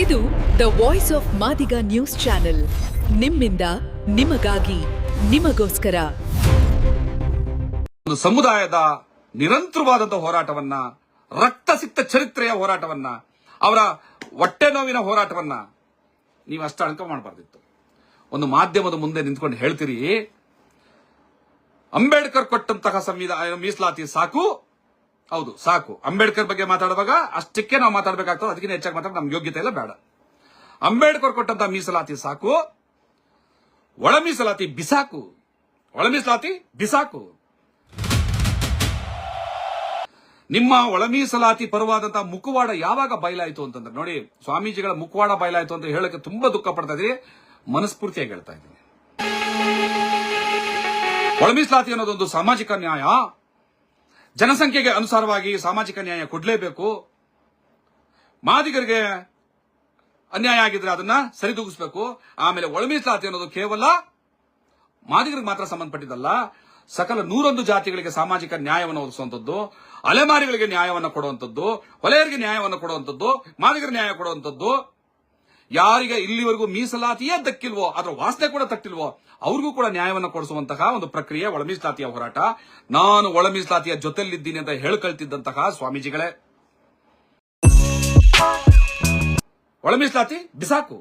ಇದು the voice of Madiga news channel. ನಿಮ್ಮಿಂದ ನಿಮಗಾಗಿ ನಿಮಗೋಸ್ಕರ. ಒಂದು ಸಮುದಾಯದ ನಿರಂತರವಾದಂತಹ ಹೋರಾಟವನ್ನ, ರಕ್ತಸಿಕ್ತ ಚರಿತ್ರೆಯ ಹೋರಾಟವನ್ನ, ಅವರ ಹೊಟ್ಟೆ ನೋವಿನ ಹೋರಾಟವನ್ನ ನೀವು ಅಷ್ಟು ಅಣಕ ಮಾಡಬಾರ್ದಿತ್ತು. ಒಂದು ಮಾಧ್ಯಮದ ಮುಂದೆ ನಿಂತ್ಕೊಂಡು ಹೇಳ್ತೀರಿ ಅಂಬೇಡ್ಕರ್ ಕೊಟ್ಟಂತಹ ಸಂವಿಧಾನ ಮೀಸಲಾತಿ ಸಾಕು. ಹೌದು, ಸಾಕು. ಅಂಬೇಡ್ಕರ್ ಬಗ್ಗೆ ಮಾತಾಡುವಾಗ ಅಷ್ಟಕ್ಕೆ ನಾವು ಮಾತಾಡಬೇಕಾಗ್ತದೆ, ಅದಕ್ಕಿಂತ ಹೆಚ್ಚಾಗಿ ಮಾತಾಡ ನಮ್ಗೆ ಯೋಗ್ಯತೆ ಇಲ್ಲ, ಬೇಡ. ಅಂಬೇಡ್ಕರ್ ಕೊಟ್ಟಂತ ಮೀಸಲಾತಿ ಸಾಕು, ಒಳ ಮೀಸಲಾತಿ ಬಿಸಾಕು, ಒಳ ಮೀಸಲಾತಿ ಬಿಸಾಕು. ನಿಮ್ಮ ಒಳ ಮೀಸಲಾತಿ ಪರವಾದಂತಹ ಮುಖವಾಡ ಯಾವಾಗ ಬಯಲಾಯಿತು ಅಂತಂದ್ರೆ, ನೋಡಿ, ಸ್ವಾಮೀಜಿಗಳ ಮುಖವಾಡ ಬಯಲಾಯಿತು ಅಂತ ಹೇಳಕ್ಕೆ ತುಂಬಾ ದುಃಖ ಪಡ್ತಾ ಇದ್ದೀನಿ, ಮನಸ್ಫೂರ್ತಿಯಾಗಿ ಹೇಳ್ತಾ ಇದ್ದೀನಿ. ಒಳ ಮೀಸಲಾತಿ ಅನ್ನೋದೊಂದು ಸಾಮಾಜಿಕ ನ್ಯಾಯ. ಜನಸಂಖ್ಯೆಗೆ ಅನುಸಾರವಾಗಿ ಸಾಮಾಜಿಕ ನ್ಯಾಯ ಕೊಡಲೇಬೇಕು. ಮಾದಿಗರಿಗೆ ಅನ್ಯಾಯ ಆಗಿದ್ರೆ ಅದನ್ನ ಸರಿದೂಗಿಸಬೇಕು. ಆಮೇಲೆ ಒಳ ಮೀಸಲಾತಿ ಅನ್ನೋದು ಕೇವಲ ಮಾದಿಗರಿಗೆ ಮಾತ್ರ ಸಂಬಂಧಪಟ್ಟಿದ್ದಲ್ಲ, ಸಕಲ 101 ಜಾತಿಗಳಿಗೆ ಸಾಮಾಜಿಕ ನ್ಯಾಯವನ್ನು ಒದಗಿಸುವಂತದ್ದು, ಅಲೆಮಾರಿಗಳಿಗೆ ನ್ಯಾಯವನ್ನು ಕೊಡುವಂತದ್ದು, ಹೊಲೆಯರಿಗೆ ನ್ಯಾಯವನ್ನು ಕೊಡುವಂತದ್ದು, ಮಾದಿಗರ ನ್ಯಾಯ ಕೊಡುವಂತದ್ದು. ಯಾರಿಗೆ ಇಲ್ಲಿವರೆಗೂ ಮೀಸಲಾತಿಯೇ ದಕ್ಕಿಲ್ವೋ, ಅದರ ವಾಸನೆ ಕೂಡ ತಟ್ಟಿಲ್ವೋ, ಅವ್ರಿಗೂ ಕೂಡ ನ್ಯಾಯವನ್ನು ಕೊಡಿಸುವಂತಹ ಒಂದು ಪ್ರಕ್ರಿಯೆ ಒಳ ಮೀಸಲಾತಿಯ ಹೋರಾಟ. ನಾನು ಒಳ ಮೀಸಲಾತಿಯ ಜೊತೆಲಿದ್ದೀನಿ ಅಂತ ಹೇಳ್ಕೊಳ್ತಿದ್ದಂತಹ ಸ್ವಾಮೀಜಿಗಳೇ, ಒಳ ಮೀಸಲಾತಿ ಬಿಸಾಕು.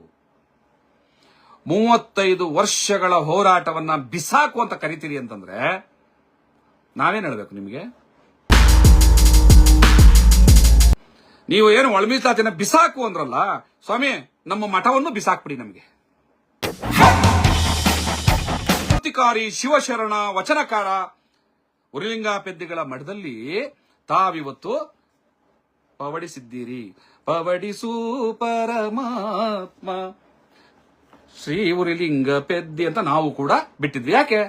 35 ವರ್ಷಗಳ ಹೋರಾಟವನ್ನ ಬಿಸಾಕು ಅಂತ ಕರಿತೀರಿ ಅಂತಂದ್ರೆ ನಾವೇನ್ ಹೇಳ್ಬೇಕು ನಿಮಗೆ? ನೀವು ಏನು ಒಳ ಮೀಸಲಾತಿನ ಬಿಸಾಕು ಅಂದ್ರಲ್ಲ ಸ್ವಾಮಿ, ನಮ್ಮ ಮಠವನ್ನು ಬಿಸಾಕ್ಬಿಡಿ. ನಮಗೆ ಕ್ರಾಂತಿಕಾರಿ ಶಿವಶರಣ ವಚನಕಾರ ಉರಿಲಿಂಗ ಪೆದ್ದಿಗಳ ಮಠದಲ್ಲಿ ತಾವಿವತ್ತು ಪವಡಿಸಿದ್ದೀರಿ. ಪವಡಿಸು ಪರಮಾತ್ಮ ಶ್ರೀ ಉರಿಲಿಂಗ ಪೆದ್ದಿ ಅಂತ ನಾವು ಕೂಡ ಬಿಟ್ಟಿದ್ವಿ. ಯಾಕೆ?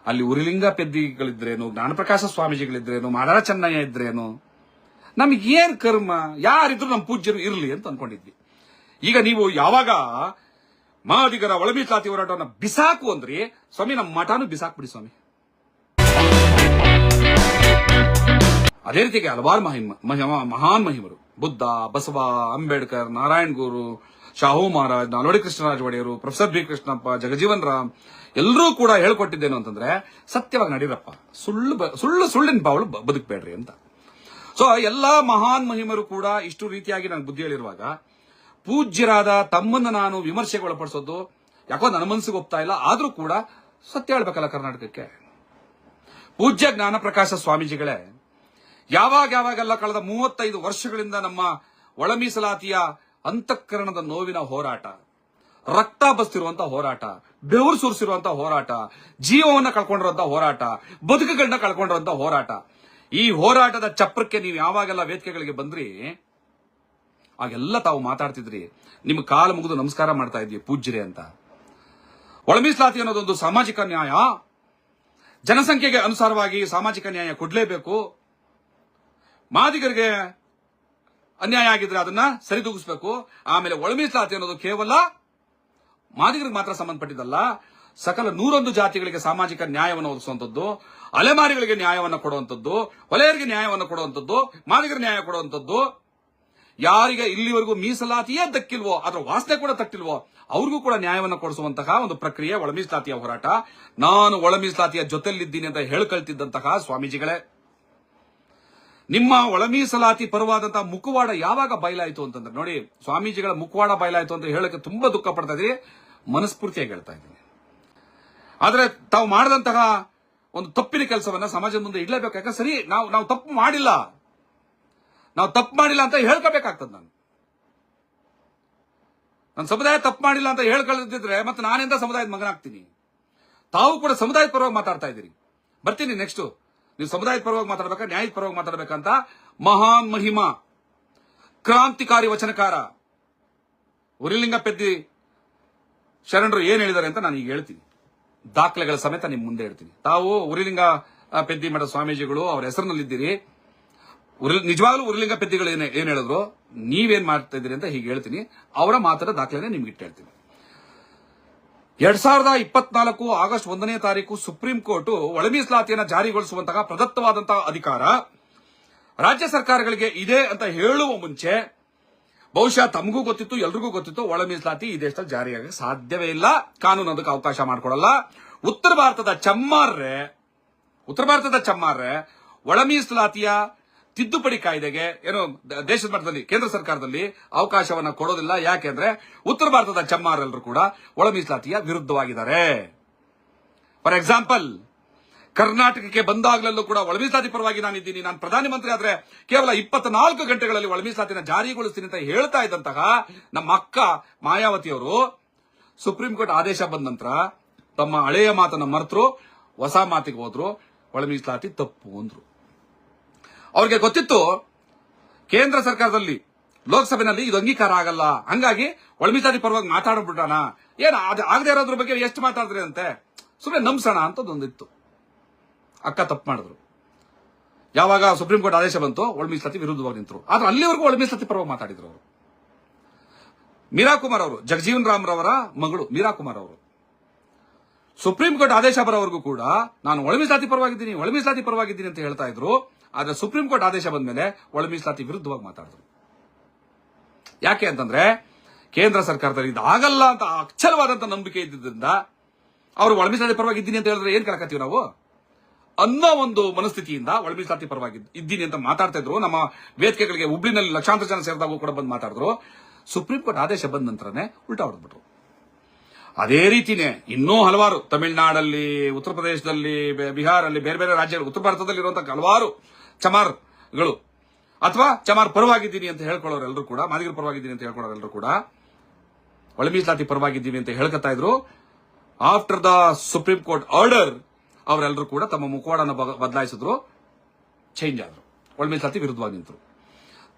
ಅಲ್ಲಿ ಉರಿಲಿಂಗ ಪೆದ್ದಿಗಳಿದ್ರೇನು, ಜ್ಞಾನಪ್ರಕಾಶ ಸ್ವಾಮೀಜಿಗಳಿದ್ರೇನು, ಮಾಡಾಳ ಚೆನ್ನಯ್ಯ ಇದ್ರೇನು, ನಮಗೇನ್ ಕರ್ಮ, ಯಾರಿದ್ರು ನಮ್ಮ ಪೂಜ್ಯರು ಇರಲಿ ಅಂತ ಅನ್ಕೊಂಡಿದ್ವಿ. ಈಗ ನೀವು ಯಾವಾಗ ಮಾದಿಗರ ಒಳ ಮೀಸಲಾತಿ ಹೋರಾಟವನ್ನು ಬಿಸಾಕು ಅಂದ್ರಿ, ಸ್ವಾಮಿ ನಮ್ಮ ಮಠನು ಬಿಸಾಕ್ಬಿಡಿ ಸ್ವಾಮಿ. ಅದೇ ರೀತಿಗೆ ಹಲವಾರು ಮಹಾನ್ ಮಹಿಮರು, ಬುದ್ಧ, ಬಸವ, ಅಂಬೇಡ್ಕರ್, ನಾರಾಯಣ್ ಗುರು, ಶಾಹು ಮಹಾರಾಜ್, ನಾಲ್ವಡಿ ಕೃಷ್ಣರಾಜ ಒಡೆಯರು, ಪ್ರೊಫೆಸರ್ ಬಿ ಕೃಷ್ಣಪ್ಪ, ಜಗಜೀವನ್ ರಾಮ್ ಎಲ್ಲರೂ ಕೂಡ ಹೇಳ್ಕೊಟ್ಟಿದ್ದೇನು ಅಂತಂದ್ರೆ, ಸತ್ಯವಾಗಿ ನಡೀರಪ್ಪ, ಸುಳ್ಳಿನ ಬಾವಳು ಬದುಕಬೇಡ್ರಿ ಅಂತ. ಸೊ ಎಲ್ಲಾ ಮಹಾನ್ ಮಹಿಮರು ಕೂಡ ಇಷ್ಟು ರೀತಿಯಾಗಿ ನನಗೆ ಬುದ್ಧಿ ಹೇಳಿರುವಾಗ, ಪೂಜ್ಯರಾದ ತಮ್ಮನ್ನು ನಾನು ವಿಮರ್ಶೆಗೆ ಒಳಪಡಿಸೋದು ಯಾಕೋ ನನ್ನ ಮನಸ್ಸಿಗೆ ಒಪ್ತಾ ಇಲ್ಲ. ಆದ್ರೂ ಕೂಡ ಸತ್ಯ ಹೇಳ್ಬೇಕಲ್ಲ ಕರ್ನಾಟಕಕ್ಕೆ. ಪೂಜ್ಯ ಜ್ಞಾನಪ್ರಕಾಶ ಸ್ವಾಮೀಜಿಗಳೇ ಯಾವಾಗೆಲ್ಲ ಕಳೆದ 35 ವರ್ಷಗಳಿಂದ ನಮ್ಮ ಒಳ ಮೀಸಲಾತಿಯ ಅಂತಃಕರಣದ ನೋವಿನ ಹೋರಾಟ, ರಕ್ತ ಬಸ್ತಿರುವಂತಹ ಹೋರಾಟ, ಬೆವರು ಸುರಿಸಿರುವಂತಹ ಹೋರಾಟ, ಜೀವವನ್ನ ಕಳ್ಕೊಂಡಿರುವಂತಹ ಹೋರಾಟ, ಬದುಕುಗಳನ್ನ ಕಳ್ಕೊಂಡಿರುವಂತಹ ಹೋರಾಟ, ಈ ಹೋರಾಟದ ಚಪ್ರಕ್ಕೆ ನೀವು ಯಾವಾಗೆಲ್ಲ ವೇದಿಕೆಗಳಿಗೆ ಬಂದ್ರಿ ಆಗೆಲ್ಲ ತಾವು ಮಾತಾಡ್ತಿದ್ರಿ, ನಿಮ್ ಕಾಲು ಮುಗಿದು ನಮಸ್ಕಾರ ಮಾಡ್ತಾ ಇದ್ವಿ ಪೂಜ್ಯರೇ ಅಂತ. ಒಳ ಮೀಸಲಾತಿ ಅನ್ನೋದೊಂದು ಸಾಮಾಜಿಕ ನ್ಯಾಯ. ಜನಸಂಖ್ಯೆಗೆ ಅನುಸಾರವಾಗಿ ಸಾಮಾಜಿಕ ನ್ಯಾಯ ಕೊಡಲೇಬೇಕು. ಮಾದಿಗರಿಗೆ ಅನ್ಯಾಯ ಆಗಿದ್ರೆ ಅದನ್ನ ಸರಿದೂಗಿಸಬೇಕು. ಆಮೇಲೆ ಒಳ ಮೀಸಲಾತಿ ಅನ್ನೋದು ಕೇವಲ ಮಾದಿಗರಿಗೆ ಮಾತ್ರ ಸಂಬಂಧಪಟ್ಟಿದ್ದಲ್ಲ, ಸಕಲ 101 ಜಾತಿಗಳಿಗೆ ಸಾಮಾಜಿಕ ನ್ಯಾಯವನ್ನು ಒದಗಿಸುವಂತದ್ದು, ಅಲೆಮಾರಿಗಳಿಗೆ ನ್ಯಾಯವನ್ನು ಕೊಡುವಂತದ್ದು, ಹೊಲೆಯರಿಗೆ ನ್ಯಾಯವನ್ನು ಕೊಡುವಂತದ್ದು, ಮಾದಿಗರ ನ್ಯಾಯ ಕೊಡುವಂತದ್ದು. ಯಾರಿಗೆ ಇಲ್ಲಿವರೆಗೂ ಮೀಸಲಾತಿಯೇ ದಕ್ಕಿಲ್ವೋ, ಅದರ ವಾಸನೆ ಕೂಡ ತಟ್ಟಿಲ್ವೋ, ಅವ್ರಿಗೂ ಕೂಡ ನ್ಯಾಯವನ್ನು ಕೊಡಿಸುವಂತಹ ಒಂದು ಪ್ರಕ್ರಿಯೆ ಒಳ ಮೀಸಲಾತಿಯ ಹೋರಾಟ. ನಾನು ಒಳ ಮೀಸಲಾತಿಯ ಜೊತೆಲಿದ್ದೀನಿ ಅಂತ ಹೇಳ್ಕೊಳ್ತಿದ್ದಂತಹ ಸ್ವಾಮೀಜಿಗಳೇ, ನಿಮ್ಮ ಒಳ ಮೀಸಲಾತಿ ಪರವಾದಂತಹ ಮುಖವಾಡ ಯಾವಾಗ ಬಯಲಾಯಿತು ಅಂತಂದ್ರೆ, ನೋಡಿ, ಸ್ವಾಮೀಜಿಗಳ ಮುಖವಾಡ ಬಯಲಾಯಿತು ಅಂತ ಹೇಳಕ್ಕೆ ತುಂಬಾ ದುಃಖ ಪಡ್ತಾ ಇದ್ದೀನಿ, ಮನಸ್ಫೂರ್ತಿಯಾಗಿ ಹೇಳ್ತಾ ಇದ್ದೀನಿ. ಆದ್ರೆ ತಾವು ಮಾಡಿದಂತಹ ಒಂದು ತಪ್ಪಿನ ಕೆಲಸವನ್ನ ಸಮಾಜದ ಮುಂದೆ ಇಡಲೇಬೇಕು. ಯಾಕಂದ್ರೆ ಸರಿ, ನಾವು ತಪ್ಪು ಮಾಡಿಲ್ಲ, ಅಂತ ಹೇಳ್ಕೋಬೇಕಾಗ್ತದೆ. ನನ್ನ ಸಮುದಾಯ ತಪ್ಪು ಮಾಡಿಲ್ಲ ಅಂತ ಹೇಳ್ಕೊಳ್ತಿದ್ರೆ ಮತ್ತೆ ನಾನೆಂತ ಸಮುದಾಯದ ಮಗನಾಗ್ತೀನಿ? ತಾವು ಕೂಡ ಸಮುದಾಯದ ಪರವಾಗಿ ಮಾತಾಡ್ತಾ ಇದ್ದೀರಿ. ಬರ್ತೀನಿ ನೆಕ್ಸ್ಟ್. ನೀವು ಸಮುದಾಯದ ಪರವಾಗಿ ಮಾತಾಡ್ಬೇಕಾ, ನ್ಯಾಯದ ಪರವಾಗಿ ಮಾತಾಡ್ಬೇಕಂತ ಮಹಾನ್ ಮಹಿಮ ಕ್ರಾಂತಿಕಾರಿ ವಚನಕಾರ ಉರಿಲಿಂಗ ಪೆದ್ದಿ ಶರಣರು ಏನ್ ಹೇಳಿದ್ದಾರೆ ಅಂತ ನಾನು ಈಗ ಹೇಳ್ತೀನಿ. ದಾಖಲೆಗಳ ಸಮೇತ ನಿಮ್ ಮುಂದೆ ಹೇಳ್ತೀನಿ. ತಾವು ಉರಿಲಿಂಗ ಪೆದ್ದಿ ಮಠ ಸ್ವಾಮೀಜಿಗಳು ಅವ್ರ ಹೆಸರಿನಲ್ಲಿದ್ದೀರಿ. ನಿಜವಾಗ್ಲೂ ಉರಿಲಿಂಗ ಪೆದ್ದಿಗಳು ಏನ್ ಹೇಳಿದ್ರು, ನೀವೇನ್ ಮಾಡ್ತಾ ಇದ್ದೀರಿ ಅಂತ ಹೀಗೆ ಹೇಳ್ತೀನಿ. ಅವರ ಮಾತನ್ನ ದಾಖಲೆನೇ ನಿಮ್ಗೆ ಇಟ್ಟು ಹೇಳ್ತೀನಿ. 2024 ಆಗಸ್ಟ್ 1ನೇ ತಾರೀಕು ಸುಪ್ರೀಂ ಕೋರ್ಟ್ ಒಳ ಮೀಸಲಾತಿಯನ್ನು ಜಾರಿಗೊಳಿಸುವಂತಹ ಪ್ರದತ್ತವಾದಂತಹ ಅಧಿಕಾರ ರಾಜ್ಯ ಸರ್ಕಾರಗಳಿಗೆ ಇದೆ ಅಂತ ಹೇಳುವ ಮುಂಚೆ ಬಹುಶಃ ತಮಗೂ ಗೊತ್ತಿತ್ತು, ಎಲ್ರಿಗೂ ಗೊತ್ತಿತ್ತು, ಒಳ ಮೀಸಲಾತಿ ಈ ದೇಶದಲ್ಲಿ ಜಾರಿಯಾಗಕ್ಕೆ ಸಾಧ್ಯವೇ ಇಲ್ಲ, ಕಾನೂನು ಅದಕ್ಕೆ ಅವಕಾಶ ಮಾಡಿಕೊಡಲ್ಲ. ಉತ್ತರ ಭಾರತದ ಚಮ್ಮಾರ್ರೆ ಒಳ ಮೀಸಲಾತಿಯ ತಿದ್ದುಪಡಿ ಕಾಯ್ದೆಗೆ ಏನು ದೇಶದ ಮಟ್ಟದಲ್ಲಿ ಕೇಂದ್ರ ಸರ್ಕಾರದಲ್ಲಿ ಅವಕಾಶವನ್ನ ಕೊಡೋದಿಲ್ಲ. ಯಾಕೆಂದ್ರೆ ಉತ್ತರ ಭಾರತದ ಚಮ್ಮಾರೆಲ್ಲರೂ ಕೂಡ ಒಳ ಮೀಸಲಾತಿಯ ವಿರುದ್ಧವಾಗಿದ್ದಾರೆ. ಫಾರ್ ಎಕ್ಸಾಂಪಲ್, ಕರ್ನಾಟಕಕ್ಕೆ ಬಂದಾಗಲೂ ಕೂಡ ಒಳ ಮೀಸಲಾತಿ ಪರವಾಗಿ ನಾನಿದ್ದೀನಿ, ನಾನು ಪ್ರಧಾನಮಂತ್ರಿ ಆದ್ರೆ ಕೇವಲ 24 ಗಂಟೆಗಳಲ್ಲಿ ಒಳ ಮೀಸಲಾತಿನ ಜಾರಿಗೊಳಿಸ್ತೀನಿ ಅಂತ ಹೇಳ್ತಾ ಇದ್ದಂತಹ ನಮ್ಮ ಅಕ್ಕ ಮಾಯಾವತಿಯವರು ಸುಪ್ರೀಂ ಕೋರ್ಟ್ ಆದೇಶ ಬಂದ ನಂತರ ತಮ್ಮ ಹಳೆಯ ಮಾತನ್ನ ಮರೆತರು, ಹೊಸ ಮಾತಿಗೆ ಹೋದ್ರು. ಒಳ ಮೀಸಲಾತಿ ತಪ್ಪು ಅಂದ್ರು. ಅವ್ರಿಗೆ ಗೊತ್ತಿತ್ತು ಕೇಂದ್ರ ಸರ್ಕಾರದಲ್ಲಿ ಲೋಕಸಭೆಯಲ್ಲಿ ಇದು ಅಂಗೀಕಾರ ಆಗಲ್ಲ, ಹಂಗಾಗಿ ಒಳ ಮೀಸಲಾತಿ ಪರವಾಗಿ ಮಾತಾಡ್ಬಿಟ್ಟಾನ, ಏನು ಆಗದೆ ಇರೋದ್ರ ಬಗ್ಗೆ ಎಷ್ಟು ಮಾತಾಡಿದ್ರಿ ಅಂತೆ, ಸುಮ್ಮನೆ ನಂಬಿಸೋಣ ಅಂತದೊಂದಿತ್ತು. ಅಕ್ಕ ತಪ್ಪು ಮಾಡಿದ್ರು. ಯಾವಾಗ ಸುಪ್ರೀಂ ಕೋರ್ಟ್ ಆದೇಶ ಬಂತು, ಒಳ ಮೀಸಲಾತಿ ವಿರುದ್ಧವಾಗಿ ನಿಂತರು. ಆದ್ರೆ ಅಲ್ಲಿವರೆಗೂ ಒಳ ಮೀಸಲಾತಿ ಪರವಾಗಿ ಮಾತಾಡಿದ್ರು ಅವರು. ಮೀರಾ ಕುಮಾರ್ ಅವರು, ಜಗಜೀವನ್ ರಾಮ್ ರವರ ಮಗಳು ಮೀರಾ ಕುಮಾರ್ ಅವರು, ಸುಪ್ರೀಂ ಕೋರ್ಟ್ ಆದೇಶ ಬರೋವರೆಗೂ ಕೂಡ ನಾನು ಒಳ ಮೀಸಲಾತಿ ಪರವಾಗಿದ್ದೀನಿ ಅಂತ ಹೇಳ್ತಾ ಇದ್ರು. ಆದ್ರೆ ಸುಪ್ರೀಂ ಕೋರ್ಟ್ ಆದೇಶ ಬಂದ ಮೇಲೆ ಒಳ ಮೀಸಲಾತಿ ವಿರುದ್ಧವಾಗಿ ಮಾತಾಡಿದ್ರು. ಯಾಕೆ ಅಂತಂದ್ರೆ ಕೇಂದ್ರ ಸರ್ಕಾರದಲ್ಲಿ ಇದಾಗಲ್ಲ ಅಂತ ಅಚ್ಚಲವಾದಂತ ನಂಬಿಕೆ ಇದ್ದಿದ್ದರಿಂದ ಅವರು ಒಳ ಮೀಸಲಾತಿ ಪರವಾಗಿದ್ದೀನಿ ಅಂತ ಹೇಳಿದ್ರೆ ಏನ್ ಕಳಕತ್ತೀವಿ ನಾವು ಅನ್ನೋ ಒಂದು ಮನಸ್ಥಿತಿಯಿಂದ ಒಳ ಮೀಸಲಾತಿ ಪರವಾಗಿ ಇದ್ದೀನಿ ಅಂತ ಮಾತಾಡ್ತಾ ಇದ್ರು. ನಮ್ಮ ವೇದಿಕೆಗಳಿಗೆ ಹುಬ್ಳಿನಲ್ಲಿ ಲಕ್ಷಾಂತರ ಜನ ಸೇರಿದಾಗೂ ಕೂಡ ಬಂದು ಮಾತಾಡಿದ್ರು. ಸುಪ್ರೀಂ ಕೋರ್ಟ್ ಆದೇಶ ಬಂದ ನಂತರನೇ ಉಲ್ಟಾ ಹೊಡೆದ್ಬಿಟ್ರು. ಅದೇ ರೀತಿನೇ ಇನ್ನೂ ಹಲವಾರು ತಮಿಳುನಾಡಲ್ಲಿ, ಉತ್ತರ ಪ್ರದೇಶದಲ್ಲಿ, ಬಿಹಾರಲ್ಲಿ, ಬೇರೆ ಬೇರೆ ರಾಜ್ಯಗಳು, ಉತ್ತರ ಭಾರತದಲ್ಲಿ ಇರುವಂತಹ ಹಲವಾರು ಚಮಾರ್ಗಳು ಅಥವಾ ಚಮಾರ್ ಪರವಾಗಿದ್ದೀನಿ ಅಂತ ಹೇಳ್ಕೊಳ್ಳೋರೆಲ್ಲರೂ ಕೂಡ, ಮಾದಿಗರ ಪರವಾಗಿದ್ದೀನಿ ಅಂತ ಹೇಳ್ಕೊಳ್ಳೋರೆಲ್ಲರೂ ಕೂಡ ಒಳ ಮೀಸಲಾತಿ ಪರವಾಗಿದ್ದೀನಿ ಅಂತ ಹೇಳ್ಕೊತಾ ಇದ್ರು. After the supreme court order ಅವರೆಲ್ಲರೂ ಕೂಡ ತಮ್ಮ ಮುಖವಾಡನ ಬದಲಾಯಿಸಿದ್ರು, ಚೇಂಜ್ ಆದ್ರು, ಒಳ ಮೀಸಲಾತಿ ವಿರುದ್ಧವಾಗಿ ನಿಂತರು.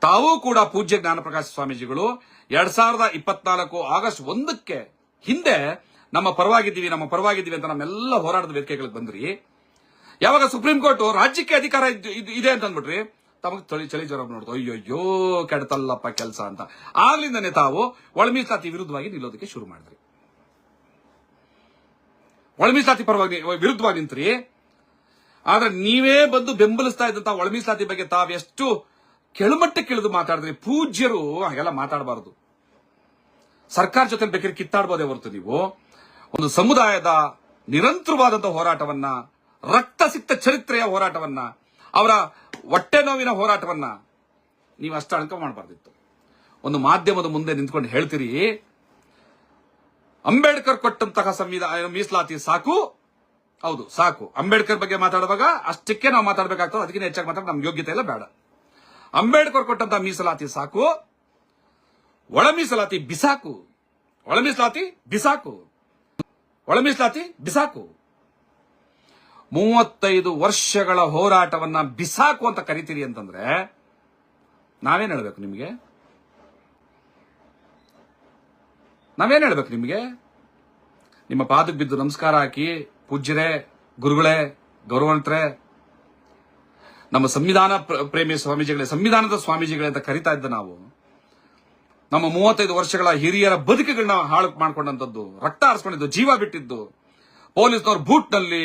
ತಾವೂ ಕೂಡ ಪೂಜ್ಯ ಜ್ಞಾನಪ್ರಕಾಶ ಸ್ವಾಮೀಜಿಗಳು 2024 ಆಗಸ್ಟ್ 1ಕ್ಕೆ ಹಿಂದೆ ನಮ್ಮ ಪರವಾಗಿದ್ದೀವಿ ಅಂತ ನಮ್ಮೆಲ್ಲ ಹೋರಾಟದ ವೇದಿಕೆಗಳಿಗೆ ಬಂದ್ರಿ. ಯಾವಾಗ ಸುಪ್ರೀಂ ಕೋರ್ಟ್ ರಾಜ್ಯಕ್ಕೆ ಅಧಿಕಾರ ಇದೆ ಅಂತ ಅಂದ್ಬಿಟ್ರಿ, ತಮಗೆ ಚಳಿ ಜ್ವರ ನೋಡ್ತು, ಅಯ್ಯೋ ಕೆಡತಲ್ಲಪ್ಪ ಕೆಲಸ ಅಂತ. ಆಗ್ಲಿಂದನೇ ತಾವು ಒಳ ಮೀಸಲಾತಿ ವಿರುದ್ಧವಾಗಿ ನಿಲ್ಲೋದಕ್ಕೆ ಶುರು ಮಾಡಿದ್ರಿ. ಒಳ ಮೀಸಲಾತಿ ವಿರುದ್ಧವಾಗಿ ನಿಂತ್ರಿ. ಆದ್ರೆ ನೀವೇ ಬಂದು ಬೆಂಬಲಿಸ್ತಾ ಇದ್ದಂತ ಒಳ ಮೀಸಲಾತಿ ಬಗ್ಗೆ ತಾವೆಷ್ಟು ಕೆಳಮಟ್ಟಕ್ಕೆ ಇಳಿದು ಮಾತಾಡಿದ್ರಿ. ಪೂಜ್ಯರು ಹಾಗೆಲ್ಲ ಮಾತಾಡಬಾರದು. ಸರ್ಕಾರ ಜೊತೆ ಬೇಕಾದ್ರೆ ಕಿತ್ತಾಡಬಹುದೇ ಹೊರತು ನೀವು ಒಂದು ಸಮುದಾಯದ ನಿರಂತರವಾದಂತಹ ಹೋರಾಟವನ್ನ, ರಕ್ತಸಿಕ್ತ ಚರಿತ್ರೆಯ ಹೋರಾಟವನ್ನ, ಅವರ ಹೊಟ್ಟೆ ನೋವಿನ ಹೋರಾಟವನ್ನ ನೀವು ಅಷ್ಟು ಅಣಕ ಮಾಡಬಾರ್ದಿತ್ತು. ಒಂದು ಮಾಧ್ಯಮದ ಮುಂದೆ ನಿಂತ್ಕೊಂಡು ಹೇಳ್ತೀರಿ ಅಂಬೇಡ್ಕರ್ ಕೊಟ್ಟಂತಹ ಸಂವಿಧಾನ ಮೀಸಲಾತಿ ಸಾಕು. ಹೌದು ಸಾಕು. ಅಂಬೇಡ್ಕರ್ ಬಗ್ಗೆ ಮಾತಾಡುವಾಗ ಅಷ್ಟಕ್ಕೆ ನಾವು ಮಾತಾಡಬೇಕಾಗ್ತದೆ, ಅದಕ್ಕಿಂತ ಹೆಚ್ಚಾಗಿ ಮಾತಾಡೋದು ನಮ್ಗೆ ಯೋಗ್ಯತೆ ಇಲ್ಲ, ಬೇಡ. ಅಂಬೇಡ್ಕರ್ ಕೊಟ್ಟಂತಹ ಮೀಸಲಾತಿ ಸಾಕು, ಒಳ ಮೀಸಲಾತಿ ಬಿಸಾಕು, ಒಳ ಮೀಸಲಾತಿ ಬಿಸಾಕು, ಒಳ ಮೀಸಲಾತಿ ಬಿಸಾಕು. 35 ವರ್ಷಗಳ ಹೋರಾಟವನ್ನ ಬಿಸಾಕು ಅಂತ ಕರಿತೀರಿ ಅಂತಂದ್ರೆ ನಾವೇನ್ ಹೇಳ್ಬೇಕು ನಿಮಗೆ? ನಿಮ್ಮ ಪಾದಕ್ಕೆ ಬಿದ್ದು ನಮಸ್ಕಾರ ಹಾಕಿ, ಪೂಜ್ಯರೇ, ಗುರುಗಳೇ, ಗೌರವಂತರೇ, ನಮ್ಮ ಸಂವಿಧಾನ ಪ್ರೇಮಿ ಸ್ವಾಮೀಜಿಗಳೇ, ಸಂವಿಧಾನದ ಸ್ವಾಮೀಜಿಗಳೇ ಅಂತ ಕರಿತಾ ಇದ್ದ ನಾವು ನಮ್ಮ 35 ವರ್ಷಗಳ ಹಿರಿಯರ ಬದುಕುಗಳನ್ನ ಹಾಳು ಮಾಡ್ಕೊಂಡಂತದ್ದು, ರಕ್ತ ಹರಿಸ್ಕೊಂಡಿದ್ದು, ಜೀವ ಬಿಟ್ಟಿದ್ದು, ಪೊಲೀಸ್ನವ್ರ ಬೂಟ್ನಲ್ಲಿ,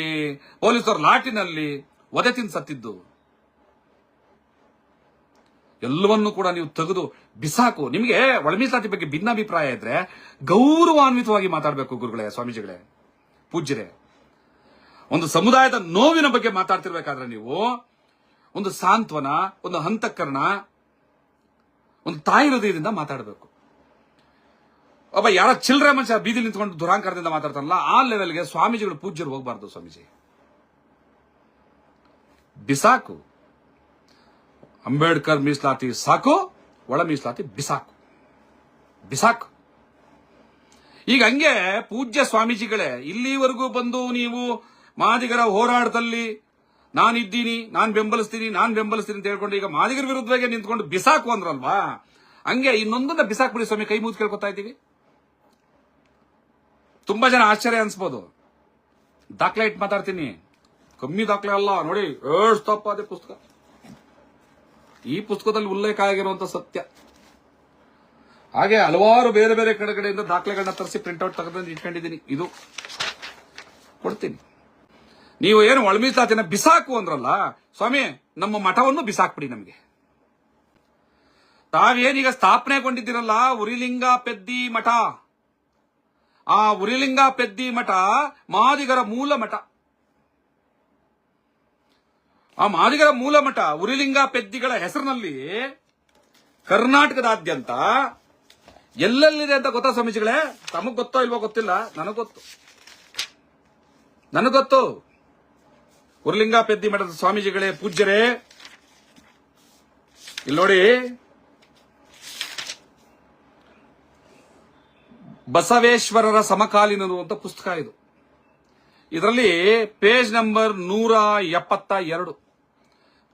ಪೊಲೀಸ್ನವ್ರ ಲಾಟಿನಲ್ಲಿ ಒದೆ ತಿಂದು ಸತ್ತಿದ್ದು, ಎಲ್ಲವನ್ನೂ ಕೂಡ ನೀವು ತೆಗೆದು ಬಿಸಾಕು. ನಿಮಗೆ ಒಳ ಮೀಸಲಾತಿ ಬಗ್ಗೆ ಭಿನ್ನಾಭಿಪ್ರಾಯ ಇದ್ರೆ ಗೌರವಾನ್ವಿತವಾಗಿ ಮಾತಾಡಬೇಕು ಗುರುಗಳೇ, ಸ್ವಾಮೀಜಿಗಳೇ, ಪೂಜ್ಯರೇ. ಒಂದು ಸಮುದಾಯದ ನೋವಿನ ಬಗ್ಗೆ ಮಾತಾಡ್ತಿರ್ಬೇಕಾದ್ರೆ ನೀವು ಒಂದು ಸಾಂತ್ವನ, ಒಂದು ಹಂತಕರಣ, ಒಂದು ತಾಯಿ ಹೃದಯದಿಂದ ಮಾತಾಡಬೇಕು. ಒಬ್ಬ ಯಾರ ಚಿಲ್ಲರೆ ಮನುಷ್ಯ ಬೀದಿ ನಿಂತ್ಕೊಂಡು ದುರಾಂಕಾರದಿಂದ ಮಾತಾಡ್ತಾನಲ್ಲ, ಆ ಲೆವೆಲ್ಗೆ ಸ್ವಾಮೀಜಿಗಳು, ಪೂಜ್ಯರು ಹೋಗಬಾರ್ದು. ಸ್ವಾಮೀಜಿ ಬಿಸಾಕು. ಅಂಬೇಡ್ಕರ್ ಮೀಸಲಾತಿ ಸಾಕು, ಒಳ ಮೀಸಲಾತಿ ಬಿಸಾಕು. ಈಗ ಹಂಗೆ ಪೂಜ್ಯ ಸ್ವಾಮೀಜಿಗಳೇ, ಇಲ್ಲಿವರೆಗೂ ಬಂದು ನೀವು ಮಾದಿಗರ ಹೋರಾಟದಲ್ಲಿ ನಾನಿದ್ದೀನಿ, ನಾನ್ ಬೆಂಬಲಿಸ್ತೀನಿ ಅಂತ ಹೇಳ್ಕೊಂಡು ಈಗ ಮಾದಿಗರ ವಿರುದ್ಧವಾಗಿ ನಿಂತ್ಕೊಂಡು ಬಿಸಾಕು ಅಂದ್ರಲ್ವಾ, ಹಂಗೆ ಇನ್ನೊಂದನ್ನ ಬಿಸಾಕ್ಬಿಡಿ ಸ್ವಾಮಿ, ಕೈ ಮುಗಿದು ಕೇಳ್ಕೊತಾ ಇದ್ದೀವಿ. ತುಂಬಾ ಜನ ಆಶ್ಚರ್ಯ ಅನ್ಸ್ಬೋದು. ದಾಖಲೆ ಇಟ್ಟು ಮಾತಾಡ್ತೀನಿ, ಕಮ್ಮಿ ದಾಖಲೆ ಅಲ್ಲ ನೋಡಿ, ಎಷ್ಟು ತಪ್ಪ ಅದೇ ಪುಸ್ತಕ. ಈ ಪುಸ್ತಕದಲ್ಲಿ ಉಲ್ಲೇಖ ಆಗಿರುವಂತ ಸತ್ಯ. ಹಾಗೆ ಹಲವಾರು ಬೇರೆ ಬೇರೆ ಕಡೆಯಿಂದ ದಾಖಲೆಗಳನ್ನ ತರಿಸಿ ಪ್ರಿಂಟ್ಔಟ್ ತೆಗೆದು ಇಟ್ಕೊಂಡಿದ್ದೀನಿ, ಇದು ಕೊಡ್ತೀನಿ. ನೀವು ಏನು ಒಳ ಮೀಸಲಾತಿನ ಬಿಸಾಕು ಅಂದ್ರಲ್ಲ ಸ್ವಾಮಿ, ನಮ್ಮ ಮಠವನ್ನು ಬಿಸಾಕ್ಬಿಡಿ. ನಮಗೆ ತಾವೇನೀಗ ಸ್ಥಾಪನೆಗೊಂಡಿದ್ದೀರಲ್ಲ ಉರಿಲಿಂಗ ಪೆದ್ದಿ ಮಠ, ಆ ಉರಿಲಿಂಗ ಪೆದ್ದಿ ಮಠ ಮಾದಿಗರ ಮೂಲ ಮಠ. ಆ ಮಾದಿಗರ ಮೂಲ ಮಠ ಉರಿಲಿಂಗ ಪೆದ್ದಿಗಳ ಹೆಸರಿನಲ್ಲಿ ಕರ್ನಾಟಕದಾದ್ಯಂತ ಎಲ್ಲೆಲ್ಲಿದೆ ಅಂತ ಗೊತ್ತಾ ಸ್ವಾಮೀಜಿಗಳೇ? ತಮಗ್ ಗೊತ್ತೋ ಇಲ್ವೋ ಗೊತ್ತಿಲ್ಲ, ನನಗೊತ್ತು. ಉರ್ಲಿಂಗ ಪೆದ್ದಿ ಮಠದ ಸ್ವಾಮೀಜಿಗಳೇ, ಪೂಜ್ಯರೇ, ಇಲ್ಲಿ ನೋಡಿ, ಬಸವೇಶ್ವರರ ಸಮಕಾಲೀನರು ಅಂತ ಪುಸ್ತಕ ಇದು. ಇದರಲ್ಲಿ ಪೇಜ್ ನಂಬರ್ 172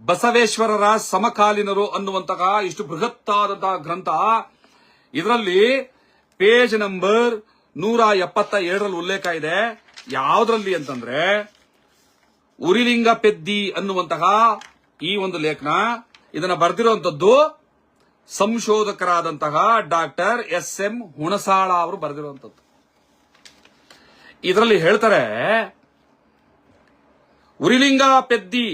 ಬಸವೇಶ್ವರರ ಸಮಕಾಲೀನರು ಅನ್ನುವಂತಹ ಇಷ್ಟು ಬೃಹತ್ತಾದಂತಹ ಗ್ರಂಥ. ಇದರಲ್ಲಿ ಪೇಜ್ ನಂಬರ್ 172ರಲ್ಲಿ ಉಲ್ಲೇಖ ಇದೆ. ಯಾವುದ್ರಲ್ಲಿ ಅಂತಂದ್ರೆ ಉರಿಲಿಂಗ ಪೆದ್ದಿ ಅನ್ನುವಂತಹ ಈ ಒಂದು ಲೇಖನ. ಇದನ್ನ ಬರೆದಿರುವಂತದ್ದು ಸಂಶೋಧಕರಾದಂತಹ ಡಾಕ್ಟರ್ SM ಹುಣಸಾಳ ಅವರು ಬರೆದಿರುವಂತದ್ದು. ಇದರಲ್ಲಿ ಹೇಳ್ತಾರೆ, ಉರಿಲಿಂಗ ಪೆದ್ದಿ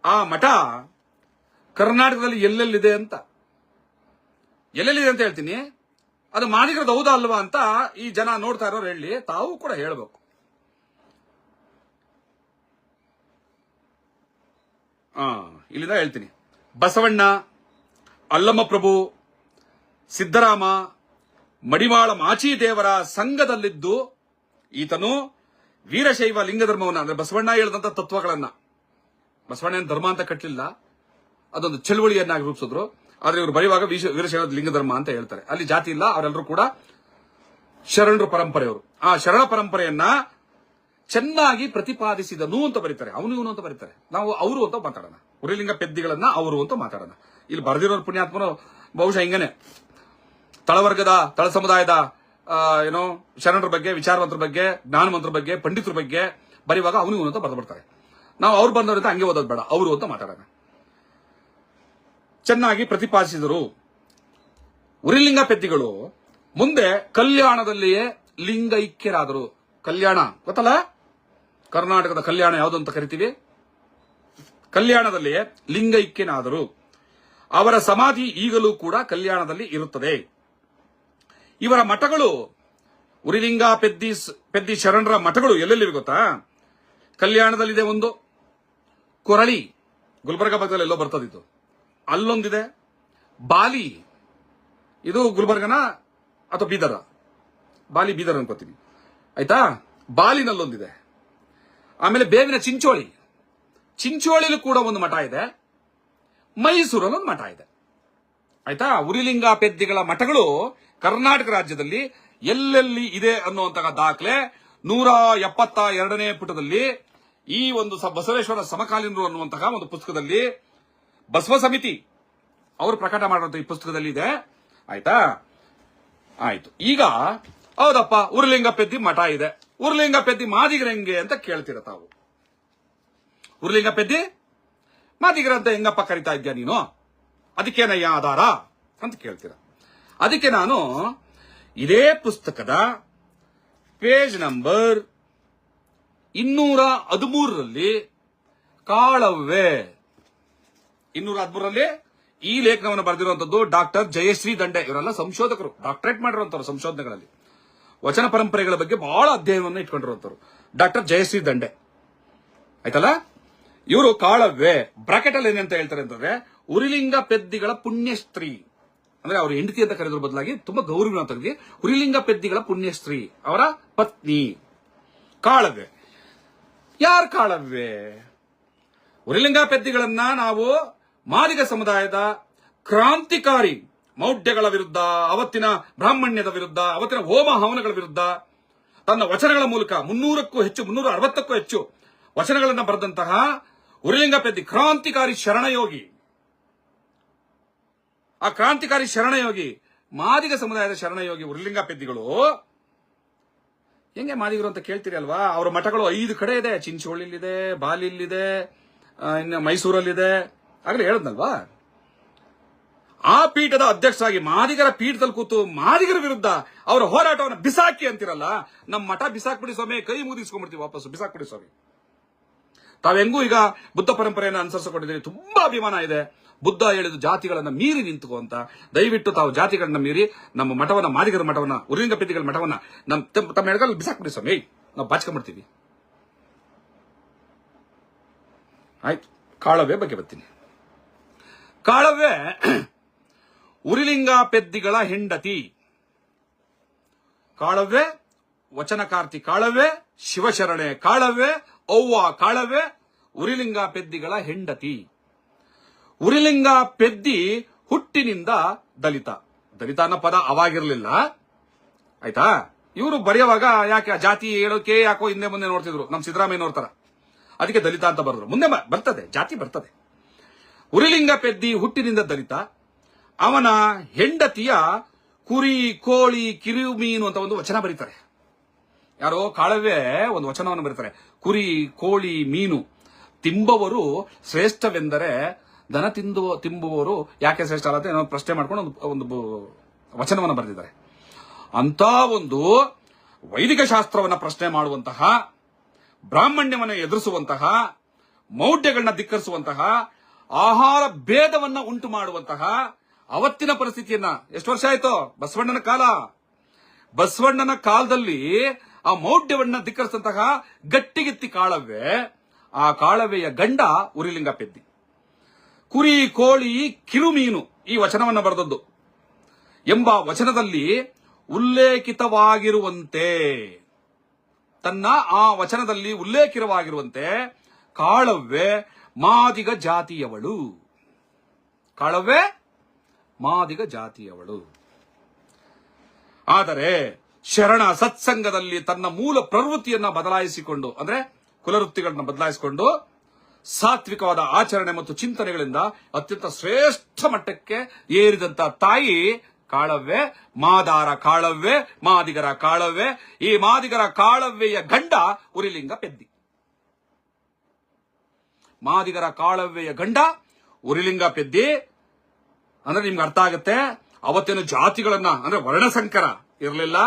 ಆ ಮಠ ಕರ್ನಾಟಕದಲ್ಲಿ ಎಲ್ಲೆಲ್ಲಿದೆ ಅಂತ ಹೇಳ್ತೀನಿ. ಅದು ಮಾದಿಗರದ್ದು ಹೌದಾ ಅಲ್ವಾ ಅಂತ ಈ ಜನ ನೋಡ್ತಾ ಇರೋರು ಹೇಳಿ, ತಾವು ಕೂಡ ಹೇಳಬೇಕು. ಇಲ್ಲಿಂದ ಹೇಳ್ತೀನಿ. ಬಸವಣ್ಣ, ಅಲ್ಲಮ್ಮ ಪ್ರಭು, ಸಿದ್ದರಾಮ, ಮಡಿವಾಳ ಮಾಚಿದೇವರ ಸಂಘದಲ್ಲಿದ್ದು ಈತನು ವೀರಶೈವ ಲಿಂಗ ಧರ್ಮವನ್ನ, ಅಂದ್ರೆ ಬಸವಣ್ಣ ಹೇಳಿದಂತ ತತ್ವಗಳನ್ನ, ಬಸವಣ್ಣ ಧರ್ಮ ಅಂತ ಕಟ್ಟಲಿಲ್ಲ, ಅದೊಂದು ಚಳುವಳಿಯನ್ನಾಗಿ ರೂಪಿಸಿದ್ರು. ಆದ್ರೆ ಇವರು ಬರೆಯುವಾಗ ವೀರಶೈವ ಲಿಂಗ ಧರ್ಮ ಅಂತ ಹೇಳ್ತಾರೆ. ಅಲ್ಲಿ ಜಾತಿ ಇಲ್ಲ, ಅವರೆಲ್ಲರೂ ಕೂಡ ಶರಣರ ಪರಂಪರೆಯವರು. ಆ ಶರಣ ಪರಂಪರೆಯನ್ನ ಚೆನ್ನಾಗಿ ಪ್ರತಿಪಾದಿಸಿದನು ಅಂತ ಬರೀತಾರೆ. ಅವನು ಇವನು ಅಂತ ಬರೀತಾರೆ. ನಾವು ಅವರು ಅಂತ ಮಾತಾಡೋಣ, ಉರಿಲಿಂಗ ಪೆದ್ದಿಗಳನ್ನ ಅವರು ಅಂತ ಮಾತಾಡೋಣ. ಇಲ್ಲಿ ಬರೆದಿರೋರು ಪುಣ್ಯಾತ್ಮನು ಬಹುಶಃ ಹಿಂಗನೆ ತಳವರ್ಗದ, ತಳ ಸಮುದಾಯದ ಶರಣರ ಬಗ್ಗೆ, ವಿಚಾರವಂತರ ಬಗ್ಗೆ, ಜ್ಞಾನವಂತರ ಬಗ್ಗೆ, ಪಂಡಿತರ ಬಗ್ಗೆ ಬರೆಯುವಾಗ ಅವನು ಇವನು ಅಂತ ಬರೆದು ಬಿಡ್ತಾರೆ. ನಾವು ಅವ್ರು ಬಂದವರಿಂದ ಹಂಗೆ ಓದೋದು ಬೇಡ, ಅವರು ಅಂತ ಮಾತಾಡೋಣ. ಚೆನ್ನಾಗಿ ಪ್ರತಿಪಾದಿಸಿದರು. ಉರಿಲಿಂಗ ಪೆದ್ದಿಗಳು ಮುಂದೆ ಕಲ್ಯಾಣದಲ್ಲಿಯೇ ಲಿಂಗೈಕ್ಯರಾದರು. ಕಲ್ಯಾಣ ಗೊತ್ತಲ್ಲ, ಕರ್ನಾಟಕದ ಕಲ್ಯಾಣ ಯಾವುದು ಅಂತ ಕರಿತೀವಿ. ಕಲ್ಯಾಣದಲ್ಲಿಯೇ ಲಿಂಗೈಕ್ಯನಾದರು. ಅವರ ಸಮಾಧಿ ಈಗಲೂ ಕೂಡ ಕಲ್ಯಾಣದಲ್ಲಿ ಇರುತ್ತದೆ. ಇವರ ಮಠಗಳು, ಉರಿಲಿಂಗ ಪೆದ್ದಿ ಶರಣರ ಮಠಗಳು ಎಲ್ಲೆಲ್ಲಿವೆ ಗೊತ್ತಾ? ಕಲ್ಯಾಣದಲ್ಲಿದೆ ಒಂದು, ಕೊರಳಿ ಗುಲ್ಬರ್ಗ ಭಾಗದಲ್ಲಿ ಎಲ್ಲೋ ಬರ್ತದಿತ್ತು, ಅಲ್ಲೊಂದಿದೆ. ಬಾಲಿ, ಇದು ಗುಲ್ಬರ್ಗನ ಅಥವಾ ಬೀದರ, ಬಾಲಿ ಬೀದರ್ ಅನ್ಕೋತೀನಿ, ಆಯ್ತಾ? ಬಾಲಿನಲ್ಲೊಂದಿದೆ. ಆಮೇಲೆ ಬೇವಿನ ಚಿಂಚೋಳಿಲೂ ಕೂಡ ಒಂದು ಮಠ ಇದೆ. ಮೈಸೂರಲ್ಲಿ ಒಂದು ಮಠ ಇದೆ, ಆಯ್ತಾ? ಉರಿಲಿಂಗ ಪೆದ್ದಿಗಳ ಮಠಗಳು ಕರ್ನಾಟಕ ರಾಜ್ಯದಲ್ಲಿ ಎಲ್ಲೆಲ್ಲಿ ಇದೆ ಅನ್ನುವಂತಹ ದಾಖಲೆ 172ನೇ ಪುಟದಲ್ಲಿ ಈ ಒಂದು ಬಸವೇಶ್ವರ ಸಮಕಾಲೀನರು ಅನ್ನುವಂತಹ ಒಂದು ಪುಸ್ತಕದಲ್ಲಿ ಬಸವ ಸಮಿತಿ ಅವರು ಪ್ರಕಟ ಮಾಡಿರುವಂತಹ ಈ ಪುಸ್ತಕದಲ್ಲಿ ಇದೆ, ಆಯ್ತಾ? ಆಯ್ತು. ಈಗ ಹೌದಪ್ಪ, ಉರುಲಿಂಗ ಪೆದ್ದಿ ಮಠ ಇದೆ, ಉರುಲಿಂಗ ಪೆದ್ದಿ ಮಾದಿಗರ ಹೆಂಗೆ ಅಂತ ಕೇಳ್ತೀರ ತಾವು. ಉರುಲಿಂಗ ಪೆದ್ದಿ ಮಾದಿಗರ ಅಂತ ಹೆಂಗಪ್ಪ ಕರಿತಾ ಇದ್ಯಾ ನೀನು, ಅದಕ್ಕೇನಯ್ಯ ಆಧಾರ ಅಂತ ಕೇಳ್ತೀರ. ಅದಕ್ಕೆ ನಾನು ಇದೇ ಪುಸ್ತಕದ ಪೇಜ್ ನಂಬರ್ 213ರಲ್ಲಿ ಕಾಳವ್ವೆ 213ರಲ್ಲಿ ಈ ಲೇಖನವನ್ನು ಬರೆದಿರುವಂತದ್ದು ಡಾಕ್ಟರ್ ಜಯಶ್ರೀ ದಂಡೆ. ಇವರೆಲ್ಲ ಸಂಶೋಧಕರು, ಡಾಕ್ಟರೇಟ್ ಮಾಡಿರುವಂತವ್ರು ಸಂಶೋಧನೆಗಳಲ್ಲಿ, ವಚನ ಪರಂಪರೆಗಳ ಬಗ್ಗೆ ಬಹಳ ಅಧ್ಯಯನವನ್ನು ಇಟ್ಕೊಂಡಿರುವಂತವ್ರು ಡಾಕ್ಟರ್ ಜಯಶ್ರೀ ದಂಡೆ, ಆಯ್ತಲ್ಲ? ಇವರು ಕಾಳವ್ವೆ ಬ್ರಾಕೆಟ್ ಅಲ್ಲಿ ಏನಂತ ಹೇಳ್ತಾರೆ ಅಂತಂದ್ರೆ, ಉರಿಲಿಂಗ ಪೆದ್ದಿಗಳ ಪುಣ್ಯಸ್ತ್ರೀ, ಅಂದ್ರೆ ಅವ್ರ ಹೆಂಡತಿ ಅಂತ ಕರೆದ್ರ ಬದಲಾಗಿ ತುಂಬಾ ಗೌರವ ತೆಗೆದಿ ಉರಿಲಿಂಗ ಪೆದ್ದಿಗಳ ಪುಣ್ಯಸ್ತ್ರೀ, ಅವರ ಪತ್ನಿ ಕಾಳವ್ವೆ. ಯಾರು ಕಾಳವ್ವೆ? ಉರಿಲಿಂಗ ಪೆದ್ದಿಗಳನ್ನ ನಾವು ಮಾದಿಗ ಸಮುದಾಯದ ಕ್ರಾಂತಿಕಾರಿ ಮೌಢ್ಯಗಳ ವಿರುದ್ಧ, ಅವತ್ತಿನ ಬ್ರಾಹ್ಮಣ್ಯದ ವಿರುದ್ಧ, ಅವತ್ತಿನ ಹೋಮ ಹವನಗಳ ವಿರುದ್ಧ ತನ್ನ ವಚನಗಳ ಮೂಲಕ 360ಕ್ಕೂ ಹೆಚ್ಚು ವಚನಗಳನ್ನ ಬರೆದಂತಹ ಉರಿಲಿಂಗ ಪೆದ್ದಿ ಕ್ರಾಂತಿಕಾರಿ ಶರಣಯೋಗಿ. ಆ ಕ್ರಾಂತಿಕಾರಿ ಶರಣಯೋಗಿ, ಮಾದಿಗ ಸಮುದಾಯದ ಶರಣಯೋಗಿ ಉರಿಲಿಂಗ ಪೆದ್ದಿಗಳು ಹೆಂಗೆ ಮಾದಿಗರು ಅಂತ ಕೇಳ್ತೀರಿ ಅಲ್ವಾ? ಅವರ ಮಠಗಳು 5 ಕಡೆ ಇದೆ. ಚಿಂಚೋಳಿಲಿದೆ, ಬಾಲಿಲಿದೆ, ಇನ್ನು ಮೈಸೂರಲ್ಲಿದೆ. ಆಗಲೇ ಹೇಳದ್ನಲ್ವಾ? ಆ ಪೀಠದ ಅಧ್ಯಕ್ಷರಾಗಿ ಮಾದಿಗರ ಪೀಠದಲ್ಲಿ ಕೂತು ಮಾದಿಗರ ವಿರುದ್ಧ ಅವರ ಹೋರಾಟವನ್ನು ಬಿಸಾಕಿ ಅಂತಿರಲ್ಲ, ನಮ್ಮ ಮಠ ಬಿಸಾಕ್ಬಿಡಿ ಸ್ವಾಮಿ, ಕೈ ಮುಗಿಸ್ಕೊಂಡ್ಬಿಡ್ತೀವಿ ವಾಪಸ್, ಬಿಸಾಕ್ಬಿಡಿ ಸ್ವಾಮಿ. ತಾವೆಂಗೂ ಈಗ ಬುದ್ಧ ಪರಂಪರೆಯನ್ನು ಅನುಸರಿಸಿಕೊಂಡಿದ್ದೀರಿ, ತುಂಬಾ ಅಭಿಮಾನ ಇದೆ. ಬುದ್ಧ ಹೇಳಿದ ಜಾತಿಗಳನ್ನ ಮೀರಿ ನಿಂತುಕೋ ಅಂತ. ದಯವಿಟ್ಟು ತಾವು ಜಾತಿಗಳನ್ನ ಮೀರಿ ನಮ್ಮ ಮಠವನ್ನ, ಮಾದಿಗರ ಮಠವನ್ನ, ಉರಿಲಿಂಗ ಪೆದ್ದಿಗಳ ಮಠವನ್ನ ತಮ್ಮ ಎಡಗಲ್ಲಿ ಬಿಸಾಕ್ಬಿಡಿ ಸ್ವಾಮಿ, ನಾವು ಬಾಚ್ಕೊಂಡ್ಬಿಡ್ತೀವಿ. ಆಯ್ತು, ಕಾಳವ್ಯ ಬಗ್ಗೆ ಬರ್ತೀನಿ. ಕಾಳವ್ಯ ಉರಿಲಿಂಗ ಪೆದ್ದಿಗಳ ಹೆಂಡತಿ. ಕಾಳವ್ಯ ವಚನಕಾರ್ತಿ ಕಾಳವ್ಯ, ಶಿವಶರಣೆ ಕಾಳವ್ಯ, ಅವ್ವ ಕಾಳವ್ಯ, ಉರಿಲಿಂಗ ಪೆದ್ದಿಗಳ ಹೆಂಡತಿ. ಉರಿಲಿಂಗ ಪೆದ್ದಿ ಹುಟ್ಟಿನಿಂದ ದಲಿತ. ದಲಿತ ಅನ್ನೋ ಪದ ಅವಾಗಿರ್ಲಿಲ್ಲ, ಆಯ್ತಾ. ಇವರು ಬರೆಯುವಾಗ ಯಾಕೆ ಜಾತಿ ಹೇಳೋಕೆ ಯಾಕೋ ಹಿಂದೆ ಮುಂದೆ ನೋಡ್ತಿದ್ರು, ನಮ್ ಸಿದ್ದರಾಮಯ್ಯ ನೋಡ್ತಾರ, ಅದಕ್ಕೆ ದಲಿತ ಅಂತ ಬರೆದ್ರು. ಮುಂದೆ ಬರ್ತದೆ, ಜಾತಿ ಬರ್ತದೆ. ಉರಿಲಿಂಗ ಪೆದ್ದಿ ಹುಟ್ಟಿನಿಂದ ದಲಿತ. ಅವನ ಹೆಂಡತಿಯ ಕುರಿ, ಕೋಳಿ, ಕಿರು ಮೀನು ಅಂತ ಒಂದು ವಚನ ಬರೀತಾರೆ. ಯಾರೋ ಕಾಳವ್ಯ ಒಂದು ವಚನವನ್ನು ಬರೀತಾರೆ. ಕುರಿ, ಕೋಳಿ, ಮೀನು ತಿಂಬವರು ಶ್ರೇಷ್ಠವೆಂದರೆ ದನ ತಿಂಬುವವರು ಯಾಕೆ ಶ್ರೇಷ್ಠ ಅಲ್ಲ ಅಂತ ಪ್ರಶ್ನೆ ಮಾಡ್ಕೊಂಡು ಒಂದು ವಚನವನ್ನು ಬರೆದಿದ್ದಾರೆ. ಅಂತ ಒಂದು ವೈದಿಕ ಶಾಸ್ತ್ರವನ್ನ ಪ್ರಶ್ನೆ ಮಾಡುವಂತಹ, ಬ್ರಾಹ್ಮಣ್ಯವನ್ನ ಎದುರಿಸುವಂತಹ, ಮೌಢ್ಯಗಳನ್ನ ಧಿಕ್ಕರಿಸುವಂತಹ, ಆಹಾರ ಭೇದವನ್ನ ಉಂಟು ಮಾಡುವಂತಹ ಅವತ್ತಿನ ಪರಿಸ್ಥಿತಿಯನ್ನ, ಎಷ್ಟು ವರ್ಷ ಆಯ್ತು, ಬಸವಣ್ಣನ ಕಾಲ. ಬಸವಣ್ಣನ ಕಾಲದಲ್ಲಿ ಆ ಮೌಢ್ಯವನ್ನ ಧಿಕ್ಕರಿಸಿದಂತಹ ಗಟ್ಟಿಗಿತ್ತಿ ಕಾಳವ್ಯ. ಆ ಕಾಳವ್ಯೆಯ ಗಂಡ ಉರಿಲಿಂಗ ಪೆದ್ದಿ. ಕುರಿ, ಕೋಳಿ, ಕಿರುಮೀನು ಈ ವಚನವನ್ನ ಬರೆದದ್ದು ಎಂಬ ವಚನದಲ್ಲಿ ಉಲ್ಲೇಖಿತವಾಗಿರುವಂತೆ, ತನ್ನ ಆ ವಚನದಲ್ಲಿ ಉಲ್ಲೇಖಿತವಾಗಿರುವಂತೆ ಕಾಳವ್ಯ ಮಾದಿಗ ಜಾತಿಯವಳು. ಕಾಳವ್ಯ ಮಾದಿಗ ಜಾತಿಯವಳು. ಆದರೆ ಶರಣ ಸತ್ಸಂಗದಲ್ಲಿ ತನ್ನ ಮೂಲ ಪ್ರವೃತ್ತಿಯನ್ನ ಬದಲಾಯಿಸಿಕೊಂಡು, ಅಂದ್ರೆ ಕುಲವೃತ್ತಿಗಳನ್ನ ಬದಲಾಯಿಸಿಕೊಂಡು, ಸಾತ್ವಿಕವಾದ ಆಚರಣೆ ಮತ್ತು ಚಿಂತನೆಗಳಿಂದ ಅತ್ಯಂತ ಶ್ರೇಷ್ಠ ಮಟ್ಟಕ್ಕೆ ಏರಿದಂತ ತಾಯಿ ಕಾಳವ್ಯ. ಮಾದಾರ ಕಾಳವ್ಯ, ಮಾದಿಗರ ಕಾಳವ್ಯ. ಈ ಮಾದಿಗರ ಕಾಳವ್ಯೆಯ ಗಂಡ ಉರಿಲಿಂಗ ಪೆದ್ದಿ. ಮಾದಿಗರ ಕಾಳವ್ಯೆಯ ಗಂಡ ಉರಿಲಿಂಗ ಪೆದ್ದಿ. ಅಂದ್ರೆ ನಿಮ್ಗೆ ಅರ್ಥ ಆಗುತ್ತೆ, ಅವತ್ತೇನು ಜಾತಿಗಳನ್ನ, ಅಂದ್ರೆ ವರ್ಣಸಂಕರ ಇರಲಿಲ್ಲ,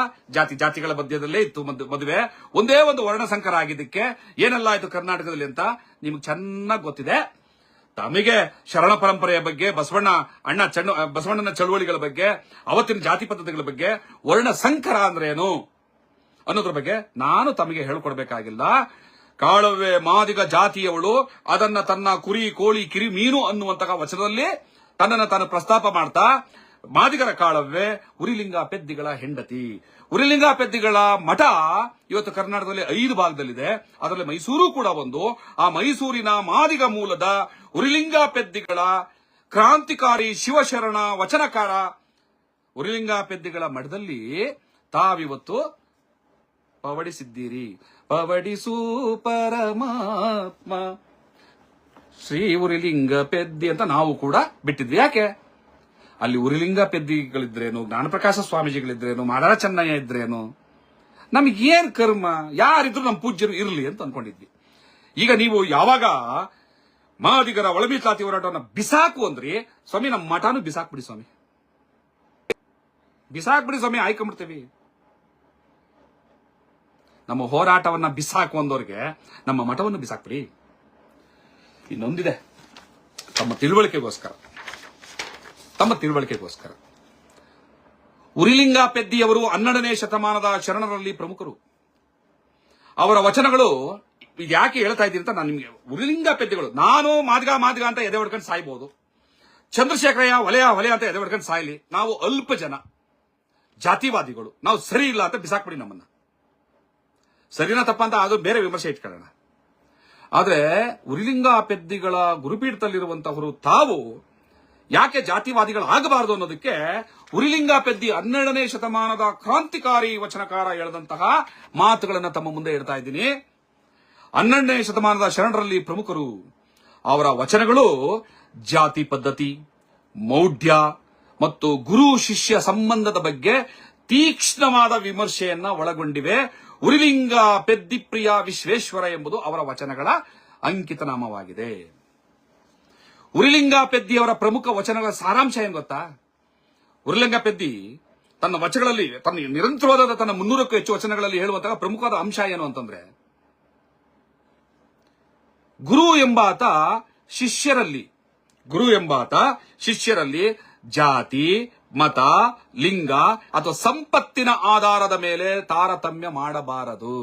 ಜಾತಿಗಳ ಮಧ್ಯದಲ್ಲೇ ಇತ್ತು ಮದುವೆ. ಒಂದೇ ಒಂದು ವರ್ಣಸಂಕರ ಆಗಿದ್ದಕ್ಕೆ ಏನೆಲ್ಲ ಆಯ್ತು ಕರ್ನಾಟಕದಲ್ಲಿ ಅಂತ ನಿಮ್ಗೆ ಚೆನ್ನಾಗಿ ಗೊತ್ತಿದೆ. ತಮಗೆ ಶರಣ ಪರಂಪರೆಯ ಬಗ್ಗೆ, ಬಸವಣ್ಣನ ಚಳುವಳಿಗಳ ಬಗ್ಗೆ, ಅವತ್ತಿನ ಜಾತಿ ಪದ್ಧತಿಗಳ ಬಗ್ಗೆ, ವರ್ಣಸಂಕರ ಅಂದ್ರೆ ಏನು ಅನ್ನೋದ್ರ ಬಗ್ಗೆ ನಾನು ತಮಗೆ ಹೇಳ್ಕೊಡ್ಬೇಕಾಗಿಲ್ಲ. ಕಾಳವ್ಯ ಮಾದಿಗ ಜಾತಿಯವಳು ಅದನ್ನ ತನ್ನ ಕುರಿ, ಕೋಳಿ, ಕಿರಿ ಮೀನು ಅನ್ನುವಂತಹ ವಚನದಲ್ಲಿ ತನ್ನನ್ನು ತಾನು ಪ್ರಸ್ತಾಪ ಮಾಡ್ತಾ, ಮಾದಿಗರ ಕಾಳವ್ಯ ಉರಿಲಿಂಗ ಪೆದ್ದಿಗಳ ಹೆಂಡತಿ. ಉರಿಲಿಂಗ ಪೆದ್ದಿಗಳ ಮಠ ಇವತ್ತು ಕರ್ನಾಟಕದಲ್ಲಿ 5 ಭಾಗದಲ್ಲಿದೆ. ಅದರಲ್ಲಿ ಮೈಸೂರು ಕೂಡ ಒಂದು. ಆ ಮೈಸೂರಿನ ಮಾದಿಗ ಮೂಲದ ಉರಿಲಿಂಗ ಪೆದ್ದಿಗಳ ಕ್ರಾಂತಿಕಾರಿ ಶಿವಶರಣ ವಚನಕಾರ ಉರಿಲಿಂಗ ಪೆದ್ದಿಗಳ ಮಠದಲ್ಲಿ ತಾವಿವತ್ತು ಪವಡಿಸಿದ್ದೀರಿ. ಪವಡಿಸು ಪರಮಾತ್ಮ ಶ್ರೀ ಉರಿಲಿಂಗ ಪೆದ್ದಿ ಅಂತ ನಾವು ಕೂಡ ಬಿಟ್ಟಿದ್ವಿ. ಯಾಕೆ? ಅಲ್ಲಿ ಉರಿಲಿಂಗ ಪೆದ್ದಿಗಳಿದ್ರೇನು, ಜ್ಞಾನಪ್ರಕಾಶ ಸ್ವಾಮೀಜಿಗಳಿದ್ರೇನು, ಮಾಡಾಳ ಚೆನ್ನಯ್ಯ ಇದ್ರೇನು, ನಮಗೇನ್ ಕರ್ಮ, ಯಾರಿದ್ರು ನಮ್ಮ ಪೂಜ್ಯರು ಇರಲಿ ಅಂತ ಅನ್ಕೊಂಡಿದ್ವಿ. ಈಗ ನೀವು ಯಾವಾಗ ಮಾದಿಗರ ಒಳಮೀಸಲಾತಿ ಹೋರಾಟವನ್ನು ಬಿಸಾಕು ಅಂದ್ರಿ, ಸ್ವಾಮಿ ನಮ್ಮ ಮಠನೂ ಬಿಸಾಕ್ಬಿಡಿ ಸ್ವಾಮಿ, ಬಿಸಾಕ್ಬಿಡಿ ಸ್ವಾಮಿ, ಆಯ್ಕೊಂಡ್ಬಿಡ್ತೇವಿ. ನಮ್ಮ ಹೋರಾಟವನ್ನ ಬಿಸಾಕು ಅಂದವ್ರಿಗೆ ನಮ್ಮ ಮಠವನ್ನು ಬಿಸಾಕ್ಬಿಡಿ. ಇನ್ನೊಂದಿದೆ, ತಮ್ಮ ತಿಳುವಳಿಕೆಗೋಸ್ಕರ ಉರಿಲಿಂಗ ಪೆದ್ದಿಯವರು 12ನೇ ಶತಮಾನದ ಶರಣರಲ್ಲಿ ಪ್ರಮುಖರು. ಅವರ ವಚನಗಳು ಯಾಕೆ ಹೇಳ್ತಾ ಇದ್ದೀನಿ ಅಂತ ನಾನು ನಿಮಗೆ, ಉರಿಲಿಂಗ ಪೆದ್ದಿಗಳು, ನಾನು ಮಾದಿಗ ಅಂತ ಎದೆ ಹೊಡ್ಕೊಂಡು ಸಾಯ್ಬಹುದು, ಚಂದ್ರಶೇಖರಯ್ಯ ಹೊಲೆಯ ಅಂತ ಎದೆ ಹೊಡ್ಕೊಂಡು ಸಾಯ್ಲಿ, ನಾವು ಅಲ್ಪ ಜನ ಜಾತಿವಾದಿಗಳು, ನಾವು ಸರಿ ಇಲ್ಲ ಅಂತ ಬಿಸಾಕ್ಬಿಡಿ ನಮ್ಮನ್ನ. ಸರಿನಾ ತಪ್ಪ ಅಂತ ಅದು ಬೇರೆ ವಿಮರ್ಶೆ ಇಟ್ಕೊಳ್ಳೋಣ. ಆದ್ರೆ ಉರಿಲಿಂಗ ಪೆದ್ದಿಗಳ ಗುರುಪೀಠದಲ್ಲಿರುವಂತಹವರು ತಾವು ಯಾಕೆ ಜಾತಿವಾದಿಗಳಾಗಬಾರದು ಅನ್ನೋದಕ್ಕೆ ಉರಿಲಿಂಗ ಪೆದ್ದಿ 12ನೇ ಶತಮಾನದ ಕ್ರಾಂತಿಕಾರಿ ವಚನಕಾರ ಹೇಳಿದಂತಹ ಮಾತುಗಳನ್ನು ತಮ್ಮ ಮುಂದೆ ಇಡ್ತಾ ಇದ್ದೀನಿ. 12ನೇ ಶತಮಾನದ ಶರಣರಲ್ಲಿ ಪ್ರಮುಖರು. ಅವರ ವಚನಗಳು ಜಾತಿ ಪದ್ಧತಿ, ಮೌಢ್ಯ ಮತ್ತು ಗುರು ಶಿಷ್ಯ ಸಂಬಂಧದ ಬಗ್ಗೆ ತೀಕ್ಷ್ಣವಾದ ವಿಮರ್ಶೆಯನ್ನ ಒಳಗೊಂಡಿವೆ. ಉರಿಲಿಂಗ ಪೆದ್ದಿಪ್ರಿಯ ವಿಶ್ವೇಶ್ವರ ಎಂಬುದು ಅವರ ವಚನಗಳ ಅಂಕಿತನಾಮವಾಗಿದೆ. ಉರಿಲಿಂಗ ಪೆದ್ದಿಯವರ ಪ್ರಮುಖ ವಚನಗಳ ಸಾರಾಂಶ ಏನ್ ಗೊತ್ತಾ? ಉರಿಲಿಂಗ ಪೆದ್ದಿ ತನ್ನ ವಚನಗಳಲ್ಲಿ, ತನ್ನ ನಿರಂತರವಾದ ತನ್ನ 300ಕ್ಕೂ ಹೆಚ್ಚು ವಚನಗಳಲ್ಲಿ ಹೇಳುವಂತಹ ಪ್ರಮುಖವಾದ ಅಂಶ ಏನು ಅಂತಂದ್ರೆ, ಗುರು ಎಂಬಾತ ಶಿಷ್ಯರಲ್ಲಿ ಗುರು ಎಂಬಾತ ಶಿಷ್ಯರಲ್ಲಿ ಜಾತಿ, ಮತ, ಲಿಂಗ ಅಥವಾ ಸಂಪತ್ತಿನ ಆಧಾರದ ಮೇಲೆ ತಾರತಮ್ಯ ಮಾಡಬಾರದು.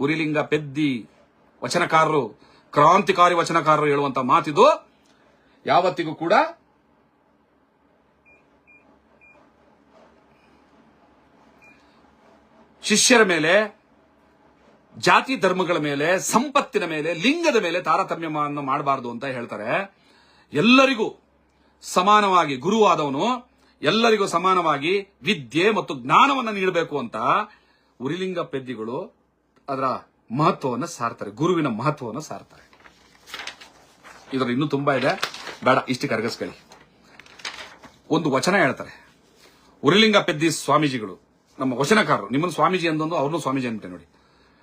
ಉರಿಲಿಂಗ ಪೆದ್ದಿ ವಚನಕಾರರು, ಕ್ರಾಂತಿಕಾರಿ ವಚನಕಾರರು ಹೇಳುವಂತ ಮಾತಿದು. ಯಾವತ್ತಿಗೂ ಕೂಡ ಶಿಷ್ಯರ ಮೇಲೆ, ಜಾತಿ ಧರ್ಮಗಳ ಮೇಲೆ, ಸಂಪತ್ತಿನ ಮೇಲೆ, ಲಿಂಗದ ಮೇಲೆ ತಾರತಮ್ಯವನ್ನು ಮಾಡಬಾರದು ಅಂತ ಹೇಳ್ತಾರೆ. ಎಲ್ಲರಿಗೂ ಸಮಾನವಾಗಿ ಗುರುವಾದವನು ಎಲ್ಲರಿಗೂ ಸಮಾನವಾಗಿ ವಿದ್ಯೆ ಮತ್ತು ಜ್ಞಾನವನ್ನು ನೀಡಬೇಕು ಅಂತ ಉರಿಲಿಂಗ ಪೆದ್ದಿಗಳು ಅದರ ಮಹತ್ವವನ್ನು ಸಾರ್ತಾರೆ, ಗುರುವಿನ ಮಹತ್ವವನ್ನು ಸಾರ್ತಾರೆ. ಇದರಲ್ಲಿ ಇನ್ನೂ ತುಂಬಾ ಇದೆ, ಬೇಡ ಇಷ್ಟಕ್ಕೆ ಅರ್ಗಿಸ್ಕೊಳ್ಳಿ. ಒಂದು ವಚನ ಹೇಳ್ತಾರೆ ಉರಿಲಿಂಗ ಪೆದ್ದಿ ಸ್ವಾಮೀಜಿಗಳು, ನಮ್ಮ ವಚನಕಾರರು. ನಿಮ್ಮನ್ನು ಸ್ವಾಮೀಜಿ ಅಂದೊಂದು, ಅವ್ರನ್ನೂ ಸ್ವಾಮೀಜಿ ಅಂತ ನೋಡಿ.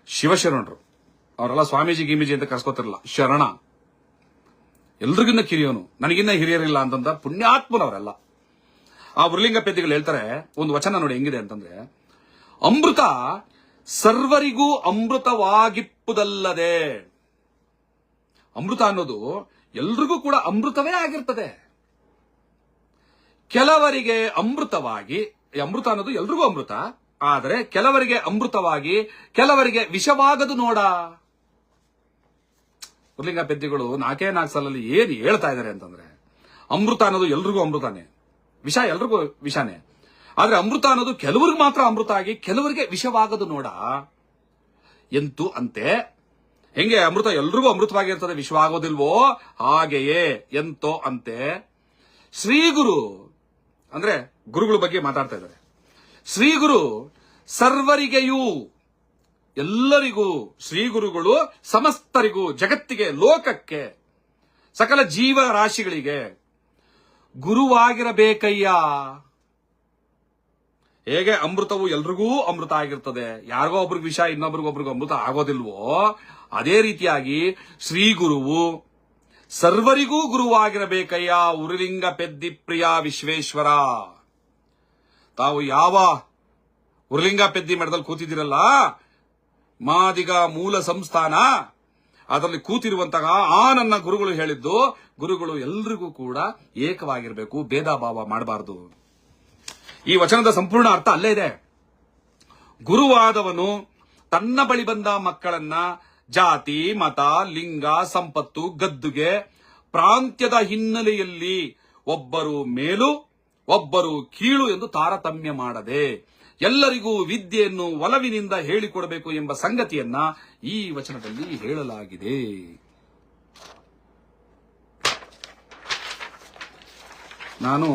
ಶಿವಶರಣರು ಅವರೆಲ್ಲ ಸ್ವಾಮೀಜಿ ಗೀಮೀಜಿ ಅಂತ ಕರ್ಸ್ಕೋತಿರಲ್ಲ, ಶರಣ. ಎಲ್ರಿಗಿನ್ನ ಕಿರಿಯೋನು, ನನಗಿನ್ನ ಹಿರಿಯರಿಲ್ಲ ಅಂತಂದ ಪುಣ್ಯಾತ್ಮನವರೆಲ್ಲ. ಆ ಉರುಲಿಂಗ ಪೆದ್ದಿಗಳು ಹೇಳ್ತಾರೆ ಒಂದು ವಚನ ನೋಡಿ ಹೆಂಗಿದೆ ಅಂತಂದ್ರೆ, ಅಮೃತ ಸರ್ವರಿಗೂ ಅಮೃತವಾಗಿಪ್ಪುದಲ್ಲದೆ. ಅಮೃತ ಅನ್ನೋದು ಎಲ್ರಿಗೂ ಕೂಡ ಅಮೃತವೇ ಆಗಿರ್ತದೆ. ಕೆಲವರಿಗೆ ಅಮೃತವಾಗಿ, ಅಮೃತ ಅನ್ನೋದು ಎಲ್ರಿಗೂ ಅಮೃತ, ಆದರೆ ಕೆಲವರಿಗೆ ಅಮೃತವಾಗಿ ಕೆಲವರಿಗೆ ವಿಷವಾಗದು ನೋಡ. ಉರ್ಲಿಂಗ ಪೆದ್ದಿಗಳು 4 ಸಲಲ್ಲಿ ಏನ್ ಹೇಳ್ತಾ ಇದಾರೆ ಅಂತಂದ್ರೆ, ಅಮೃತ ಅನ್ನೋದು ಎಲ್ರಿಗೂ ಅಮೃತನೇ, ವಿಷ ಎಲ್ರಿಗೂ ವಿಷಾನೇ, ಆದ್ರೆ ಅಮೃತ ಅನ್ನೋದು ಕೆಲವರಿಗೆ ಮಾತ್ರ ಅಮೃತ ಆಗಿ ಕೆಲವರಿಗೆ ವಿಷವಾಗದು ನೋಡ. ಎಂತೂ ಅಂತೆ, ಹೆಂಗೆ ಅಮೃತ ಎಲ್ರಿಗೂ ಅಮೃತವಾಗಿರ್ತದೆ, ವಿಷವಾಗೋದಿಲ್ವೋ ಹಾಗೆಯೇ ಎಂತೋ ಅಂತೆ ಶ್ರೀಗುರು, ಅಂದ್ರೆ ಗುರುಗಳ ಬಗ್ಗೆ ಮಾತಾಡ್ತಾ ಇದ್ದಾರೆ. ಶ್ರೀಗುರು ಸರ್ವರಿಗೆಯೂ, ಎಲ್ಲರಿಗೂ, ಶ್ರೀಗುರುಗಳು ಸಮಸ್ತರಿಗೂ, ಜಗತ್ತಿಗೆ, ಲೋಕಕ್ಕೆ, ಸಕಲ ಜೀವರಾಶಿಗಳಿಗೆ ಗುರುವಾಗಿರಬೇಕಯ್ಯ. ಹೇಗೆ ಅಮೃತವು ಎಲ್ರಿಗೂ ಅಮೃತ ಆಗಿರ್ತದೆ, ಯಾರಿಗೋ ಒಬ್ರಿಗೆ ವಿಷ ಇನ್ನೊಬ್ರಿಗೊಬ್ರಿಗೂ ಅಮೃತ ಆಗೋದಿಲ್ವೋ, ಅದೇ ರೀತಿಯಾಗಿ ಶ್ರೀಗುರುವು ಸರ್ವರಿಗೂ ಗುರುವಾಗಿರಬೇಕಯ್ಯ. ಉರುಲಿಂಗ ಪೆದ್ದಿ ಪ್ರಿಯ ವಿಶ್ವೇಶ್ವರ. ತಾವು ಯಾವ ಉರುಲಿಂಗ ಪೆದ್ದಿ ಮಠದಲ್ಲಿ ಕೂತಿದ್ದೀರಲ್ಲ, ಮಾದಿಗ ಮೂಲ ಸಂಸ್ಥಾನ, ಅದರಲ್ಲಿ ಕೂತಿರುವಂತಹ ಆ ನನ್ನ ಗುರುಗಳು ಹೇಳಿದ್ದು, ಗುರುಗಳು ಎಲ್ರಿಗೂ ಕೂಡ ಏಕವಾಗಿರಬೇಕು, ಭೇದ ಭಾವ ಮಾಡಬಾರದು. ಈ ವಚನದ ಸಂಪೂರ್ಣ ಅರ್ಥ ಅಲ್ಲೇ ಇದೆ. ಗುರುವಾದವನು ತನ್ನ ಬಳಿ ಬಂದ ಮಕ್ಕಳನ್ನ ಜಾತಿ, ಮತ, ಲಿಂಗ, ಸಂಪತ್ತು, ಗದ್ದುಗೆ, ಪ್ರಾಂತ್ಯದ ಹಿನ್ನೆಲೆಯಲ್ಲಿ ಒಬ್ಬರು ಮೇಲು ಒಬ್ಬರು ಕೀಳು ಎಂದು ತಾರತಮ್ಯ ಮಾಡದೆ ಎಲ್ಲರಿಗೂ ವಿದ್ಯೆಯನ್ನು ಒಲವಿನಿಂದ ಹೇಳಿಕೊಡಬೇಕು ಎಂಬ ಸಂಗತಿಯನ್ನ ಈ ವಚನದಲ್ಲಿ ಹೇಳಲಾಗಿದೆ. ನಾನು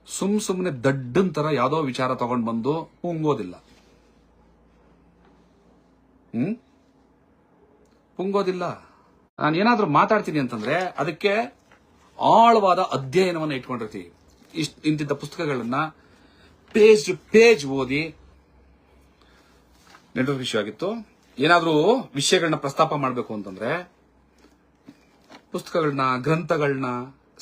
ಸುಮ್ಮನೆ ದಡ್ಡನ್ ತರ ಯಾವುದೋ ವಿಚಾರ ತಗೊಂಡು ಬಂದು ಪುಂಗೋದಿಲ್ಲ. ಪುಂಗೋದಿಲ್ಲ. ನಾನು ಏನಾದ್ರೂ ಮಾತಾಡ್ತೀನಿ ಅಂತಂದ್ರೆ ಅದಕ್ಕೆ ಆಳವಾದ ಅಧ್ಯಯನವನ್ನು ಇಟ್ಕೊಂಡಿರ್ತೀವಿ. ಇಂತಿದ್ದ ಪುಸ್ತಕಗಳನ್ನ ಪೇಜ್ ಟು ಪೇಜ್ ಓದಿ ನೆಟ್ವರ್ಕ್ ವಿಷಯ ಆಗಿತ್ತು. ಏನಾದ್ರೂ ವಿಷಯಗಳನ್ನ ಪ್ರಸ್ತಾಪ ಮಾಡಬೇಕು ಅಂತಂದ್ರೆ ಪುಸ್ತಕಗಳನ್ನ, ಗ್ರಂಥಗಳನ್ನ,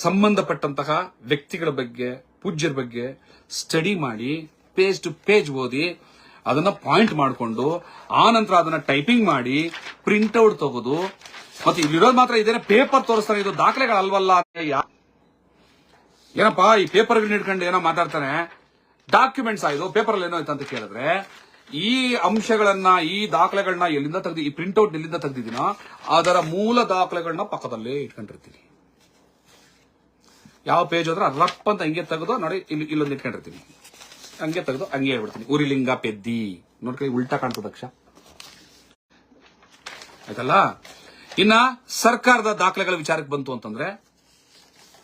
ಸಂಬಂಧಪಟ್ಟಂತಹ ವ್ಯಕ್ತಿಗಳ ಬಗ್ಗೆ, ಪೂಜ್ಯರ ಬಗ್ಗೆ ಸ್ಟಡಿ ಮಾಡಿ ಪೇಜ್ ಟು ಪೇಜ್ ಓದಿ ಅದನ್ನ ಪಾಯಿಂಟ್ ಮಾಡಿಕೊಂಡು ಆ ನಂತರ ಅದನ್ನ ಟೈಪಿಂಗ್ ಮಾಡಿ ಪ್ರಿಂಟ್ಔಟ್ ತಗೋದು. ಮತ್ತೆ ಇಲ್ಲಿರೋದು ಮಾತ್ರ ಇದೇನೆ ಪೇಪರ್ ತೋರಿಸ್ತಾರೆ, ಇದು ದಾಖಲೆಗಳಲ್ವಲ್ಲ. ಏನಪ್ಪಾ ಈ ಪೇಪರ್ಗಳನ್ನ ಇಟ್ಕೊಂಡು ಏನೋ ಮಾತಾಡ್ತಾನೆ, ಡಾಕ್ಯುಮೆಂಟ್ಸ್ ಆಯ್ತು, ಪೇಪರ್ ಅಲ್ಲಿ ಏನೋ ಆಯ್ತು ಅಂತ ಕೇಳಿದ್ರೆ, ಈ ಅಂಶಗಳನ್ನ, ಈ ದಾಖಲೆಗಳನ್ನ ಎಲ್ಲಿಂದ ತೆಗ್ದಿ, ಈ ಪ್ರಿಂಟ್ಔಟ್ ಎಲ್ಲಿಂದ ತೆಗ್ದಿದ್ದೀನೋ ಅದರ ಮೂಲ ದಾಖಲೆಗಳನ್ನ ಪಕ್ಕದಲ್ಲೇ ಇಟ್ಕೊಂಡಿರ್ತೀನಿ. ಯಾವ ಪೇಜ್ ಹೋದ್ರೆ ರಪ್ಪ ಅಂತ ಹಂಗೆ ತೆಗೆದು ನೋಡಿ, ಇಲ್ಲೊಂದು ಇಟ್ಕೊಂಡಿರ್ತೀನಿ, ಹಂಗೆ ತೆಗೆದು ಹಂಗೆ ಹೇಳ್ಬಿಡ್ತೀನಿ. ಉರಿಲಿಂಗ ಪೆದ್ದಿ ನೋಡ್ಕೊಳ್ಳಿ, ಉಲ್ಟಾ ಕಾಣ್ತದ ಅಕ್ಷ ಆಯ್ತಲ್ಲ. ಇನ್ನ ಸರ್ಕಾರದ ದಾಖಲೆಗಳ ವಿಚಾರಕ್ಕೆ ಬಂತು ಅಂತಂದ್ರೆ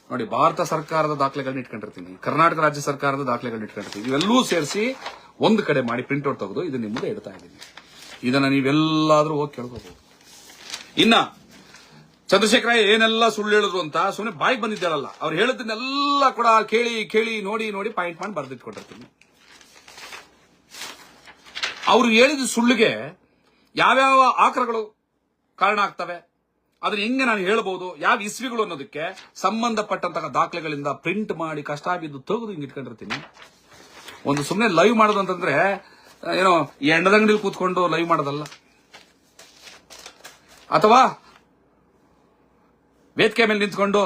ನೋಡಿ, ಭಾರತ ಸರ್ಕಾರದ ದಾಖಲೆಗಳನ್ನ ಇಟ್ಕೊಂಡಿರ್ತೀನಿ, ಕರ್ನಾಟಕ ರಾಜ್ಯ ಸರ್ಕಾರದ ದಾಖಲೆಗಳನ್ನ ಇಟ್ಕೊಂಡಿರ್ತೀನಿ. ಇವೆಲ್ಲೂ ಸೇರಿಸಿ ಒಂದು ಕಡೆ ಮಾಡಿ ಪ್ರಿಂಟ್ಔಟ್ ತೆಗೆದು ಇದು ನಿಮ್ಮ ಮುಂದೆ ಇಡ್ತಾ ಇದ್ದೀನಿ. ಇದನ್ನ ನೀವೆಲ್ಲಾದ್ರೂ ಹೋಗಿ ಕೇಳ್ಕೋಬಹುದು. ಇನ್ನ ಚಂದ್ರಶೇಖರ ಏನೆಲ್ಲ ಸುಳ್ಳು ಹೇಳಿದ್ರು ಅಂತ ಸುಮ್ಮನೆ ಬಾಯಿಗೆ ಬಂದಿದ್ದಾರಲ್ಲ, ಅವ್ರು ಹೇಳಿದ್ದನ್ನೆಲ್ಲ ಕೂಡ ಕೇಳಿ ಕೇಳಿ ನೋಡಿ ನೋಡಿ ಪಾಯಿಂಟ್ ಮಾಡಿ ಬರೆದಿಟ್ಕೊಂಡಿರ್ತೀನಿ. ಅವರು ಹೇಳಿದ ಸುಳ್ಳಿಗೆ ಯಾವ್ಯಾವ ಆಕರಗಳು ಕಾರಣ ಆಗ್ತವೆ, ಅದನ್ನ ಹೆಂಗೆ ನಾನು ಹೇಳ್ಬಹುದು, ಯಾವ ಇಸ್ವಿಗಳು ಅನ್ನೋದಕ್ಕೆ ಸಂಬಂಧಪಟ್ಟಂತಹ ದಾಖಲೆಗಳಿಂದ ಪ್ರಿಂಟ್ ಮಾಡಿ ಕಷ್ಟ ಬಿದ್ದು ತೆಗೆದು ಹಿಂಗೆ ಇಟ್ಕೊಂಡಿರ್ತೀನಿ. ಒಂದು ಸುಮ್ಮನೆ ಲೈವ್ ಮಾಡೋದು ಅಂತಂದ್ರೆ ಏನೋ ಎಣ್ಣದಂಗಡಿಲಿ ಕೂತ್ಕೊಂಡು ಲೈವ್ ಮಾಡೋದಲ್ಲ, ಅಥವಾ ವೇದಿಕೆ ಮೇಲೆ ನಿಂತ್ಕೊಂಡು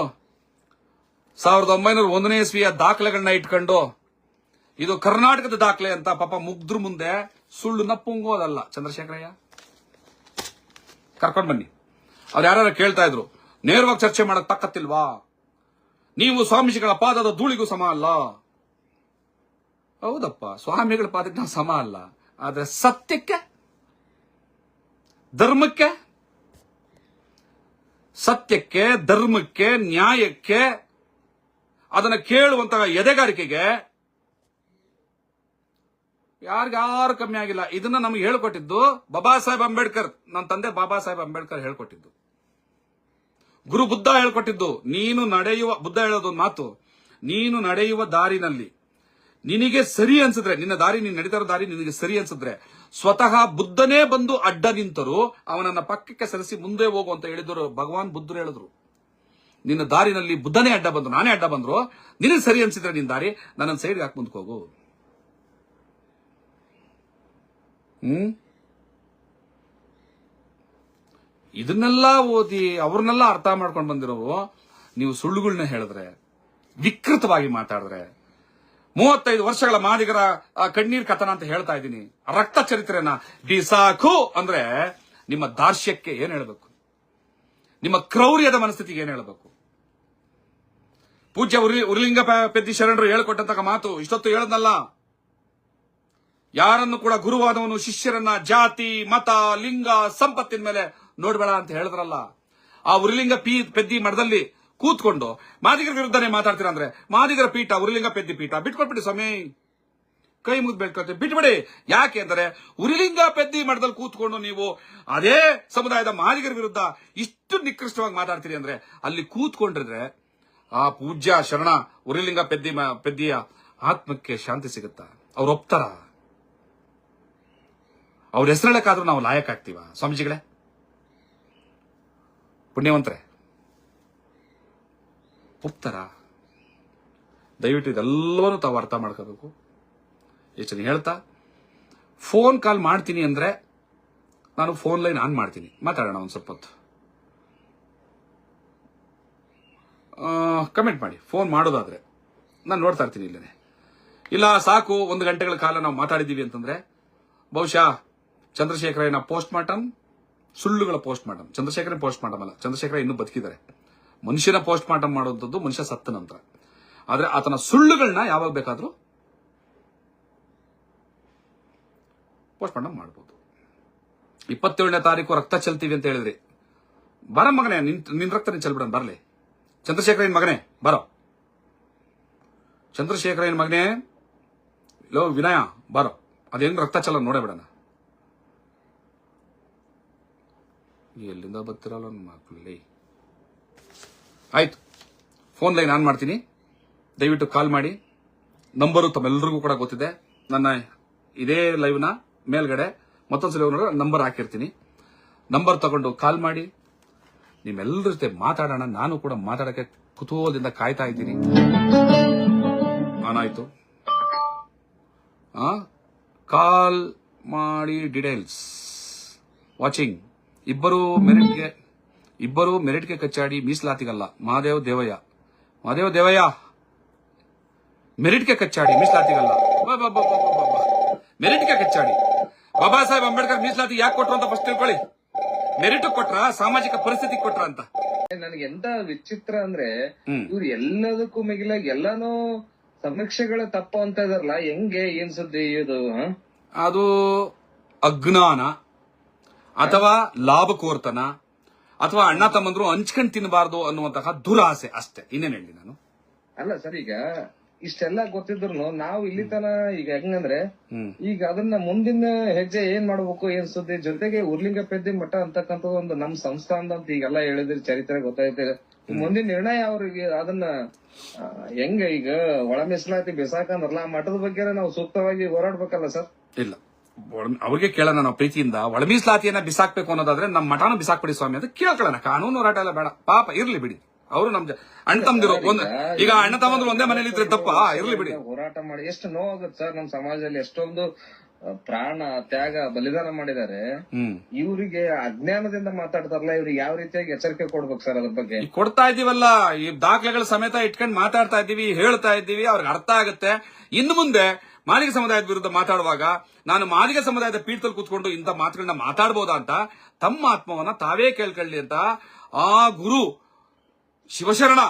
1901ನೇ ಇಸ್ವಿಯ ದಾಖಲೆಗಳನ್ನ ಇಟ್ಕೊಂಡು ಇದು ಕರ್ನಾಟಕದ ದಾಖಲೆ ಅಂತ ಪಾಪ ಮುಗ್ದ್ರ ಮುಂದೆ ಸುಳ್ಳು ನಪ್ಪುಂಗೋದಲ್ಲ. ಚಂದ್ರಶೇಖರಯ್ಯ ಕರ್ಕೊಂಡ್ ಬನ್ನಿ. ಅವ್ರು ಯಾರು ಕೇಳ್ತಾ ಇದ್ರು, ನೇರವಾಗಿ ಚರ್ಚೆ ಮಾಡಕ್ ತಕ್ಕತ್ತಿಲ್ವಾ, ನೀವು ಸ್ವಾಮೀಜಿಗಳ ಪಾದದ ಧೂಳಿಗೂ ಸಮ ಅಲ್ಲ. ಹೌದಪ್ಪ, ಸ್ವಾಮಿಗಳ ಪಾದಕ್ಕೆ ನಾವು ಸಮ ಅಲ್ಲ, ಆದ್ರೆ ಸತ್ಯಕ್ಕೆ, ಧರ್ಮಕ್ಕೆ, ನ್ಯಾಯಕ್ಕೆ, ಅದನ್ನ ಕೇಳುವಂತಹ ಎದೆಗಾರಿಕೆಗೆ ಯಾರು ಕಮ್ಮಿ ಆಗಿಲ್ಲ. ಇದನ್ನ ನಮ್ಗೆ ಹೇಳ್ಕೊಟ್ಟಿದ್ದು ಬಾಬಾ ಸಾಹೇಬ್ ಅಂಬೇಡ್ಕರ್. ನನ್ನ ತಂದೆ ಬಾಬಾ ಸಾಹೇಬ್ ಅಂಬೇಡ್ಕರ್ ಹೇಳ್ಕೊಟ್ಟಿದ್ದು, ಗುರು ಬುದ್ಧ ಹೇಳ್ಕೊಟ್ಟಿದ್ದು. ಬುದ್ಧ ಹೇಳೋದು ಮಾತು, ನೀನು ನಡೆಯುವ ದಾರಿನಲ್ಲಿ ನಿನಗೆ ಸರಿ ಅನ್ಸಿದ್ರೆ, ನಿನ್ನ ದಾರಿ, ನೀನು ನಡೀತಾ ಇರೋ ದಾರಿ ನಿನಗೆ ಸರಿ ಅನ್ಸಿದ್ರೆ, ಸ್ವತಃ ಬುದ್ಧನೇ ಬಂದು ಅಡ್ಡ ನಿಂತರು ಅವನನ್ನ ಪಕ್ಕಕ್ಕೆ ಸರಿಸಿ ಮುಂದೆ ಹೋಗು ಅಂತ ಹೇಳಿದ್ರು. ಭಗವಾನ್ ಬುದ್ಧರು ಹೇಳಿದ್ರು, ನಿನ್ನ ದಾರಿನಲ್ಲಿ ಬುದ್ಧನೇ ಅಡ್ಡ ಬಂದ್ರು, ನಾನೇ ಅಡ್ಡ ಬಂದ್ರು, ನಿನಗೆ ಸರಿ ಅನ್ಸಿದ್ರೆ ನಿನ್ನ ದಾರಿ, ನನ್ನ ಸೈಡ್ಗೆ ಹಾಕಿ ಮುಂದಕ್ಕೆ ಹೋಗು. ಇದನ್ನೆಲ್ಲ ಓದಿ ಅವ್ರನ್ನೆಲ್ಲ ಅರ್ಥ ಮಾಡ್ಕೊಂಡು ಬಂದಿರೋವು ನೀವು ಸುಳ್ಳುಗಳನ್ನ ಹೇಳಿದ್ರೆ, ವಿಕೃತವಾಗಿ ಮಾತಾಡಿದ್ರೆ, 35 ವರ್ಷಗಳ ಮಾದಿಗರ ಕಣ್ಣೀರ್ ಕಥನ ಅಂತ ಹೇಳ್ತಾ ಇದ್ದೀನಿ, ರಕ್ತ ಚರಿತ್ರೆನ ಬಿಸಾಕು ಅಂದ್ರೆ ನಿಮ್ಮ ದಾರ್ಶ್ಯಕ್ಕೆ ಏನ್ ಹೇಳಬೇಕು, ನಿಮ್ಮ ಕ್ರೌರ್ಯದ ಮನಸ್ಥಿತಿಗೆ ಏನ್ ಹೇಳಬೇಕು. ಪೂಜ್ಯ ಉರುಲಿಂಗ ಪೆದ್ದಿ ಶರಣರು ಹೇಳ್ಕೊಟ್ಟಂತಹ ಮಾತು ಇಷ್ಟೊತ್ತು ಹೇಳದ್ನಲ್ಲ, ಯಾರನ್ನು ಕೂಡ ಗುರುವಾದವನು ಶಿಷ್ಯರನ್ನ ಜಾತಿ, ಮತ, ಲಿಂಗ, ಸಂಪತ್ತಿನ ಮೇಲೆ ನೋಡ್ಬೇಡ ಅಂತ ಹೇಳಿದ್ರಲ್ಲ. ಆ ಉರುಲಿಂಗ ಪೆದ್ದಿ ಮಠದಲ್ಲಿ ಕೂತ್ಕೊಂಡು ಮಾದಿಗರ ವಿರುದ್ಧನೇ ಮಾತಾಡ್ತೀರ ಅಂದ್ರೆ, ಮಾದಿಗರ ಪೀಠ ಉರುಲಿಂಗ ಪೆದ್ದಿ ಪೀಠ ಬಿಟ್ಕೊಟ್ಬಿಡಿ ಸ್ವಾಮಿ, ಕೈ ಮುಗಿದು ಬೇಡ್ಕೊಳ್ತೀವಿ, ಬಿಟ್ಬಿಡಿ. ಯಾಕೆ ಅಂದ್ರೆ ಉರುಲಿಂಗ ಪೆದ್ದಿ ಮಠದಲ್ಲಿ ಕೂತ್ಕೊಂಡು ನೀವು ಅದೇ ಸಮುದಾಯದ ಮಾದಿಗರ ವಿರುದ್ಧ ಇಷ್ಟು ನಿಕೃಷ್ಟವಾಗಿ ಮಾತಾಡ್ತೀರಿ ಅಂದ್ರೆ, ಅಲ್ಲಿ ಕೂತ್ಕೊಂಡಿದ್ರೆ ಆ ಪೂಜ್ಯ ಶರಣ ಉರುಲಿಂಗ ಪೆದ್ದಿಯ ಆತ್ಮಕ್ಕೆ ಶಾಂತಿ ಸಿಗುತ್ತಾ? ಅವ್ರು ಒಪ್ತಾರ? ಅವ್ರ ಹೆಸರೇಳಕ್ಕಾದ್ರೂ ನಾವು ಲಾಯಕ್ ಆಗ್ತೀವ? ಸ್ವಾಮೀಜಿಗಳೇ, ಪುಣ್ಯವಂತರೇ, ಒಪ್ತಾರ? ದಯವಿಟ್ಟು ಇದೆಲ್ಲವನ್ನೂ ತಾವು ಅರ್ಥ ಮಾಡ್ಕೋಬೇಕು. ಎಷ್ಟು ಹೇಳ್ತಾ ಫೋನ್ ಕಾಲ್ ಮಾಡ್ತೀನಿ ಅಂದ್ರೆ ನಾನು ಫೋನ್ ಲೈನ್ ಆನ್ ಮಾಡ್ತೀನಿ, ಮಾತಾಡೋಣ ಒಂದ್ ಸ್ವಲ್ಪ ಹೊತ್ತು. ಕಮೆಂಟ್ ಮಾಡಿ ಫೋನ್ ಮಾಡೋದಾದ್ರೆ ನಾನು ನೋಡ್ತಾ ಇರ್ತೀನಿ ಇಲ್ಲೇನೆ. ಇಲ್ಲ ಸಾಕು 1 ಗಂಟೆಗಳ ಕಾಲ ನಾವು ಮಾತಾಡಿದೀವಿ ಅಂತಂದ್ರೆ ಬಹುಶಃ ಚಂದ್ರಶೇಖರಯ್ಯನ ಪೋಸ್ಟ್ ಮಾರ್ಟಮ್, ಸುಳ್ಳುಗಳ ಪೋಸ್ಟ್ ಮಾರ್ಟಮ್, ಚಂದ್ರಶೇಖರನ್ ಪೋಸ್ಟ್ ಮಾರ್ಟಮ್ ಅಲ್ಲ, ಚಂದ್ರಶೇಖರ ಇನ್ನೂ ಬದುಕಿದ್ದಾರೆ. ಮನುಷ್ಯನ ಪೋಸ್ಟ್ ಮಾರ್ಟಮ್ ಮಾಡುವಂಥದ್ದು ಮನುಷ್ಯ ಸತ್ತ ನಂತರ. ಆದ್ರೆ ಆತನ ಸುಳ್ಳುಗಳನ್ನ ಯಾವಾಗ ಬೇಕಾದ್ರೂ ಪೋಸ್ಟ್ ಮಾರ್ಟಮ್ ಮಾಡಬಹುದು. 27ನೇ ತಾರೀಕು ರಕ್ತ ಚೆಲ್ತೀವಿ ಅಂತ ಹೇಳಿದ್ರಿ, ಬರ ಮಗನೇ, ನಿನ್ ರಕ್ತ ನೀನ್ ಚೆಲ್ಬಿಡೋಣ, ಬರ್ಲಿ. ಚಂದ್ರಶೇಖರಯ್ಯನ ಮಗನೇ ಬರೋ, ಚಂದ್ರಶೇಖರಯ್ಯನ ಮಗನೇ, ಲೋ ವಿನಯ ಬರೋ, ಅದೇನು ರಕ್ತ ಚೆಲ್ಲ ನೋಡೇ ಬಿಡೋಣ. ಎಲ್ಲಿಂದ ಬರ್ತಿರಲ್ಲ ನನ್ನ ಮಕ್ಕಳಲ್ಲಿ. ಆಯ್ತು, ಫೋನ್ ಲೈನ್ ಆನ್ ಮಾಡ್ತೀನಿ, ದಯವಿಟ್ಟು ಕಾಲ್ ಮಾಡಿ. ನಂಬರು ತಮ್ಮೆಲ್ಲರಿಗೂ ಕೂಡ ಗೊತ್ತಿದೆ. ನನ್ನ ಇದೇ ಲೈವ್ನ ಮೇಲ್ಗಡೆ ಮತ್ತೊಂದ್ಸಲ ನಂಬರ್ ಹಾಕಿರ್ತೀನಿ. ನಂಬರ್ ತಗೊಂಡು ಕಾಲ್ ಮಾಡಿ, ನಿಮ್ಮೆಲ್ಲರ ಜೊತೆ ಮಾತಾಡೋಣ. ನಾನು ಕೂಡ ಮಾತಾಡಕ್ಕೆ ಕುತೂಹಲದಿಂದ ಕಾಯ್ತಾ ಇದ್ದೀನಿ. ಆನಾಯ್ತು, ಕಾಲ್ ಮಾಡಿ, ಡೀಟೇಲ್ಸ್ ವಾಚಿಂಗ್. ಇಬ್ಬರು ಮೆರಿಟ್ಗೆ ಕಚ್ಚಾಡಿ ಮೀಸಲಾತಿಗಲ್ಲ. ಮಹಾದೇವ್ ದೇವಯ್ಯ ಮೆರಿಟ್ಗೆ ಕಚ್ಚಾಡಿ ಮೀಸಲಾತಿಗಲ್ಲ. ಮೆರಿಟ್ಗೆ ಕಚ್ಚಾಡಿ ಬಾಬಾ ಸಾಹೇಬ್ ಅಂಬೇಡ್ಕರ್ ಮೀಸಲಾತಿ ಯಾಕೆ ಕೊಟ್ರು ಅಂತ ಫಸ್ಟ್ ತಿಳ್ಕೊಳ್ಳಿ. ಮೆರಿಟ್ ಕೊಟ್ರ, ಸಾಮಾಜಿಕ ಪರಿಸ್ಥಿತಿ ಕೊಟ್ರ ಅಂತ. ನನಗೆ ಎಂತ ವಿಚಿತ್ರ ಅಂದ್ರೆ, ಇವ್ರು ಎಲ್ಲದಕ್ಕೂ ಮಿಗಿಲಾಗಿ ಎಲ್ಲಾನು ಸಮೀಕ್ಷೆಗಳ ತಪ್ಪ ಅಂತ ಇದಾರಲ್ಲ, ಹೆಂಗೆ ಏನ್ ಸುದ್ದಿ ಇದು? ಅದು ಅಜ್ಞಾನ ಅಥವಾ ಲಾಭಕೋರ್ತನ ಅಥವಾ ಅಣ್ಣ ತಮ್ಮಂದ್ರು ಹಂಚ್ಕೊಂಡ್ ತಿನ್ನಬಾರ್ದು ಅನ್ನುವಂತಹ ದುರಾಸೆ ಅಷ್ಟೇ. ಇನ್ನೇನ್ ಹೇಳಿ ನಾನು? ಅಲ್ಲ ಸರ್, ಈಗ ಇಷ್ಟೆಲ್ಲಾ ಗೊತ್ತಿದ್ರು ನಾವು ಇಲ್ಲಿ ತನ ಈಗ ಹೆಂಗಂದ್ರೆ, ಈಗ ಅದನ್ನ ಮುಂದಿನ ಹೆಜ್ಜೆ ಏನ್ ಮಾಡ್ಬೇಕು, ಏನ್ ಸುದ್ದಿ, ಜೊತೆಗೆ ಉರ್ಲಿಂಗ ಪೆದ್ದಿ ಮಠ ಅಂತಕ್ಕಂಥ ಒಂದು ನಮ್ ಸಂಸ್ಥಾನ ಅಂತ ಈಗೆಲ್ಲ ಹೇಳಿದ್ರಿ, ಚರಿತ್ರೆ ಗೊತ್ತಾಯ್ತು. ಮುಂದಿನ ನಿರ್ಣಯ ಅವ್ರಿಗೆ ಅದನ್ನ ಹೆಂಗ ಈಗ ಒಳ ಮೀಸಲಾತಿ ಬಿಸಾಕಂದ್ರಲ್ಲ, ಆ ಮಠದ ಬಗ್ಗೆ ನಾವು ಸೂಕ್ತವಾಗಿ ಹೋರಾಡ್ಬೇಕಲ್ಲ ಸರ್? ಇಲ್ಲ, ಅವ್ರಿಗೆ ಕೇಳೋಣ ನಾವು ಪ್ರೀತಿಯಿಂದ. ಒಳ ಮೀಸಲಾತಿಯನ್ನ ಬಿಸಾಕ್ಬೇಕು ಅನ್ನೋದಾದ್ರೆ ನಮ್ಮ ಮಠನ ಬಿಸಾಕ್ಬಿಡಿ ಸ್ವಾಮಿ ಅಂತ ಕೇಳ್ಕೊಳ್ಳೋಣ. ಕಾನೂನು ಹೋರಾಟ ಎಲ್ಲ ಬೇಡ, ಪಾಪ ಇರ್ಲಿ ಬಿಡಿ. ಅವರು ನಮ್ ಅಣ್ಣ ತಮ್ಮದಿರು ಈಗ ಅಣ್ಣ ತಮ್ಮಂದ್ರು ಒಂದೇ ಮನೇಲಿ ಇದ್ರೆ ತಪ್ಪ ಇರ್ಲಿ ಬಿಡಿ. ಹೋರಾಟ ಮಾಡಿ ಎಷ್ಟು ನೋವಾಗುತ್ತೆ ಸರ್. ನಮ್ ಸಮಾಜದಲ್ಲಿ ಎಷ್ಟೊಂದು ಪ್ರಾಣ ತ್ಯಾಗ ಬಲಿದಾನ ಮಾಡಿದ್ದಾರೆ. ಇವರಿಗೆ ಅಜ್ಞಾನದಿಂದ ಮಾತಾಡ್ತಾರಲ್ಲ, ಇವ್ರಿಗೆ ಯಾವ ರೀತಿಯಾಗಿ ಎಚ್ಚರಿಕೆ ಕೊಡ್ಬೇಕು ಸರ್ ಅದ್ರ ಬಗ್ಗೆ? ಕೊಡ್ತಾ ಇದೀವಲ್ಲ, ಈ ದಾಖಲೆಗಳ ಸಮೇತ ಇಟ್ಕೊಂಡು ಮಾತಾಡ್ತಾ ಇದ್ದೀವಿ, ಹೇಳ್ತಾ ಇದ್ದೀವಿ, ಅವ್ರಿಗೆ ಅರ್ಥ ಆಗುತ್ತೆ. ಇನ್ನು ಮುಂದೆ ಮಾದಿಗ ಸಮುದಾಯದ ವಿರುದ್ಧ ಮಾತಾಡುವಾಗ ನಾನು ಮಾದಿಗ ಸಮುದಾಯದ ಪೀಠದಲ್ಲಿ ಕೂತ್ಕೊಂಡು ಇಂಥ ಮಾತುಗಳನ್ನ ಮಾತಾಡಬಹುದಾ ಅಂತ ತಮ್ಮ ಆತ್ಮವನ್ನ ತಾವೇ ಕೇಳ್ಕೊಳ್ಳಿ ಅಂತ ಆ ಗುರು ಶಿವಶರಣ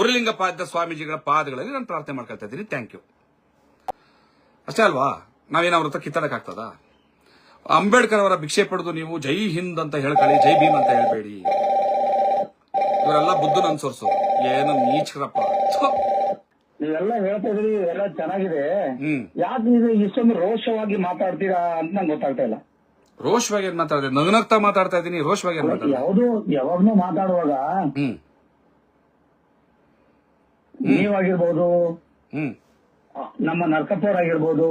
ಉರಲಿಂಗಪಾದ ಸ್ವಾಮೀಜಿಗಳ ಪಾದಗಳಲ್ಲಿ ನಾನು ಪ್ರಾರ್ಥನೆ ಮಾಡ್ಕೊಳ್ತಾ ಇದ್ದೀನಿ. Thank you. ಅಷ್ಟೇ ಅಲ್ವಾ? ನಾವೇನು ಅವ್ರ ಹತ್ರ ಕಿತ್ತಾಡಕ್ಕಾಗ್ತದ? ಅಂಬೇಡ್ಕರ್ ಅವರ ಭಿಕ್ಷೆ ಪಡೆದು ನೀವು ಜೈ ಹಿಂದ್ ಅಂತ ಹೇಳ್ಕೊಳ್ಳಿ, ಜೈ ಭೀಮ್ ಅಂತ ಹೇಳ್ಬೇಡಿ. ಇವರೆಲ್ಲ ಬುದ್ಧನ ಅನ್ಸೋರ್ಸು. ಏನು ನೀಚರಪ್ಪ. ನೀವೆಲ್ಲ ಹೇಳ್ತಾ ಇದ್ರಿ, ಎಲ್ಲ ಚೆನ್ನಾಗಿದೆ. ಯಾಕೆ ನೀವು ಇಷ್ಟೊಂದು ರೋಷವಾಗಿ ಮಾತಾಡ್ತೀರಾ ಅಂತ ನಂಗೆ ಗೊತ್ತಾಗ್ತಾ ಇಲ್ಲ. ರೋಷವಾಗಿ ಏನ್ ಮಾತಾಡ್ತೀನಿ? ನಗ್ನಗ್ತಾ ಮಾತಾಡ್ತಾ ಇದ್ದೀನಿ. ರೋಷವಾಗಿ ಏನ್ ಮಾತಾಡ್ತೀನಿ? ಯಾವಾಗ್ನೂ ಮಾತಾಡುವಾಗ ನೀವಾಗಿರ್ಬೋದು, ನಮ್ಮ ನರಕಪ್ಪವ್ರಾಗಿರ್ಬೋದು,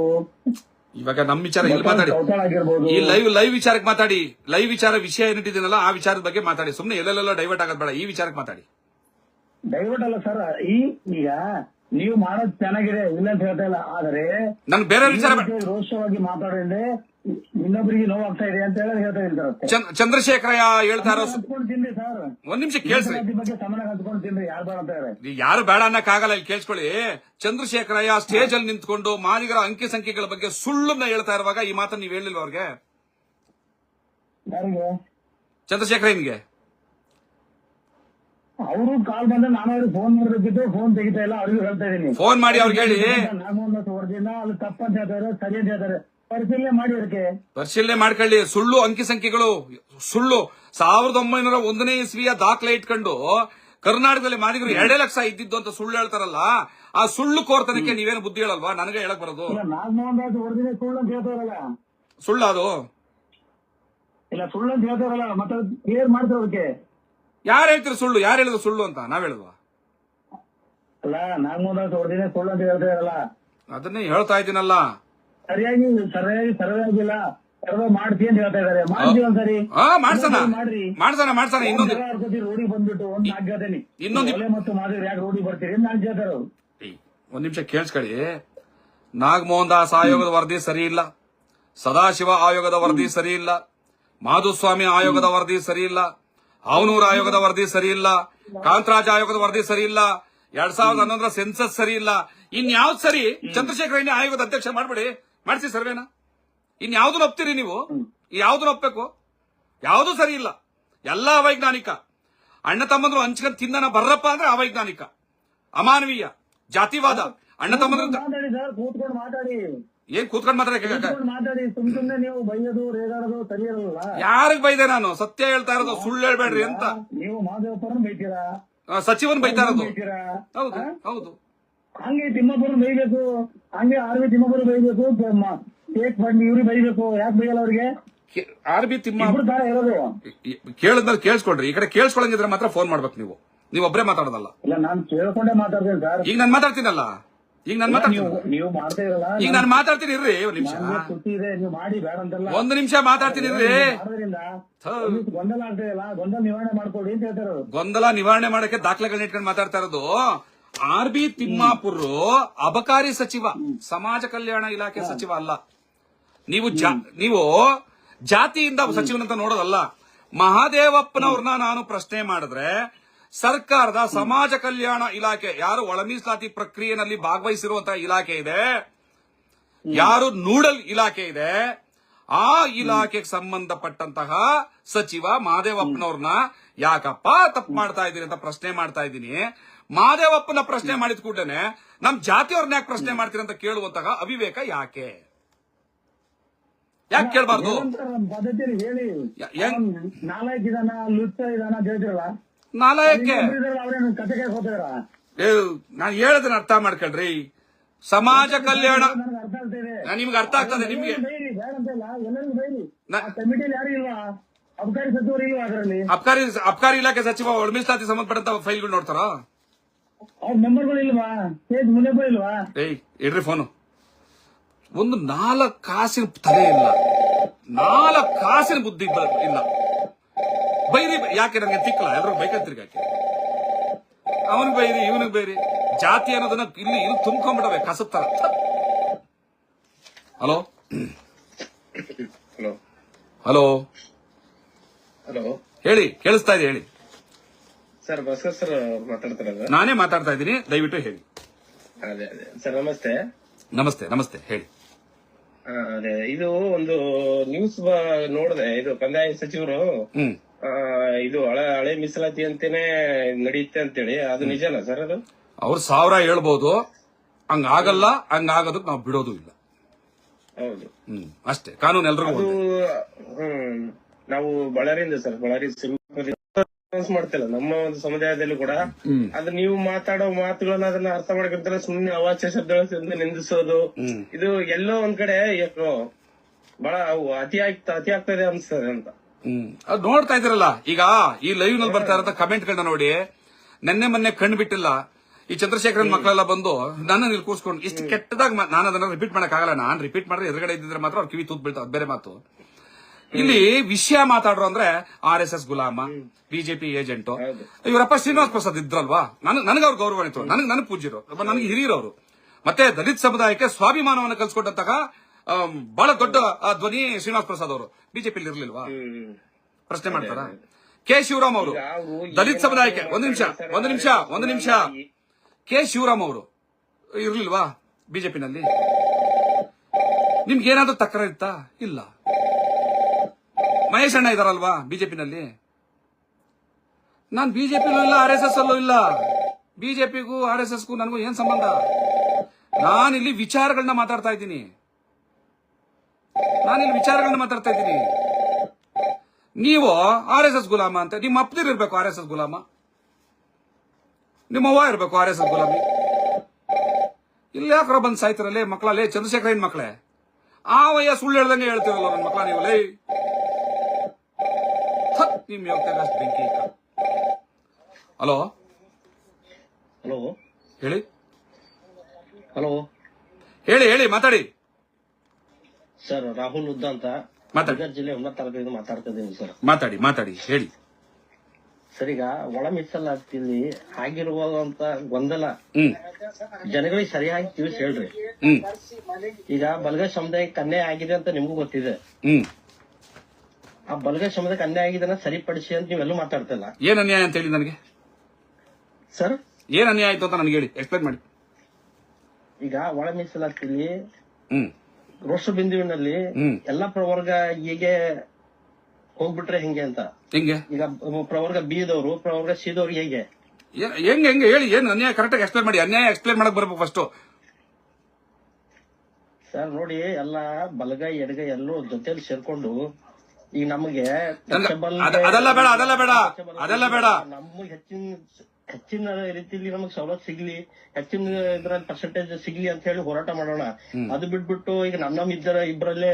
ಇವಾಗ ನಮ್ ವಿಚಾರ ಇಲ್ಲಿ ಮಾತಾಡಿ. ಈ ಲೈವ್ ವಿಚಾರಕ್ಕೆ ಮಾತಾಡಿ. ಲೈವ್ ವಿಷಯ ಏನಿಟ್ಟಿದ್ದೀನಲ್ಲ ಆ ವಿಚಾರದ ಬಗ್ಗೆ ಮಾತಾಡಿ. ಸುಮ್ನೆ ಎಲ್ಲೆಲ್ಲ ಡೈವರ್ಟ್ ಆಗೋದ್ ಬೇಡ. ಈ ವಿಚಾರಕ್ಕೆ ಮಾತಾಡಿ. ಡೈವರ್ಟ್ ಅಲ್ಲ ಸರ್. ಈಗ ನೀವು ಮಾಡೋದು ಚೆನ್ನಾಗಿದೆ, ಇಲ್ಲ ಅಂತ ಹೇಳ್ತಾ ಇಲ್ಲ. ಆದ್ರೆ ನನ್ ಬೇರೆ ವಿಚಾರ ರೋಷವಾಗಿ ಮಾತಾಡಿದ್ರೆ ಇನ್ನೊಬ್ಬರಿಗೆ ನೋವಾಗ್ತಾ ಇದೆ ಅಂತ ಹೇಳಿ ಹೇಳ್ತಾ ಇದ್ದಾರೆ. ಚಂದ್ರಶೇಖರಯ್ಯ ಹೇಳ್ತಾ ಇರೋ ತಿನ್ರಿ ಸರ್, ಒಂದ್ ನಿಮಿಷ ಕೇಳಿಸ್ರಿ. ಬಗ್ಗೆ ಸಮಾನ ಹಂಚ್ಕೊಂಡು ತಿನ್ರಿ, ಯಾರು ಬೇಡ ಅಂತ ಹೇಳಿ. ಯಾರು ಬೇಡ ಅನ್ನಕ್ಕಾಗಲ್ಲ. ಇಲ್ಲಿ ಕೇಳಿಸ್ಕೊಳ್ಳಿ. ಚಂದ್ರಶೇಖರಯ್ಯ ಸ್ಟೇಜ್ ಅಲ್ಲಿ ನಿಂತ್ಕೊಂಡು ಮಾದಿಗರ ಅಂಕಿ ಸಂಖ್ಯೆಗಳ ಬಗ್ಗೆ ಸುಳ್ಳನ್ನ ಹೇಳ್ತಾ ಇರುವಾಗ ಈ ಮಾತನ್ನ ನೀವ್ ಹೇಳಿಲ್ವ ಅವ್ರಿಗೆ? ಯಾರಿಗೆ? ಚಂದ್ರಶೇಖರಯ್ಯನ್ಗೆ. ಅವರು ಕಾಲ್ ಬಂದ್ರೆ ನಾನು ಅವ್ರಿಗೆ ಫೋನ್ ಮಾಡಬೇಕಿತ್ತು, ಫೋನ್ ತೆಗಿತಾ ಇಲ್ಲ. ಅವ್ರಿಗೂ ಹೇಳ್ತಾ ಇದೀನಿ, ಫೋನ್ ಮಾಡಿ ಅವ್ರಿಗೆ ಹೇಳಿ. ನಾಗಮೋಹನ್ ಹೊರದಿಲ್ಲ, ಅಲ್ಲಿ ತಪ್ಪಂತ ಹೇಳ್ತಾರೆ, ಸರಿ ಅಂತ ಹೇಳ್ತಾರೆ. ಪರಿಶೀಲನೆ ಮಾಡಿ ಅದಕ್ಕೆ ಪರಿಶೀಲನೆ ಮಾಡ್ಕೊಳ್ಳಿ. ಸುಳ್ಳು ಅಂಕಿ ಸಂಖ್ಯೆಗಳು ಸುಳ್ಳು. 1901ನೇ ಇಸ್ವಿಯ ದಾಖಲೆ ಇಟ್ಕೊಂಡು ಕರ್ನಾಟಕದಲ್ಲಿ ಮಾದಿಗರು 2 ಲಕ್ಷ ಇದ್ದಿದ್ದು ಅಂತ ಸುಳ್ಳು ಹೇಳ್ತಾರಲ್ಲ, ಆ ಸುಳ್ಳು ಕೋರ್ತನಕ್ಕೆ ನೀವೇನು ಬುದ್ಧಿ ಹೇಳಲ್ವಾ? ನನಗೆ ಹೇಳಕ್ ಬರೋದು. ನಾಗಮೋಹನ್ ರಾಜ್ ಹೊರದಿನ ಸುಳ್ಳು ಅಂತ ಹೇಳ್ತಾರಲ್ಲ, ಸುಳ್ಳು ಅದು ಇಲ್ಲ ಸುಳ್ಳು ಅಂತ ಹೇಳ್ತಾರಲ್ಲ, ಮತ್ತೆ ಕ್ಲಿಯರ್ ಮಾಡ್ತಾರೆ ಅದಕ್ಕೆ. ಯಾರು ಹೇಳ್ತೀರಿ ಸುಳ್ಳು? ಯಾರು ಹೇಳಿದ್ರು ಸುಳ್ಳು ಅಂತ? ನಾವ್ ಹೇಳುವ ಅಲ್ಲ, ನಾಗಮೋಹನ್ ರಾಜ್ ಹೊರದಿನ ಸುಳ್ಳು ಅಂತ ಹೇಳ್ತಾ ಇರಲ್ಲ. ಅದನ್ನೇ ಹೇಳ್ತಾ ಇದ್ದೀನಲ್ಲ. ಸರಿಯಾಗಿ ಆಗಿಲ್ಲ, ಮಾಡ್ತೀವಿ ಅಂತ ಹೇಳ್ತಾ ಇದಾರೆ. ಮಾಡ್ತೀವಿ ಒಂದ್ಸರಿ ಮಾಡ್ಸೋಣ. ಇನ್ನೊಂದು ರೋಡಿಗೆ ಬಂದ್ಬಿಟ್ಟು ಒಂದು ನಾಲ್ಕು ಹೇಳ್ತೇನೆ. ಇನ್ನೊಂದು ಮತ್ತು ಮಾಡಿದ್ರೆ ಯಾಕೆ ರೋಡಿಗೆ ಬರ್ತೀರಿ ನಾನು ಹೇಳ್ತಾರ. ಒಂದ್ ನಿಮಿಷ ಕೇಳಿಸ್ಕೊಳ್ಳಿ. ನಾಗಮೋಹನ್ ದಾಸ್ ಆಯೋಗದ ವರದಿ ಸರಿ ಇಲ್ಲ, ಸದಾಶಿವ ಆಯೋಗದ ವರದಿ ಸರಿ ಇಲ್ಲ, ಮಾಧುಸ್ವಾಮಿ ಆಯೋಗದ ವರದಿ ಸರಿ ಇಲ್ಲ, ಅವನೂರ್ ಆಯೋಗದ ವರದಿ ಸರಿ ಇಲ್ಲ, ಕಾಂತರಾಜ್ ಆಯೋಗದ ವರದಿ ಸರಿ ಇಲ್ಲ, 2011ರ ಸೆನ್ಸಸ್ ಸರಿ ಇಲ್ಲ. ಇನ್ಯಾವ್ದು ಸರಿ? ಚಂದ್ರಶೇಖರ ಆಯೋಗದ ಅಧ್ಯಕ್ಷ ಮಾಡ್ಬೇಡಿ, ಮಾಡಿಸಿ ಸರ್ವೇನ. ಇನ್ಯಾವ್ದನ್ನ ಒಪ್ತೀರಿ ನೀವು? ಯಾವ್ದನ್ನ ಒಪ್ಬೇಕು? ಯಾವ್ದು ಸರಿ ಇಲ್ಲ. ಎಲ್ಲ ಅವೈಜ್ಞಾನಿಕ. ಅಣ್ಣ ತಮ್ಮಂದ್ರು ಹಂಚ್ಕೊಂಡು ತಿಂದನ ಬರ್ರಪ್ಪ ಅಂದ್ರೆ ಅವೈಜ್ಞಾನಿಕ, ಅಮಾನವೀಯ, ಜಾತಿವಾದ. ಅಣ್ಣ ತಮ್ಮಂದ್ರು ಕೂತ್ಕೊಂಡು ಮಾತಾಡಿ. ಏನ್ ಕೂತ್ಕೊಂಡು ಮಾತಾಡಿ, ಸುಮ್ನೆ ನೀವು ಬೈಯೋದು ರೇಗಾಡೋದು ಸರಿ ಇರಲ್ಲ. ಯಾರಿಗ್ ಬೈದೆ ನಾನು? ಸತ್ಯ ಹೇಳ್ತಾ ಇರೋದು, ಸುಳ್ಳು ಹೇಳ್ಬೇಡ್ರಿ ಅಂತ. ನೀವು ಮಾದೇವಪ್ಪರನ್ನ ಬೈತೀರಾ, ಸಚಿವನ್ ಬೈತಾ ಇರೋದು. ಹೌದು ಹೌದು. ಹಂಗೆ ತಿಮ್ಮಪ್ಪರನ್ನ ಬೈಬೇಕು, ಹಂಗೆ ಆರ್ವಿ ತಿಮ್ಮಪ್ಪರು ಬೈಬೇಕು, ಕೇಕ್ ಬಂದು ಇವ್ರಿಗೆ ಬೈಬೇಕು. ಯಾಕೆ ಬೈಯಲ್ಲ ಅವ್ರಿಗೆ? ಆರ್ಬಿ ತಿಮ್ಮ ಇರೋದು ಕೇಳಿದ್ಮೇಲೆ ಕೇಳಿಸ್ಕೊಳ್ರಿ. ಈ ಕಡೆ ಕೇಳಿಸ್ಕೊಳಂಗಿದ್ರೆ ಮಾತ್ರ ಫೋನ್ ಮಾಡ್ಬೇಕು. ನೀವು ಒಬ್ಬರೇ ಮಾತಾಡೋದಲ್ಲ. ಇಲ್ಲ, ನಾನು ಕೇಳ್ಕೊಂಡೇ ಮಾತಾಡ್ತೇನೆ ಸರ್. ಈಗ ನಾನು ಮಾತಾಡ್ತೀನಲ್ಲ, ಈಗ ನಾನು ನೀವು ಮಾಡ್ತಾ ಇರಲ್ಲ. ಈಗ ನಾನು ಮಾತಾಡ್ತೀನಿ ಇರ್ರಿ. ಒಂದ್ ನಿಮಿಷ ನೀವು ಮಾಡಿ ಬೇಡ ಅಂತಲ್ಲ. ಒಂದು ನಿಮಿಷ ಮಾತಾಡ್ತೀನಿ ಇರ್ರಿ. ಗೊಂದಲ ಆಗ್ತಾ ಇಲ್ಲ, ಗೊಂದಲ ನಿವಾರಣೆ ಮಾಡ್ಕೊಳ್ಳಿ ಅಂತ ಹೇಳ್ತಾರೆ. ಗೊಂದಲ ನಿವಾರಣೆ ಮಾಡಕ್ಕೆ ದಾಖಲೆಗಳನ್ನ ಇಟ್ಕೊಂಡು ಮಾತಾಡ್ತಾ ಇರೋದು. ಆರ್ಬಿ ತಿಮ್ಮಾಪುರ್ ಅಬಕಾರಿ ಸಚಿವ, ಸಮಾಜ ಕಲ್ಯಾಣ ಇಲಾಖೆ ಸಚಿವ ಅಲ್ಲ. ನೀವು ಜಾತಿಯಿಂದ ಸಚಿವನಂತ ನೋಡೋದಲ್ಲ. ಮಹಾದೇವಪ್ಪನವ್ರನ್ನ ನಾನು ಪ್ರಶ್ನೆ ಮಾಡಿದ್ರೆ ಸರ್ಕಾರದ ಸಮಾಜ ಕಲ್ಯಾಣ ಇಲಾಖೆ, ಯಾರು ಒಳ ಮೀಸಲಾತಿ ಪ್ರಕ್ರಿಯೆಯಲ್ಲಿ ಭಾಗವಹಿಸಿರುವಂತಹ ಇಲಾಖೆ ಇದೆ, ಯಾರು ನೂಡಲ್ ಇಲಾಖೆ ಇದೆ, ಆ ಇಲಾಖೆಗೆ ಸಂಬಂಧಪಟ್ಟಂತಹ ಸಚಿವ ಮಹಾದೇವಪ್ಪನವ್ರನ್ನ ಯಾಕಪ್ಪ ತಪ್ಪು ಮಾಡ್ತಾ ಇದ್ದೀನಿ ಅಂತ ಪ್ರಶ್ನೆ ಮಾಡ್ತಾ ಇದ್ದೀನಿ. ಮಹಾದೇವಪ್ಪನ ಪ್ರಶ್ನೆ ಮಾಡಿದ ಕೂಡಲೇ ನಮ್ ಜಾತಿಯವ್ರನ್ನ ಯಾಕೆ ಪ್ರಶ್ನೆ ಮಾಡ್ತೀರಿ ಅಂತ ಕೇಳುವಂತಹ ಅವಿವೇಕ ಯಾಕೆ ಕೇಳಬಾರ್ದು? ಪದ್ಧತಿಯಲ್ಲಿ ಹೇಳಿ. ನಾಲ್ಕು ಇದಾನ, ಲುಚ್ಚ ಇದಾನ ಅಂತ ಹೇಳ್ತಿರಲ್ಲ, ನಾಲಾಯಕ್ಕೆ ಕತೆಗೆ ಹೋಗ್ತಾರ. ನಾನು ಹೇಳೋದನ್ನ ಅರ್ಥ ಮಾಡ್ಕೊಳ್ರಿ. ಸಮಾಜ ಕಲ್ಯಾಣ ಅರ್ಥ ಆಗ್ತಾ ಇದೆ, ನಿಮ್ಗೆ ಅರ್ಥ ಆಗ್ತದೆ. ನಿಮ್ಗೆ ಎಲ್ಲರಿಗೂ ಬೈರಿ. ಕಮಿಟಿಯಲ್ಲಿ ಯಾರು ಇಲ್ವಾ? ಅಬಕಾರಿ ಸಚಿವರು ಇಲ್ವಾ? ಅದರಲ್ಲಿ ಅಬಕಾರಿ ಇಲಾಖೆ ಸಚಿವ ಒಳ ಮೀಸಲಾತಿ ಸಂಬಂಧಪಟ್ಟಂತ ಫೈಲ್ಗಳು ನೋಡ್ತಾರ? ಅವ್ರ ಮೆಂಬರ್ಗಳು ಇಲ್ವಾ? ಸ್ಟೇಜ್ ಮುನಿಯಪ್ಪ ಇಲ್ವಾ? ಇಡ್ರಿ ಫೋನು. ಒಂದು 4 ಕಾಸಿನ ತಲೆ ಇಲ್ಲ, 4 ಕಾಸಿನ ಬುದ್ಧಿ ಇಲ್ಲ. ಬೈರಿ ಯಾಕೆ? ನನಗೆ ತಿಕ್ಕಲ್ಲ, ಎಲ್ಲರೂ ಬೈಕಂತಿರ್ಗಾಕೆ. ಅವನಿಗೆ ಬೈರಿ ಇವನಿಗೆ ಬೈರಿ. ಜಾತಿ ಅನ್ನೋದನ್ನ ಇಲ್ಲಿ ತುಂಬ್ಕೊಂಡ್ಬಿಡವೆ ಕಸದ ತರ. ಹಲೋ ಹಲೋ ಹಲೋ ಹಲೋ ಹೇಳಿ, ಕೇಳಿಸ್ತಾ ಇದೆ ಹೇಳಿ. ಸರ್ ಭಾಸ್ಕರ್ ಸರ್ ಮಾತಾಡ್ತಾರಲ್ಲ? ನಾನೇ ಮಾತಾಡ್ತಾ ಇದ್ದೀನಿ, ದಯವಿಟ್ಟು ಹೇಳಿ. ಅದೇ ಸರ್ ನಮಸ್ತೆ. ನಮಸ್ತೆ ನಮಸ್ತೆ ಹೇಳಿ. ಅದೇ ಇದು ಒಂದು ನ್ಯೂಸ್ ನೋಡಿದೆ, ಇದು ಕಂದಾಯ ಸಚಿವರು ಇದು ಹಳೆ ಮೀಸಲಾತಿ ಅಂತೇನೆ ನಡೆಯುತ್ತೆ ಅಂತೇಳಿ, ಅದು ನಿಜನಾ ಸರ್? ಅದು ಅವ್ರು 1000 ಹೇಳ್ಬೋದು, ಹಂಗಾಗಲ್ಲ, ಹಂಗಾಗೋದಕ್ಕೆ ನಾವು ಬಿಡೋದು ಇಲ್ಲ. ಹೌದು, ಅಷ್ಟೇ. ಕಾನೂನು ಎಲ್ರಿಗೂ ಅದು ನಾವು ಬಳ್ಳಾರಿಯಿಂದ ಸರ್, ಬಳ್ಳಾರಿ ಮಾಡ್ತಿಲ್ಲ ನಮ್ಮ ಒಂದು ಸಮುದಾಯದಲ್ಲೂ ಕೂಡ. ಅದು ನೀವು ಮಾತಾಡೋ ಮಾತುಗಳನ್ನ ಅದನ್ನ ಅರ್ಥ ಮಾಡ್ಕೊಂತಾರೆ, ಸುಮ್ಮನೆ ಅವಾಚ್ಯ ಶಬ್ದಗಳಿಂದ ನಿಂದಿಸೋದು, ಇದು ಎಲ್ಲೋ ಒಂದ್ ಕಡೆ ಬಹಳ ಅತಿ ಆಗ್ತಾ ಇದೆ ಅನ್ಸ್ತದೆ ಅಂತ. ಅದು ನೋಡ್ತಾ ಇದ್ದೀರಲ್ಲ ಈಗ ಈ ಲೈವ್ ನಲ್ಲಿ ಬರ್ತಾ ಇರೋ ಕಮೆಂಟ್ ಗಳನ್ನ ನೋಡಿ. ನೆನ್ನೆ ಮೊನ್ನೆ ಕಣ್ಣು ಬಿಟ್ಟಿಲ್ಲ ಈ ಚಂದ್ರಶೇಖರನ್ ಮಕ್ಕಳೆಲ್ಲ ಬಂದು ನನ್ನ ಇಲ್ಲಿ ಕೂರ್ಸ್ಕೊಂಡು ಇಷ್ಟು ಕೆಟ್ಟದಾಗ ನಾನು ಅದನ್ನ ರಿಪೀಟ್ ಮಾಡಕ್ ಆಗಲ್ಲ. ನಾನ್ ರಿಪೀಟ್ ಮಾಡಿದ್ರೆ ಎದುರುಗಡೆ ಇದ್ದಿದ್ರೆ ಮಾತ್ರ ಅವ್ರ ಕಿವಿ ತೂತ್ ಬೀಳ್ತಾವ, ಅದು ಬೇರೆ ಮಾತು. ಇಲ್ಲಿ ವಿಷಯ ಮಾತಾಡ್ರು ಅಂದ್ರೆ RSS ಗುಲಾಮ, ಬಿಜೆಪಿ ಏಜೆಂಟು. ಇವರಪ್ಪ ಶ್ರೀನಿವಾಸ್ ಪ್ರಸಾದ್ ಇದ್ರಲ್ವಾ, ನನಗೆ ಅವ್ರ ಗೌರವ ಇತ್ತು, ನನಗೆ ಪೂಜ್ಯರು, ನನಗೆ ಹಿರಿಯರವರು. ಮತ್ತೆ ದಲಿತ ಸಮುದಾಯಕ್ಕೆ ಸ್ವಾಭಿಮಾನವನ್ನು ಕಲ್ಸ್ಕೊಟ್ಟಂತಹ ಬಹಳ ದೊಡ್ಡ ಧ್ವನಿ ಶ್ರೀನಿವಾಸ್ ಪ್ರಸಾದ್ ಅವರು. ಬಿಜೆಪಿಲಿ ಇರ್ಲಿಲ್ವಾ? ಪ್ರಶ್ನೆ ಮಾಡ್ತಾರ? ಕೆ ಶಿವರಾಮ್ ಅವರು ದಲಿತ ಸಮುದಾಯಕ್ಕೆ ಒಂದು ನಿಮಿಷ ಕೆ ಶಿವರಾಮ್ ಅವರು ಇರ್ಲಿಲ್ವಾ ಬಿಜೆಪಿನಲ್ಲಿ? ನಿಮ್ಗೆ ಏನಾದ್ರೂ ತಕರಾರು ಇತ್ತಾ? ಇಲ್ಲ. ಮಹೇಶ್ ಅಣ್ಣ ಇದಾರಲ್ವಾ ಬಿಜೆಪಿನಲ್ಲಿ? ನಾನು ಬಿಜೆಪಿಲೂ ಇಲ್ಲ, RSS ಅಲ್ಲೂ ಇಲ್ಲ. ಬಿಜೆಪಿಗೂ RSSಗೂ ನನಗೂ ಏನ್ ಸಂಬಂಧ? ನಾನಿಲ್ಲಿ ವಿಚಾರಗಳನ್ನ ಮಾತಾಡ್ತಾ ಇದ್ದೀನಿ. ನೀವು RSS ಗುಲಾಮ ಅಂತ, ನಿಮ್ಮ ಅಪ್ಪದಿರ್ ಇರ್ಬೇಕು RSS ಗುಲಾಮ, ನಿಮ್ಮ ಅವ್ವ ಇರ್ಬೇಕು RSS ಗುಲಾಮಿ. ಇಲ್ಲಿ ಯಾಕ್ರ ಬಂದ್ ಸಾಯ್ತಿರಲ್ಲೇ ಮಕ್ಕಳಲ್ಲೇ, ಚಂದ್ರಶೇಖರನ್ ಮಕ್ಕಳೇ. ಆ ವಯ್ಯ ಸುಳ್ಳು ಹೇಳ್ದಂಗೆ ಹೇಳ್ತಿರಲ್ಲ ನನ್ನ ಮಕ್ಕಳ ನೀವು. ಲೇ ನಿಮ್ ಯೋಗ್ಯತೆ ಅಷ್ಟು ಬೆಂಕಿ. ಹಲೋ ಹಲೋ ಹೇಳಿ. ಹಲೋ ಹೇಳಿ ಮಾತಾಡಿ ಸರ್. ರಾಹುಲ್ ಉದ್ದ ಅಂತ ಮಾತಾಡಿ. ಜಿಲ್ಲೆ ಉನ್ನತ ತರಗತಿಯಿಂದ ಮಾತಾಡ್ತಾ ಇದ್ದೀನಿ ಸರ್. ಮಾತಾಡಿ ಹೇಳಿ. ಸರ್, ಈಗ ಒಳ ಮೀಸಲಾತಿಯಲ್ಲಿ ಆಗಿರುವಂತ ಗೊಂದಲ ಜನಗಳಿಗೆ ಸರಿಯಾಗಿ ತಿಳಿಸಿ ಹೇಳ್ರಿ. ಈಗ ಬಲಗೈ ಸಮುದಾಯಕ್ಕೆ ಅನ್ಯಾಯ ಆಗಿದೆ ಅಂತ ನಿಮ್ಗೂ ಗೊತ್ತಿದೆ. ಆ ಬಲಗೈ ಸಮುದಾಯಕ್ಕೆ ಅನ್ಯಾಯ ಆಗಿದೆ ಸರಿಪಡಿಸಿ ಅಂತ ನೀವೆಲ್ಲೂ ಮಾತಾಡ್ತಿಲ್ಲ. ಏನ್ ಅನ್ಯಾಯ ಅಂತ ಹೇಳಿ ನನಗೆ ಸರ್? ಏನ್ ಅನ್ಯಾಯ ಆಯ್ತು ಅಂತ ನನಗೆ ಹೇಳಿ, ಎಕ್ಸ್ಪ್ಲೈನ್ ಮಾಡಿ. ಈಗ ಒಳ ಮೀಸಲಾತಿಯಲ್ಲಿ ರೋಷ ಬಿಂದುವಿನಲ್ಲಿ ಎಲ್ಲಾ ಪ್ರವರ್ಗ ಹೀಗೆ ಹೋಗ್ಬಿಟ್ರೆ ಹೆಂಗೆ ಅಂತ. ಹೆಂಗೆ? ಈಗ ಪ್ರವರ್ಗ ಬಿದವರು ಪ್ರವರ್ಗ ಸಿದವ್ರು ಹೇಗೆ ಹೆಂಗೆ ಹೇಳಿ, ಏನ್ ಅನ್ಯಾಯ ಕರೆಕ್ಟ್ ಆಗಿ ಎಕ್ಸ್ಪ್ಲೈನ್ ಮಾಡಿ. ಅನ್ಯಾಯ ಎಕ್ಸ್ಪ್ಲೈನ್ ಮಾಡಕ್ ಬರ್ಬೇಕು ಫಸ್ಟ್. ಸರ್ ನೋಡಿ, ಎಲ್ಲಾ ಬಲಗೈ ಎಡಗೈ ಎಲ್ಲರೂ ಜೊತೆಲಿ ಸೇರ್ಕೊಂಡು ಈಗ ನಮಗೆ ಅದೆಲ್ಲ ಬೇಡ. ನಮಗೆ ಹೆಚ್ಚಿನ ರೀತಿಯಲ್ಲಿ ನಮಗ್ ಸವಲತ್ತು ಸಿಗ್ಲಿ, ಹೆಚ್ಚಿನ ಇದ್ರಲ್ಲಿ ಪರ್ಸೆಂಟೇಜ್ ಸಿಗ್ಲಿ ಅಂತ ಹೇಳಿ ಹೋರಾಟ ಮಾಡೋಣ. ಅದು ಬಿಟ್ಬಿಟ್ಟು ಈಗ ಇಬ್ಬರಲ್ಲೇ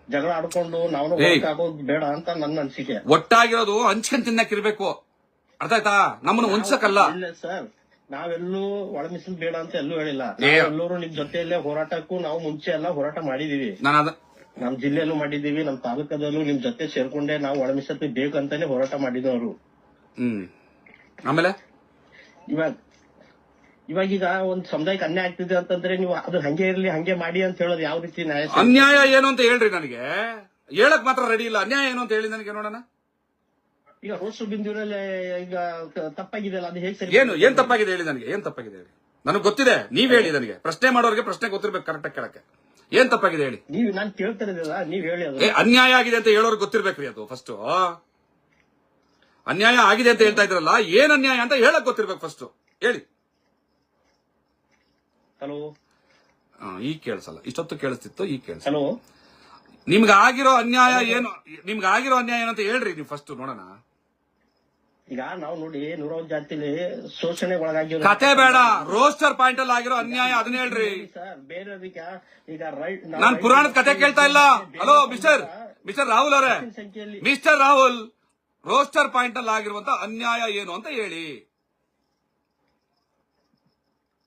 ಜಗಳ ಆಡ್ಕೊಂಡು ನಾವು ಆಗೋದು ಬೇಡ ಅಂತ ನನ್ನ ಅನಿಸಿಕೆ. ಒಟ್ಟಾಗಿರೋದು ಹಂಚ್ಕೊಂಡ್ ತಿನ್ನಕ್ಕಿರ್ಬೇಕು, ಅರ್ಥ ಆಯ್ತಾ? ನಮ್ಮನ್ನು ಹೊಂಚಕಲ್ಲ. ಇಲ್ಲ ಸರ್, ನಾವೆಲ್ಲೂ ಒಳ ಮೀಸಲು ಬೇಡ ಅಂತ ಎಲ್ಲೂ ಹೇಳಿಲ್ಲ. ಎಲ್ಲರೂ ನಿಮ್ ಜೊತೆಯಲ್ಲೇ ಹೋರಾಟಕ್ಕೂ ನಾವು ಮುಂಚೆ ಎಲ್ಲ ಹೋರಾಟ ಮಾಡಿದೀವಿ. ನಮ್ ಜಿಲ್ಲೆಯಲ್ಲೂ ಮಾಡಿದೀವಿ, ನಮ್ ತಾಲೂಕದಲ್ಲೂ ನಿಮ್ ಜೊತೆ ಸೇರ್ಕೊಂಡೆ ನಾವು ಒಳ ಮೀಸಲಾತಿ ಬೇಕಂತಾನೆ ಹೋರಾಟ ಮಾಡಿದವರು. ಆಮೇಲೆ ಇವಾಗೀಗ ಒಂದ್ ಸಮುದಾಯಕ್ಕೆ ಅನ್ಯಾಯ ಆಗ್ತಿದೆ ಅಂತಂದ್ರೆ ನೀವು ಅದು ಹಂಗೆ ಇರ್ಲಿ ಹಂಗೆ ಮಾಡಿ ಅಂತ ಹೇಳೋದು ಯಾವ ರೀತಿ ನ್ಯಾಯ? ಅನ್ಯಾಯ ಏನು ಅಂತ ಹೇಳ್ರಿ, ನನಗೆ ಹೇಳಕ್ ಮಾತ್ರ ರೆಡಿ ಇಲ್ಲ. ಅನ್ಯಾಯ ಏನು ಅಂತ ಹೇಳಿ ನನಗೆ ನೋಡೋಣ. ಈಗ ರೋಷ ಬಿಂದುವಿನಲ್ಲಿ ಈಗ ತಪ್ಪಾಗಿದೆಯಲ್ಲ, ಅದು ಹೇಗೆ ಸರಿ? ಏನ್ ತಪ್ಪಾಗಿದೆ ಹೇಳಿ ನನಗೆ, ಏನ್ ತಪ್ಪಾಗಿದೆ ಹೇಳಿ. ನನಗೆ ಗೊತ್ತಿದೆ, ನೀವ್ ಹೇಳಿ. ನನಗೆ ಪ್ರಶ್ನೆ ಮಾಡೋರಿಗೆ ಪ್ರಶ್ನೆ ಗೊತ್ತಿರ್ಬೇಕು ಕರೆಕ್ಟ್ ಆಗಿ ಕೇಳಕ್ಕೆ. ಏನ್ ತಪ್ಪಾಗಿದೆ ಹೇಳಿ. ನೀವು ನಾನು ಕೇಳ್ತಾ ಇರೋದಿಲ್ಲ, ನೀವ್ ಹೇಳಿ. ಅದು ಅನ್ಯಾಯ ಆಗಿದೆ ಅಂತ ಹೇಳೋರ್ಗೆ ಗೊತ್ತಿರ್ಬೇಕ್ರಿ. ಅದು ಫಸ್ಟ್ ಅನ್ಯಾಯ ಆಗಿದೆ ಅಂತ ಹೇಳ್ತಾ ಇದ್ರಲ್ಲ, ಏನ್ ಅನ್ಯಾಯ ಅಂತ ಹೇಳಕ್ ಗೊತ್ತಿರ್ಬೇಕು ಫಸ್ಟ್ ಹೇಳಿ. ಹಲೋ, ಈಗ ಕೇಳಿಸಲ್ಲ, ಇಷ್ಟೊತ್ತು ಕೇಳಿಸ್ತಿತ್ತು, ಈಗ ಕೇಳಿಸ. ಹಲೋ, ನಿಮ್ಗೆ ಆಗಿರೋ ಅನ್ಯಾಯ ಏನು ಅಂತ ಹೇಳ್ರಿ ನೀವು ಫಸ್ಟ್ ನೋಡೋಣ. ಈಗ ನಾವು ನೋಡಿ 101 ಜಾತಿಲಿ ಶೋಷಣೆ ಒಳಗಾಗಿರೋ ಕತೆ ಬೇಡ, ರೋಸ್ಟರ್ ಪಾಯಿಂಟ್ ಅಲ್ಲಿ ಆಗಿರೋ ಅನ್ಯಾಯ ಅದನ್ನ ಹೇಳ್ರಿ ಸರ್. ಬೇರೆಯವ್ರಿಗೆ ಈಗ ರೈಟ್, ನಾನ್ ಪುರಾಣದ ಕತೆ ಕೇಳ್ತಾ ಇಲ್ಲ. ಹಲೋ ಮಿಸ್ಟರ್ ರಾಹುಲ್ ಅವರೇ, ಮಿಸ್ಟರ್ ರಾಹುಲ್, ರೋಸ್ಟರ್ ಪಾಯಿಂಟ್ ಅಲ್ಲಿ ಆಗಿರುವಂತ ಅನ್ಯಾಯ ಏನು ಅಂತ ಹೇಳಿ.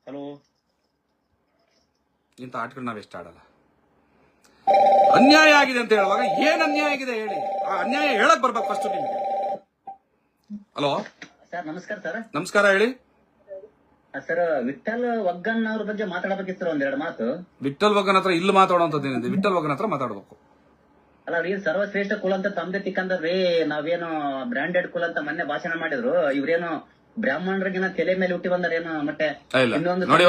ಹಲೋ, ಇಂಥ ಆಟಗಳು ನಾವ್ ಎಷ್ಟು ಆಡಲ್ಲ. ಅನ್ಯಾಯ ಆಗಿದೆ ಅಂತ ಹೇಳುವಾಗ ಏನ್ ಅನ್ಯಾಯ ಆಗಿದೆ ಹೇಳಿ. ಆ ಅನ್ಯಾಯ ಹೇಳಕ್ ಬರ್ಬೇಕು ಫಸ್ಟ್ ನಿಮ್ಗೆ. ಹಲೋ ಸರ್, ನಮಸ್ಕಾರ ಸರ್. ನಮಸ್ಕಾರ ಹೇಳಿ. ಸರ್ ವಿಠಲ್ ಒಗ್ಗಣ್ಣ ಅವ್ರ ಬಗ್ಗೆ ಮಾತಾಡಬೇಕಿತ್ತು ಸರ್ ಒಂದೆರಡು ಮಾತು. ವಿಠಲ್ ವಗನ್ ಹತ್ರ ಇಲ್ಲಿ ಮಾತಾಡುವಂತದ್ದೇನಿದೆ, ವಿಠಲ್ ವಗನ್ ಹತ್ರ ಮಾತಾಡ್ಬೇಕು. ಅಲ್ಲ ಅವ್ರಿಗೆ ಸರ್ವಶ್ರೇಷ್ಠ ಕುಲ ಅಂತ ತಮ್ದೆ ತಿಕ್ಕಂದ್ರಿ. ನಾವೇನು ಬ್ರಾಂಡೆಡ್ ಕುಲ ಅಂತ ಮೊನ್ನೆ ಭಾಷಣ ಮಾಡಿದ್ರು. ಇವ್ರೇನು ಬ್ರಾಹ್ಮಣರಿಗಿನ ತಲೆ ಮೇಲೆ ಹುಟ್ಟಿ ಬಂದಾರೇನು ಮತ್ತೆ ನೋಡಿ.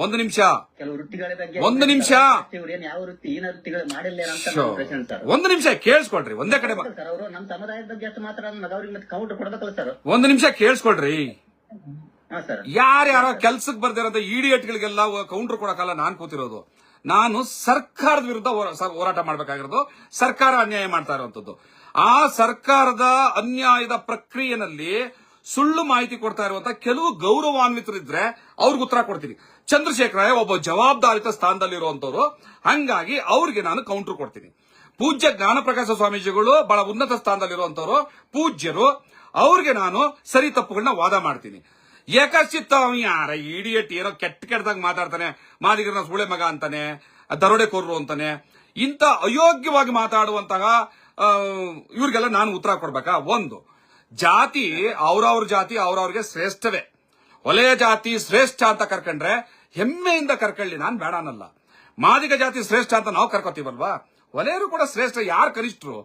ಒಂದು ನಿಮಿಷ ಕೆಲವು ವೃತ್ತಿಗಳ ಬಗ್ಗೆ ಒಂದು ನಿಮಿಷ ಇವ್ರೇನು ಯಾವ ವೃತ್ತಿ ಹೀನ ವೃತ್ತಿಗಳು ಮಾಡಿಲ್ಲ ಅಂತ ಪ್ರಶ್ನೆ ಸರ್. ಒಂದು ನಿಮಿಷ ಕೇಳಿಸ್ಕೊಳ್ರಿ, ಒಂದೇ ಕಡೆ ಸರ್ ಅವರು ನಮ್ಮ ಸಮುದಾಯದ ಬಗ್ಗೆ ಎಷ್ಟು ಮಾತಾಡೋದು ಅವ್ರಿಗೆ ಮತ್ತೆ ಕೌಂಟರ್ ಕೊಡ್ಬೇಕಲ್ಲ ಸರ್. ಒಂದು ನಿಮಿಷ ಕೇಳಿಸ್ಕೊಳ್ರಿ. ಹಾ ಸರ್, ಯಾರ್ಯಾರೋ ಕೆಲ್ಸಕ್ಕೆ ಬರ್ದಿರೋಂತ ಇಡಿಯಟ್ಗಳಿಗೆಲ್ಲ ಕೌಂಟರ್ ಕೊಡಕ್ಕಲ್ಲ ನಾನ್ ಕೂತಿರೋದು. ನಾನು ಸರ್ಕಾರದ ವಿರುದ್ಧ ಹೋರಾಟ ಮಾಡ್ಬೇಕಾಗಿರೋದು. ಸರ್ಕಾರ ಅನ್ಯಾಯ ಮಾಡ್ತಾ ಇರುವಂತದ್ದು. ಆ ಸರ್ಕಾರದ ಅನ್ಯಾಯದ ಪ್ರಕ್ರಿಯೆನಲ್ಲಿ ಸುಳ್ಳು ಮಾಹಿತಿ ಕೊಡ್ತಾ ಇರುವಂತ ಕೆಲವು ಗೌರವಾನ್ವಿತರಿದ್ರೆ ಅವ್ರಿಗೆ ಉತ್ತರ ಕೊಡ್ತೀನಿ. ಚಂದ್ರಶೇಖರ ಒಬ್ಬ ಜವಾಬ್ದಾರಿತ ಸ್ಥಾನದಲ್ಲಿರುವಂತವ್ರು, ಹಂಗಾಗಿ ಅವ್ರಿಗೆ ನಾನು ಕೌಂಟರ್ ಕೊಡ್ತೀನಿ. ಪೂಜ್ಯ ಜ್ಞಾನಪ್ರಕಾಶ ಸ್ವಾಮೀಜಿಗಳು ಬಹಳ ಉನ್ನತ ಸ್ಥಾನದಲ್ಲಿರುವಂತವ್ರು, ಪೂಜ್ಯರು, ಅವ್ರಿಗೆ ನಾನು ಸರಿ ತಪ್ಪುಗಳನ್ನ ವಾದ ಮಾಡ್ತೀನಿ. ಏಕಚಿತ್ತ ಯಾರ ಇಡಿಯಟ್ ಏನೋ ಕೆಟ್ಟದಾಗ ಮಾತಾಡ್ತಾನೆ, ಮಾದಿಗರನ ಸೂಳೆ ಮಗ ಅಂತಾನೆ, ದರೋಡೆಕೋರರು ಅಂತಾನೆ. ಇಂಥ ಅಯೋಗ್ಯವಾಗಿ ಮಾತಾಡುವಂತಹ ಇವ್ರಿಗೆಲ್ಲ ನಾನು ಉತ್ತರ ಕೊಡ್ಬೇಕಾ? ಒಂದು ಜಾತಿ ಅವ್ರವ್ರ ಜಾತಿ ಅವ್ರವ್ರಿಗೆ ಶ್ರೇಷ್ಠವೇ. ಒಲೆಯ ಜಾತಿ ಶ್ರೇಷ್ಠ ಅಂತ ಕರ್ಕೊಂಡ್ರೆ ಹೆಮ್ಮೆಯಿಂದ ಕರ್ಕೊಳ್ಳಿ, ನಾನ್ ಬೇಡ ಅನ್ನಲ್ಲ. ಮಾದಿಗ ಜಾತಿ ಶ್ರೇಷ್ಠ ಅಂತ ನಾವು ಕರ್ಕೋತೀವಲ್ವಾ, ಒಲೆಯರು ಕೂಡ ಶ್ರೇಷ್ಠ. ಯಾರು ಕನಿಷ್ಠರು?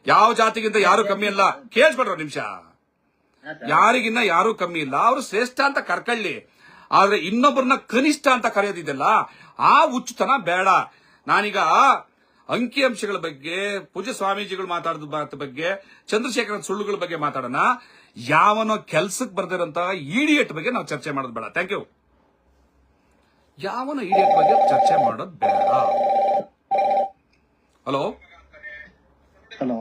ಯಾವ ಜಾತಿಗಿಂತ ಯಾರು ಕಮ್ಮಿ ಇಲ್ಲ. ಕೇಳಿಸ್ಬಿಡ್ರ ನಿಮಿಷ, ಯಾರಿಗಿನ್ನ ಯಾರು ಕಮ್ಮಿ ಇಲ್ಲ. ಅವರು ಶ್ರೇಷ್ಠ ಅಂತ ಕರ್ಕೊಳ್ಳಿ. ಆದ್ರೆ ಇನ್ನೊಬ್ಬರನ್ನ ಕನಿಷ್ಠ ಅಂತ ಕರೆಯೋದಿದೆಯಲ್ಲ, ಆ ಹುಚ್ಚುತನ ಬೇಡ. ನಾನೀಗ ಅಂಕಿಅಂಶಗಳ ಬಗ್ಗೆ, ಪೂಜ್ಯ ಸ್ವಾಮೀಜಿಗಳು ಮಾತಾಡಿದ ಮಾತು ಬಗ್ಗೆ, ಚಂದ್ರಶೇಖರನ್ ಸುಳ್ಳುಗಳ ಬಗ್ಗೆ ಮಾತಾಡೋಣ. ಯಾವನೋ ಕೆಲ್ಸಕ್ಕೆ ಬರ್ದಿರೋಂತಹ ಇಡಿಯಟ್ ಬಗ್ಗೆ ನಾವು ಚರ್ಚೆ ಮಾಡೋದು ಬೇಡ. Thank you. ಯಾವನೋ ಇಡಿಯಟ್ ಬಗ್ಗೆ ಚರ್ಚೆ ಮಾಡೋದು ಬೇಡ. ಹಲೋ ಹಲೋ,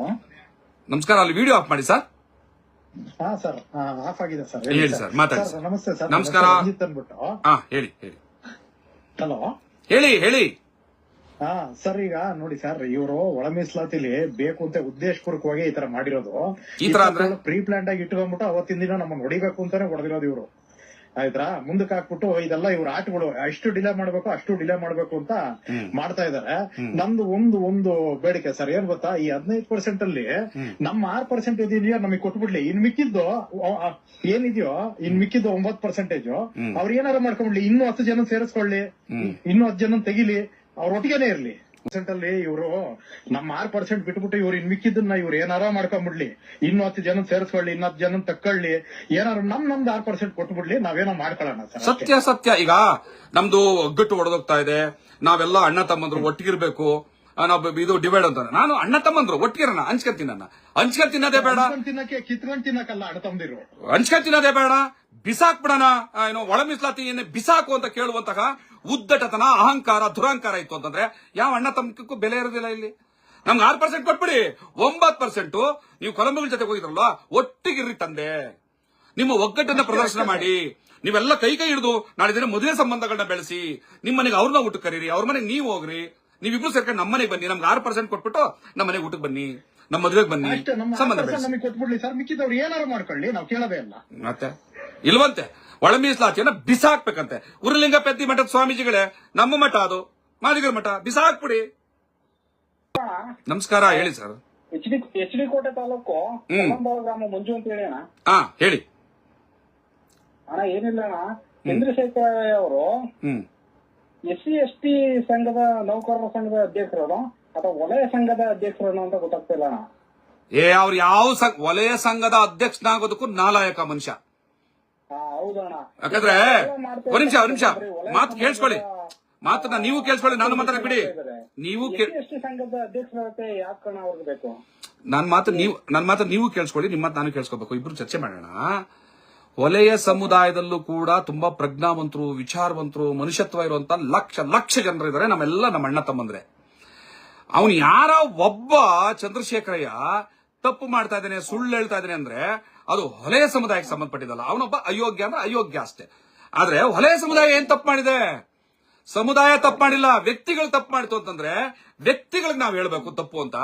ನಮಸ್ಕಾರ. ಅಲ್ಲಿ ವಿಡಿಯೋ ಆಫ್ ಮಾಡಿ ಸರ್. ಹಾ ಸರ್, ಆಫ್ ಆಗಿದೆ ಸರ್. ಹೇಳಿ ಸರ್, ಮಾತಾಡಿ ಸರ್. ನಮಸ್ತೆ ಸರ್. ನಮಸ್ಕಾರ. ಅಂದ್ಬಿಟ್ಟು. ಹೇಳಿ. ಹಲೋ, ಹೇಳಿ. ಹಾ ಸರ್, ಈಗ ನೋಡಿ ಸರ್, ಇವರು ಒಳ ಮೀಸಲಾತಿಲಿ ಬೇಕು ಅಂತ ಉದ್ದೇಶಪೂರ್ವಕವಾಗಿ ಈ ತರ ಮಾಡಿರೋದು. ಈ ತರ ಅಂದ್ರೆ ಪ್ರೀ ಪ್ಲಾನ್ ಆಗಿ ಇಟ್ಕೊಂಡ್ಬಿಟ್ಟು ಅವತ್ತಿನ ದಿನ ನಮ್ಮನ್ನ ಹೊಡಿಬೇಕು ಅಂತಾನೆ ಹೊಡೆದಿರೋದು ಇವರು. ಆಯ್ತಾ, ಮುಂದಕ್ಕೆ ಹಾಕ್ಬಿಟ್ಟು ಇದೆಲ್ಲ ಇವ್ರ ಆಟಗಳು ಅಷ್ಟು ಡಿಲೇ ಮಾಡ್ಬೇಕು ಅಂತ ಮಾಡ್ತಾ ಇದಾರೆ. ನಮ್ದು ಒಂದು ಬೇಡಿಕೆ ಸರ್, ಏನ್ ಗೊತ್ತಾ, ಈ 15% ಅಲ್ಲಿ ನಮ್ಮ 6% ಇದೆಯಾ ನಮಗೆ ಕೊಟ್ಬಿಡ್ಲಿ. ಇನ್ ಮಿಕ್ಕಿದ್ದು ಏನಿದೆಯೋ, 9% ಅವ್ರು ಏನಾರು ಮಾಡ್ಕೊಂಡ್ಬಿಡ್ಲಿ. ಇನ್ನೂ 10 ಜನ ಸೇರಿಸ್ಕೊಳ್ಳಿ, ಇನ್ನೂ 10 ಜನ ತೆಗಿಲಿ, ಅವ್ರ ಒಟ್ಟಿಗೆನೆ ಇರ್ಲಿ. ಅಲ್ಲಿ ಇವರು ನಮ್ಮ 6% ಬಿಟ್ಬಿಟ್ಟು ಇವ್ರು ಇನ್ ಮಿಕ್ಕಿದ್ದನ್ನ ಇವ್ರು ಏನಾರ ಮಾಡ್ಕೊಂಡ್ಬಿಡ್ಲಿ. ಇನ್ನೂ 10 ಜನ ಸೇರಿಸ್ಕೊಳ್ಳಿ, ಇನ್ನು 10 ಜನ ತಕ್ಕೊಳ್ಳಿ, ಏನಾರು ನಮ್ದು 6% ಕೊಟ್ಬಿಡ್ಲಿ, ನಾವೇನೋ ಮಾಡ್ಕೊಳ್ಳೋಣ ಸರ್. ಸತ್ಯ. ಈಗ ನಮ್ದು ಒಗ್ಗಟ್ಟು ಒಡೆದೋಗ್ತಾ ಇದೆ. ನಾವೆಲ್ಲ ಅಣ್ಣ ತಮ್ಮಂದ್ರು ಒಟ್ಟಿಗಿರ್ಬೇಕು. ನಾವು ಇದು ಡಿವೈಡ್ ಅಂತ. ನಾನು ಅಣ್ಣ ತಮ್ಮಂದ್ರು ಒಟ್ಟಿಗಿರೋಣ, ಹಂಚ್ಕೊಂಡ್ ತಿನ್ನೋದೇ ಬೇಡ. ಕಿತ್ಕೊಂಡ್ ತಿನ್ನಕಲ್ಲ ಅಣ್ಣ ತಮ್ಮದಿರು, ಹಂಚ್ಕೊಂಡ್ ತಿನ್ನೋದೇ ಬೇಡ. ಬಿಸಾಕ್ಬಿಡೋಣ. ಏನೋ ಒಳ ಮೀಸಲಾತಿ ಬಿಸಾಕು ಅಂತ ಕೇಳುವಂತಹ ಉದ್ದಟತನ, ಅಹಂಕಾರ, ದುರಹಂಕಾರ ಇತ್ತು ಅಂತಂದ್ರೆ ಯಾವ ಅಣ್ಣ ತಮ್ಮಕ್ಕೂ ಬೆಲೆ ಇರೋದಿಲ್ಲ. ಇಲ್ಲಿ ನಮ್ಗೆ 6% ಕೊಟ್ಬಿಡಿ. 9% ನೀವು ಕೊಲಂಬಗಳ ಜೊತೆ ಹೋಗಿದ್ರಲ್ವಾ, ಒಟ್ಟಿಗಿರ್ರಿ ತಂದೆ. ನಿಮ್ಮ ಒಗ್ಗಟ್ಟನ್ನ ಪ್ರದರ್ಶನ ಮಾಡಿ. ನೀವೆಲ್ಲ ಕೈ ಹಿಡಿದು ನಾಳೆ ದಿನ ಮದುವೆ ಸಂಬಂಧಗಳನ್ನ ಬೆಳೆಸಿ, ನಿಮ್ಮ ಮನೆಗೆ ಅವ್ರನ್ನ ಊಟಕ್ಕೆ ಕರೀರಿ, ಅವ್ರ ಮನೆಗೆ ನೀವು ಹೋಗ್ರಿ. ನೀವಿಬ್ರು ಸೇರ್ಕೊಂಡು ನಮ್ಮ ಮನೆಗೆ ಬನ್ನಿ. ನಮ್ಗೆ 6% ಕೊಟ್ಬಿಟ್ಟು ನಮ್ಮ ಮನೆಗೆ ಊಟಕ್ಕೆ ಬನ್ನಿ, ನಮ್ಮ ಮದುವೆಗೆ ಬನ್ನಿ, ಸಂಬಂಧ ಬೆಳೆಸಿ. ಕೊಟ್ಬಿಡ್ಲಿ ಸರ್, ಮಿಕ್ಕಿದವ್ರು ಏನಾರು ಮಾಡ್ಕೊಳ್ಳಿ, ನಾವು ಕೇಳೋದೇ ಇಲ್ಲ. ಮತ್ತೆ ಇಲ್ವಂತೆ ಒಳ ಮೀಸಲಾತಿಯನ್ನ ಬಿಸಾಕ್ಬೇಕಂತೆ. ಉರುಲಿಂಗ ಪೆದ್ದಿ ಮಠದ ಸ್ವಾಮೀಜಿಗಳೇ, ನಮ್ಮ ಮಠ ಅದು, ಮಾದಿಗರ ಮಠ, ಬಿಸಾಕ್ಬಿಡಿ. ನಮಸ್ಕಾರ. ಹೇಳಿ ಸರ್. ಎಚ್ ಡಿ ಕೋಟೆ ತಾಲೂಕು ಗ್ರಾಮ ಮಂಜು ಅಂತ ಹೇಳಿ ಅಣ್ಣ. ಹೇಳಿ ಅಣ್ಣ. ಏನಿಲ್ಲ ಅಣ್ಣ, ಚಂದ್ರಶೇಖರ ಅವರು SC ST ಸಂಘದ ನೌಕರರ ಸಂಘದ ಅಧ್ಯಕ್ಷರು ಅಥವಾ ವಲಯ ಸಂಘದ ಅಧ್ಯಕ್ಷರು ಅಂತ ಗೊತ್ತಾಗ್ತಿಲ್ಲ ಅಣ್ಣ. ಅವ್ರು ಯಾವ ವಲಯ ಸಂಘದ ಅಧ್ಯಕ್ಷನಾಗೋದಕ್ಕೂ ನಾಲಾಯಕ ಮನುಷ್ಯ. ಹೌದಣ್ಣ. ಯಾಕಂದ್ರೆ ಒಂದ್ ನಿಮಿಷ ಮಾತು ಕೇಳಿಸ್ಕೊಳ್ಳಿ. ಮಾತನ್ನ ನೀವು ಕೇಳಿಸ್ಕೊಳ್ಳಿ, ನಾನು ಮಾತಾಡ ಬಿಡಿ. ನೀವು ಸಂಘದ ಅಧ್ಯಕ್ಷರತೆ ಯಾಕಣ್ಣ ಅವ್ರಿಗೆ ಬೇಕು? ನನ್ನ ಮಾತು ನೀವು ಕೇಳಿಸ್ಕೊಳ್ಳಿ, ನಿಮ್ಮ ಮಾತು ನಾನು ಕೇಳಿಸ್ಕೋಬೇಕು. ಇಬ್ರು ಚರ್ಚೆ ಮಾಡೋಣ. ವಲಯ ಸಮುದಾಯದಲ್ಲೂ ಕೂಡ ತುಂಬಾ ಪ್ರಜ್ಞಾವಂತರು, ವಿಚಾರವಂತರು, ಮನುಷ್ಯತ್ವ ಇರುವಂತ ಲಕ್ಷ ಜನರಿದ್ದಾರೆ. ನಮ್ಮ ಅಣ್ಣ ತಮ್ಮಂದ್ರೆ. ಅವನು ಯಾರ ಒಬ್ಬ ಚಂದ್ರಶೇಖರಯ್ಯ ತಪ್ಪು ಮಾಡ್ತಾ ಇದ್ದಾನೆ, ಸುಳ್ಳು ಹೇಳ್ತಾ ಇದ್ದಾನೆ ಅಂದ್ರೆ ಅದು ವಲಯ ಸಮುದಾಯಕ್ಕೆ ಸಂಬಂಧಪಟ್ಟಿದ್ದಲ್ಲ. ಅವನೊಬ್ಬ ಅಯೋಗ್ಯ ಅಂದ್ರೆ ಅಯೋಗ್ಯ ಅಷ್ಟೇ. ಆದ್ರೆ ವಲಯ ಸಮುದಾಯ ಏನ್ ತಪ್ಪು ಮಾಡಿದೆ? ಸಮುದಾಯ ತಪ್ಪು ಮಾಡಿಲ್ಲ, ವ್ಯಕ್ತಿಗಳು ತಪ್ಪು ಮಾಡಿತು ಅಂತಂದ್ರೆ ವ್ಯಕ್ತಿಗಳಿಗೆ ನಾವು ಹೇಳ್ಬೇಕು ತಪ್ಪು ಅಂತ.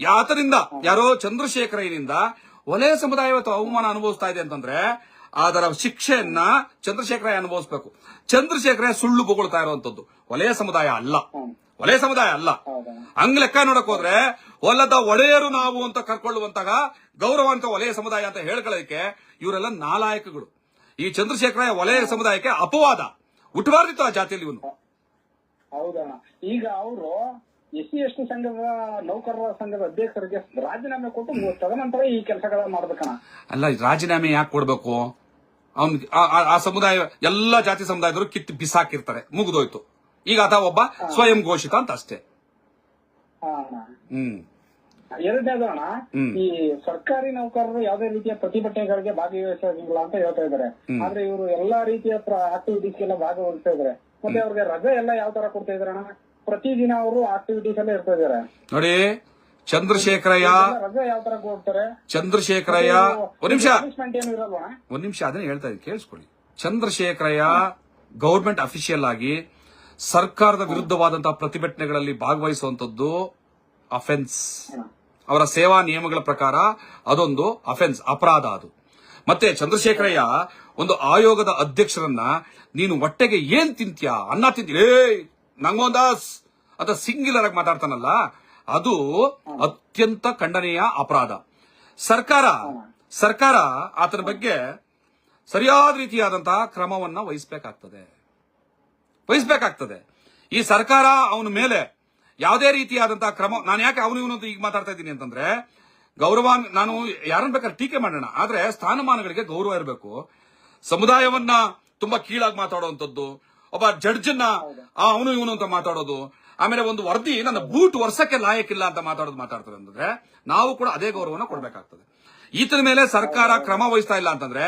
ಯಾತರಿಂದ ಯಾರೋ ಚಂದ್ರಶೇಖರಯ್ಯನಿಂದ ವಲಯ ಸಮುದಾಯ ಇವತ್ತು ಅವಮಾನ ಅನುಭವಿಸ್ತಾ ಇದೆ ಅಂತಂದ್ರೆ ಅದರ ಶಿಕ್ಷೆಯನ್ನ ಚಂದ್ರಶೇಖರಯ್ಯ ಅನುಭವಿಸಬೇಕು. ಚಂದ್ರಶೇಖರಯ್ಯ ಸುಳ್ಳು ಬೊಗಳ್ತಾ ಇರುವಂತದ್ದು ವಲಯ ಸಮುದಾಯ ಅಲ್ಲ. ಹಂಗ್ ಲೆಕ್ಕ ನೋಡಕ್ ಹೋದ್ರೆ ಹೊಲದ ಒಡೆಯರು ನಾವು ಅಂತ ಕರ್ಕೊಳ್ಳುವಂತಹ ಗೌರವಾನ್ವಿತ ವಲಯ ಸಮುದಾಯ ಅಂತ ಹೇಳ್ಕೊಳ್ಳೋದಕ್ಕೆ ಇವರೆಲ್ಲ ನಾಲಾಯಕಗಳು. ಈ ಚಂದ್ರಶೇಖರಯ್ಯ ವಲಯ ಸಮುದಾಯಕ್ಕೆ ಅಪವಾದ. ಹುಟ್ಟಬಾರ್ದಿತ್ತು ಆ ಜಾತಿಯಲ್ಲಿ ಇವನು. ಹೌದಣ್ಣ. ಈಗ ಅವರು SC/ST ಸಂಘದ ನೌಕರರ ಸಂಘದ ಅಧ್ಯಕ್ಷರಿಗೆ ರಾಜೀನಾಮೆ ಕೊಟ್ಟು ತದನಂತರ ಈ ಕೆಲಸಗಳ ಮಾಡ್ಬೇಕಣ್ಣ. ಅಲ್ಲ, ರಾಜೀನಾಮೆ ಯಾಕೆ ಕೊಡ್ಬೇಕು? ಅವ್ನ್ ಆ ಸಮುದಾಯ ಎಲ್ಲಾ ಜಾತಿ ಸಮುದಾಯದವರು ಕಿತ್ತು ಬಿಸಾಕಿರ್ತಾರೆ, ಮುಗಿದೋಯ್ತು. ಈಗ ಆತ ಒಬ್ಬ ಸ್ವಯಂ ಘೋಷಿತ ಅಂತ ಅಷ್ಟೇ. ಎರಡನೇದು ಅಣ್ಣ, ಈ ಸರ್ಕಾರಿ ನೌಕರರು ಯಾವುದೇ ರೀತಿಯ ಪ್ರತಿಭಟನೆಗಳಿಗೆ ಭಾಗವಹಿಸೋದಿಲ್ಲ ಅಂತ ಹೇಳ್ತಾ ಇದಾರೆ. ಆದ್ರೆ ಇವರು ಎಲ್ಲಾ ರೀತಿಯ ಆಕ್ಟಿವಿಟೀಸ್ ಎಲ್ಲ ಭಾಗವಹಿಸ್ತಾ ಇದಾರೆ. ಮತ್ತೆ ಅವ್ರಿಗೆ ರಜೆ ಎಲ್ಲ ಯಾವ ತರ ಕೊಡ್ತಾ ಇದಾರೆ ಅಣ್ಣ? ಪ್ರತಿದಿನ ಅವರು ಆಕ್ಟಿವಿಟೀಸ್ ಎಲ್ಲ ಇರ್ತಾ ಇದಾರೆ. ನೋಡಿ, ಚಂದ್ರಶೇಖರಯ್ಯ ರಜೆ ಯಾವ ತರ ಕೊಡ್ತಾರೆ? ಚಂದ್ರಶೇಖರಯ್ಯ ಒಂದ್ ನಿಮಿಷ ಅದನ್ನ ಹೇಳ್ತಾ ಇದ್ದೀನಿ, ಕೇಳಿಸ್ಕೊಳ್ಳಿ. ಚಂದ್ರಶೇಖರಯ್ಯ ಗವರ್ಮೆಂಟ್ ಅಫಿಷಿಯಲ್ ಆಗಿ ಸರ್ಕಾರದ ವಿರುದ್ಧವಾದಂತಹ ಪ್ರತಿಭಟನೆಗಳಲ್ಲಿ ಭಾಗವಹಿಸುವಂತದ್ದು ಅಫೆನ್ಸ್. ಅವರ ಸೇವಾ ನಿಯಮಗಳ ಪ್ರಕಾರ ಅದೊಂದು ಅಫೆನ್ಸ್, ಅಪರಾಧ ಅದು. ಮತ್ತೆ ಚಂದ್ರಶೇಖರಯ್ಯ ಒಂದು ಆಯೋಗದ ಅಧ್ಯಕ್ಷರನ್ನ ನೀನು ಹೊಟ್ಟೆಗೆ ಏನ್ ತಿಂತ್ಯಾ, ಅನ್ನ ತಿಂತೀಯ ನಂಗೋದಾಸ್ ಅಂತ ಸಿಂಗ್ಯುಲರ್ ಆಗಿ ಮಾತಾಡ್ತಾನಲ್ಲ, ಅದು ಅತ್ಯಂತ ಖಂಡನೀಯ ಅಪರಾಧ. ಸರ್ಕಾರ ಆತನ ಬಗ್ಗೆ ಸರಿಯಾದ ರೀತಿಯಾದಂತಹ ಕ್ರಮವನ್ನ ವಹಿಸಬೇಕಾಗ್ತದೆ. ಈ ಸರ್ಕಾರ ಅವನ ಮೇಲೆ ಯಾವುದೇ ರೀತಿಯಾದಂತಹ ಕ್ರಮ, ನಾನು ಯಾಕೆ ಅವನು ಈಗ ಮಾತಾಡ್ತಾ ಇದ್ದೀನಿ ಅಂತಂದ್ರೆ, ಗೌರವ, ನಾನು ಯಾರನ್ನ ಬೇಕಾದ್ರೆ ಟೀಕೆ ಮಾಡೋಣ, ಆದ್ರೆ ಸ್ಥಾನಮಾನಗಳಿಗೆ ಗೌರವ ಇರಬೇಕು. ಸಮುದಾಯವನ್ನ ತುಂಬಾ ಕೀಳಾಗಿ ಮಾತಾಡುವಂಥದ್ದು, ಒಬ್ಬ ಜಡ್ಜನ್ನ ಅವನು ಇವನು ಅಂತ ಮಾತಾಡೋದು, ಆಮೇಲೆ ಒಂದು ವರದಿ ನನ್ನ ಬೂಟ್ ವರ್ಷಕ್ಕೆ ಲಾಯಕ್ಕಿಲ್ಲ ಅಂತ ಮಾತಾಡ್ತಾರೆ ಅಂತಂದ್ರೆ ನಾವು ಕೂಡ ಅದೇ ಗೌರವನ ಕೊಡ್ಬೇಕಾಗ್ತದೆ. ಈತನ ಮೇಲೆ ಸರ್ಕಾರ ಕ್ರಮ ವಹಿಸ್ತಾ ಇಲ್ಲ ಅಂತಂದ್ರೆ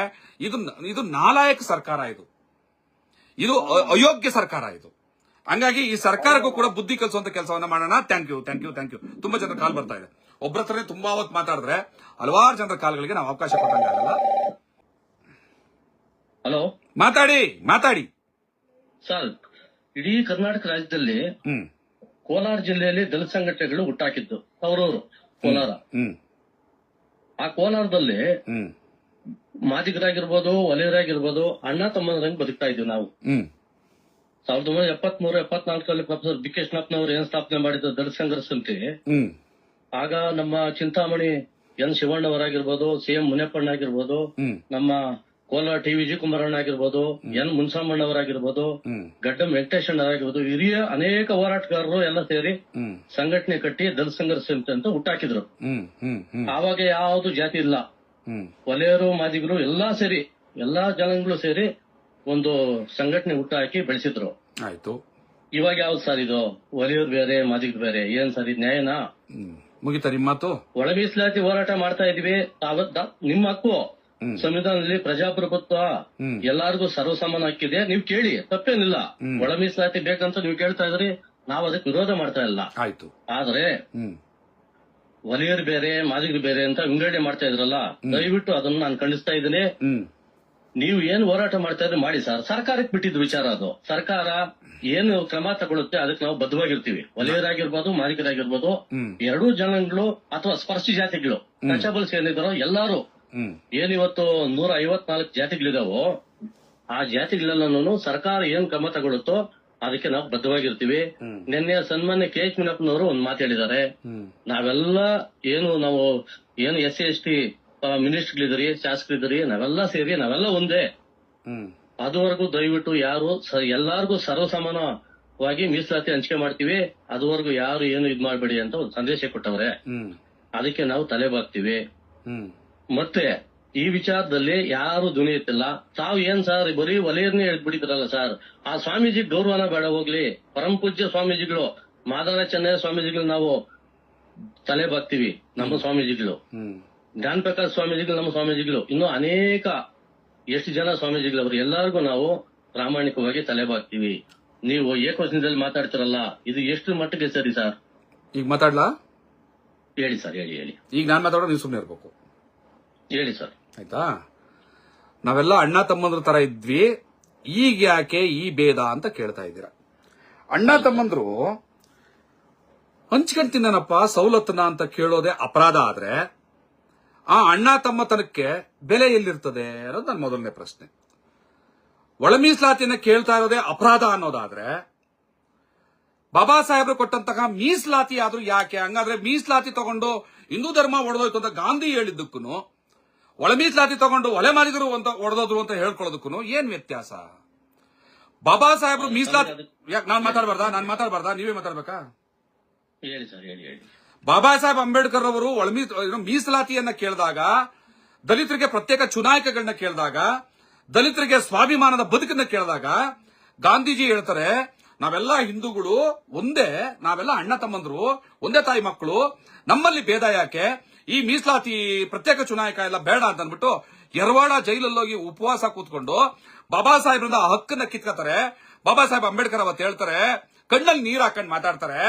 ಇದು ನಾಲಾಯಕ ಸರ್ಕಾರ, ಇದು ಅಯೋಗ್ಯ ಸರ್ಕಾರ ಇದು. ಹಂಗಾಗಿ ಈ ಸರ್ಕಾರಕ್ಕೂ ಕೂಡ ಬುದ್ಧಿ ಕಲಿಸುವಂತ ಕೆಲಸವನ್ನ ಮಾಡೋಣ. Thank you. ತುಂಬಾ ಜನರ ಕಾಲ್ ಬರ್ತಾ ಇದೆ. ಒಬ್ಬರ ಹತ್ರನೇ ತುಂಬಾ ಹೊತ್ತು ಮಾತಾಡಿದ್ರೆ ಹಲವಾರು ಜನರ ಕಾಲ್ಗಳಿಗೆ ನಾವು ಅವಕಾಶ ಕೊಟ್ಟಂಗಾಗಲ್ಲ. ಹಲೋ, ಮಾತಾಡಿ ಸರ್. ಇಡೀ ಕರ್ನಾಟಕ ರಾಜ್ಯದಲ್ಲಿ ಕೋಲಾರ ಜಿಲ್ಲೆಯಲ್ಲಿ ದಲಿತ ಸಂಘಟನೆಗಳು ಹುಟ್ಟಾಕಿದ್ದು ಅವರವರು ಕೋಲಾರ. ಆ ಕೋಲಾರದಲ್ಲಿ ಮಾದಿಗರಾಗಿರ್ಬೋದು, ವಲಯರಾಗಿರ್ಬೋದು, ಅಣ್ಣ ತಮ್ಮಂದ್ರಂಗ್ ಬದುಕ್ತಾ ಇದ್ವಿ ನಾವು. 1973-74 ಪ್ರೊಫೆಸರ್ ಬಿ ಕೆ ಕೃಷ್ಣಪ್ಪನವರು ಏನ್ ಸ್ಥಾಪನೆ ಮಾಡಿದ್ರು ದಲಿತ ಸಂಘರ್ಷ ಸಮಿತಿ, ಆಗ ನಮ್ಮ ಚಿಂತಾಮಣಿ ಎನ್ ಶಿವಣ್ಣವರಾಗಿರ್ಬೋದು, CM ಮುನಿಯಪ್ಪಣ್ಣ ಆಗಿರ್ಬೋದು, ನಮ್ಮ ಕೋಲಾರ ಟಿ ವಿಜಿ ಕುಮಾರಣ್ಣ ಆಗಿರ್ಬೋದು, ಎನ್ ಮುನ್ಸಾಮಣ್ಣವರಾಗಿರ್ಬೋದು, ಗಡ್ಡಂ ವೆಂಕಟೇಶಣ್ಣವರಾಗಿರ್ಬೋದು, ಹಿರಿಯ ಅನೇಕ ಹೋರಾಟಗಾರರು ಎಲ್ಲ ಸೇರಿ ಸಂಘಟನೆ ಕಟ್ಟಿ ದಲಿತ ಸಂಘರ್ಷ ಸಮಿತಿ ಅಂತ ಹುಟ್ಟಾಕಿದ್ರು. ಆವಾಗ ಯಾವ್ದು ಜಾತಿ ಇಲ್ಲ, ವಲಯರು ಮಾದಿಗರು ಎಲ್ಲಾ ಸೇರಿ, ಎಲ್ಲಾ ಜನಾಂಗಗಳು ಸೇರಿ ಒಂದು ಸಂಘಟನೆ ಹುಟ್ಟಾಕಿ ಬೆಳೆಸಿದ್ರು. ಆಯ್ತು. ಇವಾಗ ಯಾವ್ದು ಸರ್ ಇದು? ವಲಯರು ಬೇರೆ, ಮಾದಿಗರು ಬೇರೆ, ಏನ್ ಸರ್ ಇದು ನ್ಯಾಯನಾ? ಮುಗಿತಾ ನಿಮ್ಮ ಮಾತು? ಒಳ ಮೀಸಲಾತಿ ಹೋರಾಟ ಮಾಡ್ತಾ ಇದೀವಿ, ನಿಮ್ಮ ಹಕ್ಕು. ಸಂವಿಧಾನದಲ್ಲಿ ಪ್ರಜಾಪ್ರಭುತ್ವ, ಎಲ್ಲಾರ್ಗೂ ಸರ್ವಸಮಾನ ಹಕ್ಕಿದೆ, ನೀವ್ ಕೇಳಿ, ತಪ್ಪೇನಿಲ್ಲ. ಒಳ ಮೀಸಲಾತಿ ಬೇಕಂತ ನೀವು ಕೇಳ್ತಾ ಇದ್ರಿ, ನಾವ್ ಅದಕ್ಕೆ ವಿರೋಧ ಮಾಡ್ತಾ ಇಲ್ಲ. ಆಯ್ತು. ಆದ್ರೆ ವಲಯರು ಬೇರೆ, ಮಾದಿಗರು ಬೇರೆ ಅಂತ ವಿಂಗಡಣೆ ಮಾಡ್ತಾ ಇದ್ರಲ್ಲ, ದಯವಿಟ್ಟು ಅದನ್ನ ನಾನು ಖಂಡಿಸ್ತಾ ಇದ್ದೀನಿ. ನೀವು ಏನ್ ಹೋರಾಟ ಮಾಡ್ತಾ ಇದ್ರೆ ಮಾಡಿ ಸರ್, ಸರ್ಕಾರಕ್ಕೆ ಬಿಟ್ಟಿದ್ ವಿಚಾರ ಅದು. ಸರ್ಕಾರ ಏನು ಕ್ರಮ ತಗೊಳುತ್ತೆ ಅದಕ್ಕೆ ನಾವು ಬದ್ಧವಾಗಿರ್ತೀವಿ. ವಲಯರಾಗಿರ್ಬೋದು, ಮಾದಿಗರಾಗಿರ್ಬೋದು, ಎರಡೂ ಜನಾಂಗಗಳು ಅಥವಾ ಸ್ಪರ್ಶ ಜಾತಿಗಳು, ಟಚಬಲ್ಸ್ ಏನಿದಾರೋ ಎಲ್ಲಾರು, ಏನಿವತ್ತು 154 ಜಾತಿಗಳಿದಾವೋ ಆ ಜಾತಿಗಳೆಲ್ಲನೂ ಸರ್ಕಾರ ಏನ್ ಕ್ರಮ ತಗೊಳುತ್ತೋ ಅದಕ್ಕೆ ನಾವು ಬದ್ಧವಾಗಿರ್ತೀವಿ. ನಿನ್ನೆ ಸನ್ಮಾನ್ಯ KH ಮುನಿಯಪ್ಪನವರು ಒಂದ್ ಮಾತಾಡಿದ್ದಾರೆ, ನಾವೆಲ್ಲ ನಾವು SC/ST ಮಿನಿಸ್ಟರ್ಗಳಿದ್ರಿ, ಶಾಸಕರಿದ್ರಿ, ನಾವೆಲ್ಲ ಸೇರಿ ನಾವೆಲ್ಲ ಒಂದೇ. ಅದುವರೆಗೂ ದಯವಿಟ್ಟು ಯಾರು ಎಲ್ಲಾರ್ಗೂ ಸರ್ವಸಮಾನವಾಗಿ ಮೀಸಲಾತಿ ಹಂಚಿಕೆ ಮಾಡ್ತೀವಿ, ಅದುವರೆಗೂ ಯಾರು ಏನು ಇದ್ ಮಾಡ್ಬೇಡಿ ಅಂತ ಒಂದು ಸಂದೇಶ ಕೊಟ್ಟವ್ರೆ. ಅದಕ್ಕೆ ನಾವು ತಲೆ ಬಾಗ್ತೀವಿ. ಮತ್ತೆ ಈ ವಿಚಾರದಲ್ಲಿ ಯಾರು ಧ್ವನಿ ಎತ್ತಿಲ್ಲ. ತಾವು ಏನ್ ಸರ್ ಬರೀ ವಲಯರ್ನೇ ಹೇಳ್ಬಿಟ್ಟಿದ್ರಲ್ಲ ಸರ್, ಆ ಸ್ವಾಮೀಜಿ ಗೌರವನ ಬೇಡ ಹೋಗ್ಲಿ. ಪರಮ ಪೂಜ್ಯ ಸ್ವಾಮೀಜಿಗಳು, ಮಾದಾರ ಚೆನ್ನಯ್ಯ ಸ್ವಾಮೀಜಿಗಳು ನಾವು ತಲೆ ಬಾಗ್ತೀವಿ. ನಮ್ಮ ಸ್ವಾಮೀಜಿಗಳು, ಜ್ಞಾನ ಪ್ರಕಾಶ್ ಸ್ವಾಮೀಜಿಗಳು ನಮ್ಮ ಸ್ವಾಮೀಜಿಗಳು, ಇನ್ನೂ ಅನೇಕ ಎಷ್ಟು ಜನ ಸ್ವಾಮೀಜಿಗಳವರು, ಎಲ್ಲರಿಗೂ ನಾವು ಪ್ರಾಮಾಣಿಕವಾಗಿ ತಲೆ ಬಾಗ್ತೀವಿ. ನೀವು ಏಕವಚನದಲ್ಲಿ ಮಾತಾಡ್ತಿರಲ್ಲ, ಇದು ಎಷ್ಟು ಮಟ್ಟಿಗೆ ಸರಿ ಸರ್? ಈಗ ಮಾತಾಡ್ಲಾ? ಹೇಳಿ ಸರ್, ಹೇಳಿ. ಈಗ ನಾನ್ ಮಾತಾಡೋ ನೀವು ಸುಮ್ಮನೆ ಇರ್ಬೇಕು. ಹೇಳಿ ಸರ್. ಆಯ್ತಾ? ನಾವೆಲ್ಲ ಅಣ್ಣ ತಮ್ಮಂದ್ರ ತರ ಇದ್ವಿ, ಈಗ ಯಾಕೆ ಈ ಭೇದ ಅಂತ ಕೇಳ್ತಾ ಇದ್ದೀರಾ. ಅಣ್ಣ ತಮ್ಮಂದ್ರು ಹಂಚ್ಕೊಂಡ್ ತಿನ್ನನಪ್ಪ ಸವಲತ್ತನ ಅಂತ ಕೇಳೋದೇ ಅಪರಾಧ ಆದ್ರೆ ಆ ಅಣ್ಣ ತಮ್ಮತನಕ್ಕೆ ಬೆಲೆ ಎಲ್ಲಿರ್ತದೆ ಅನ್ನೋದು ನನ್ನ ಮೊದಲನೇ ಪ್ರಶ್ನೆ. ಒಳ ಮೀಸಲಾತಿಯನ್ನ ಕೇಳ್ತಾ ಇರೋದೇ ಅಪರಾಧ ಅನ್ನೋದಾದ್ರೆ ಬಾಬಾ ಸಾಹೇಬ್ರು ಕೊಟ್ಟಂತಹ ಮೀಸಲಾತಿ ಆದ್ರೂ ಯಾಕೆ? ಹಂಗಾದ್ರೆ ಮೀಸಲಾತಿ ತಗೊಂಡು ಹಿಂದೂ ಧರ್ಮ ಒಡೆದೋಯ್ತು ಅಂತ ಗಾಂಧಿ ಹೇಳಿದ್ದಕ್ಕೂ ಒಳ ಮೀಸಲಾತಿ ತಗೊಂಡು ಒಲೆ ಮಾದಿಗರು ಅಂತ ಹೊಡೆದೋದ್ರು ಅಂತ ಹೇಳ್ಕೊಳ್ಳೋದಕ್ಕೂ ಏನ್ ವ್ಯತ್ಯಾಸ? ಬಾಬಾ ಸಾಹೇಬ್ರು ಮೀಸಲಾತಿ ನಾನ್ ಮಾತಾಡ್ಬಾರ್ದಾ ನೀವೇ ಮಾತಾಡ್ಬೇಕಾ? ಹೇಳಿ ಸರ್, ಹೇಳಿ. ಬಾಬಾ ಸಾಹೇಬ್ ಅಂಬೇಡ್ಕರ್ ಅವರು ಮೀಸಲಾತಿಯನ್ನ ಕೇಳಿದಾಗ, ದಲಿತರಿಗೆ ಪ್ರತ್ಯೇಕ ಚುನಾಯಿಕೆಗಳನ್ನ ಕೇಳಿದಾಗ, ದಲಿತರಿಗೆ ಸ್ವಾಭಿಮಾನದ ಬದುಕನ್ನ ಕೇಳಿದಾಗ ಗಾಂಧೀಜಿ ಹೇಳ್ತಾರೆ, ನಾವೆಲ್ಲ ಹಿಂದೂಗಳು ಒಂದೇ, ನಾವೆಲ್ಲ ಅಣ್ಣ ತಮ್ಮಂದ್ರು, ಒಂದೇ ತಾಯಿ ಮಕ್ಕಳು, ನಮ್ಮಲ್ಲಿ ಭೇದ ಯಾಕೆ, ಈ ಮೀಸಲಾತಿ ಪ್ರತ್ಯೇಕ ಚುನಾಯಿಕ ಎಲ್ಲ ಬೇಡ ಅಂತ ಅಂದ್ಬಿಟ್ಟು ಯರವಾಡ ಜೈಲಲ್ಲೋಗಿ ಉಪವಾಸ ಕೂತ್ಕೊಂಡು ಬಾಬಾ ಸಾಹೇಬ್ರಿಂದ ಆ ಹಕ್ಕನ್ನ ಕಿತ್ಕೋತಾರೆ. ಬಾಬಾ ಸಾಹೇಬ್ ಅಂಬೇಡ್ಕರ್ ಅವತ್ತು ಹೇಳ್ತಾರೆ, ಕಣ್ಣಲ್ಲಿ ನೀರ್ ಹಾಕೊಂಡು ಮಾತಾಡ್ತಾರೆ,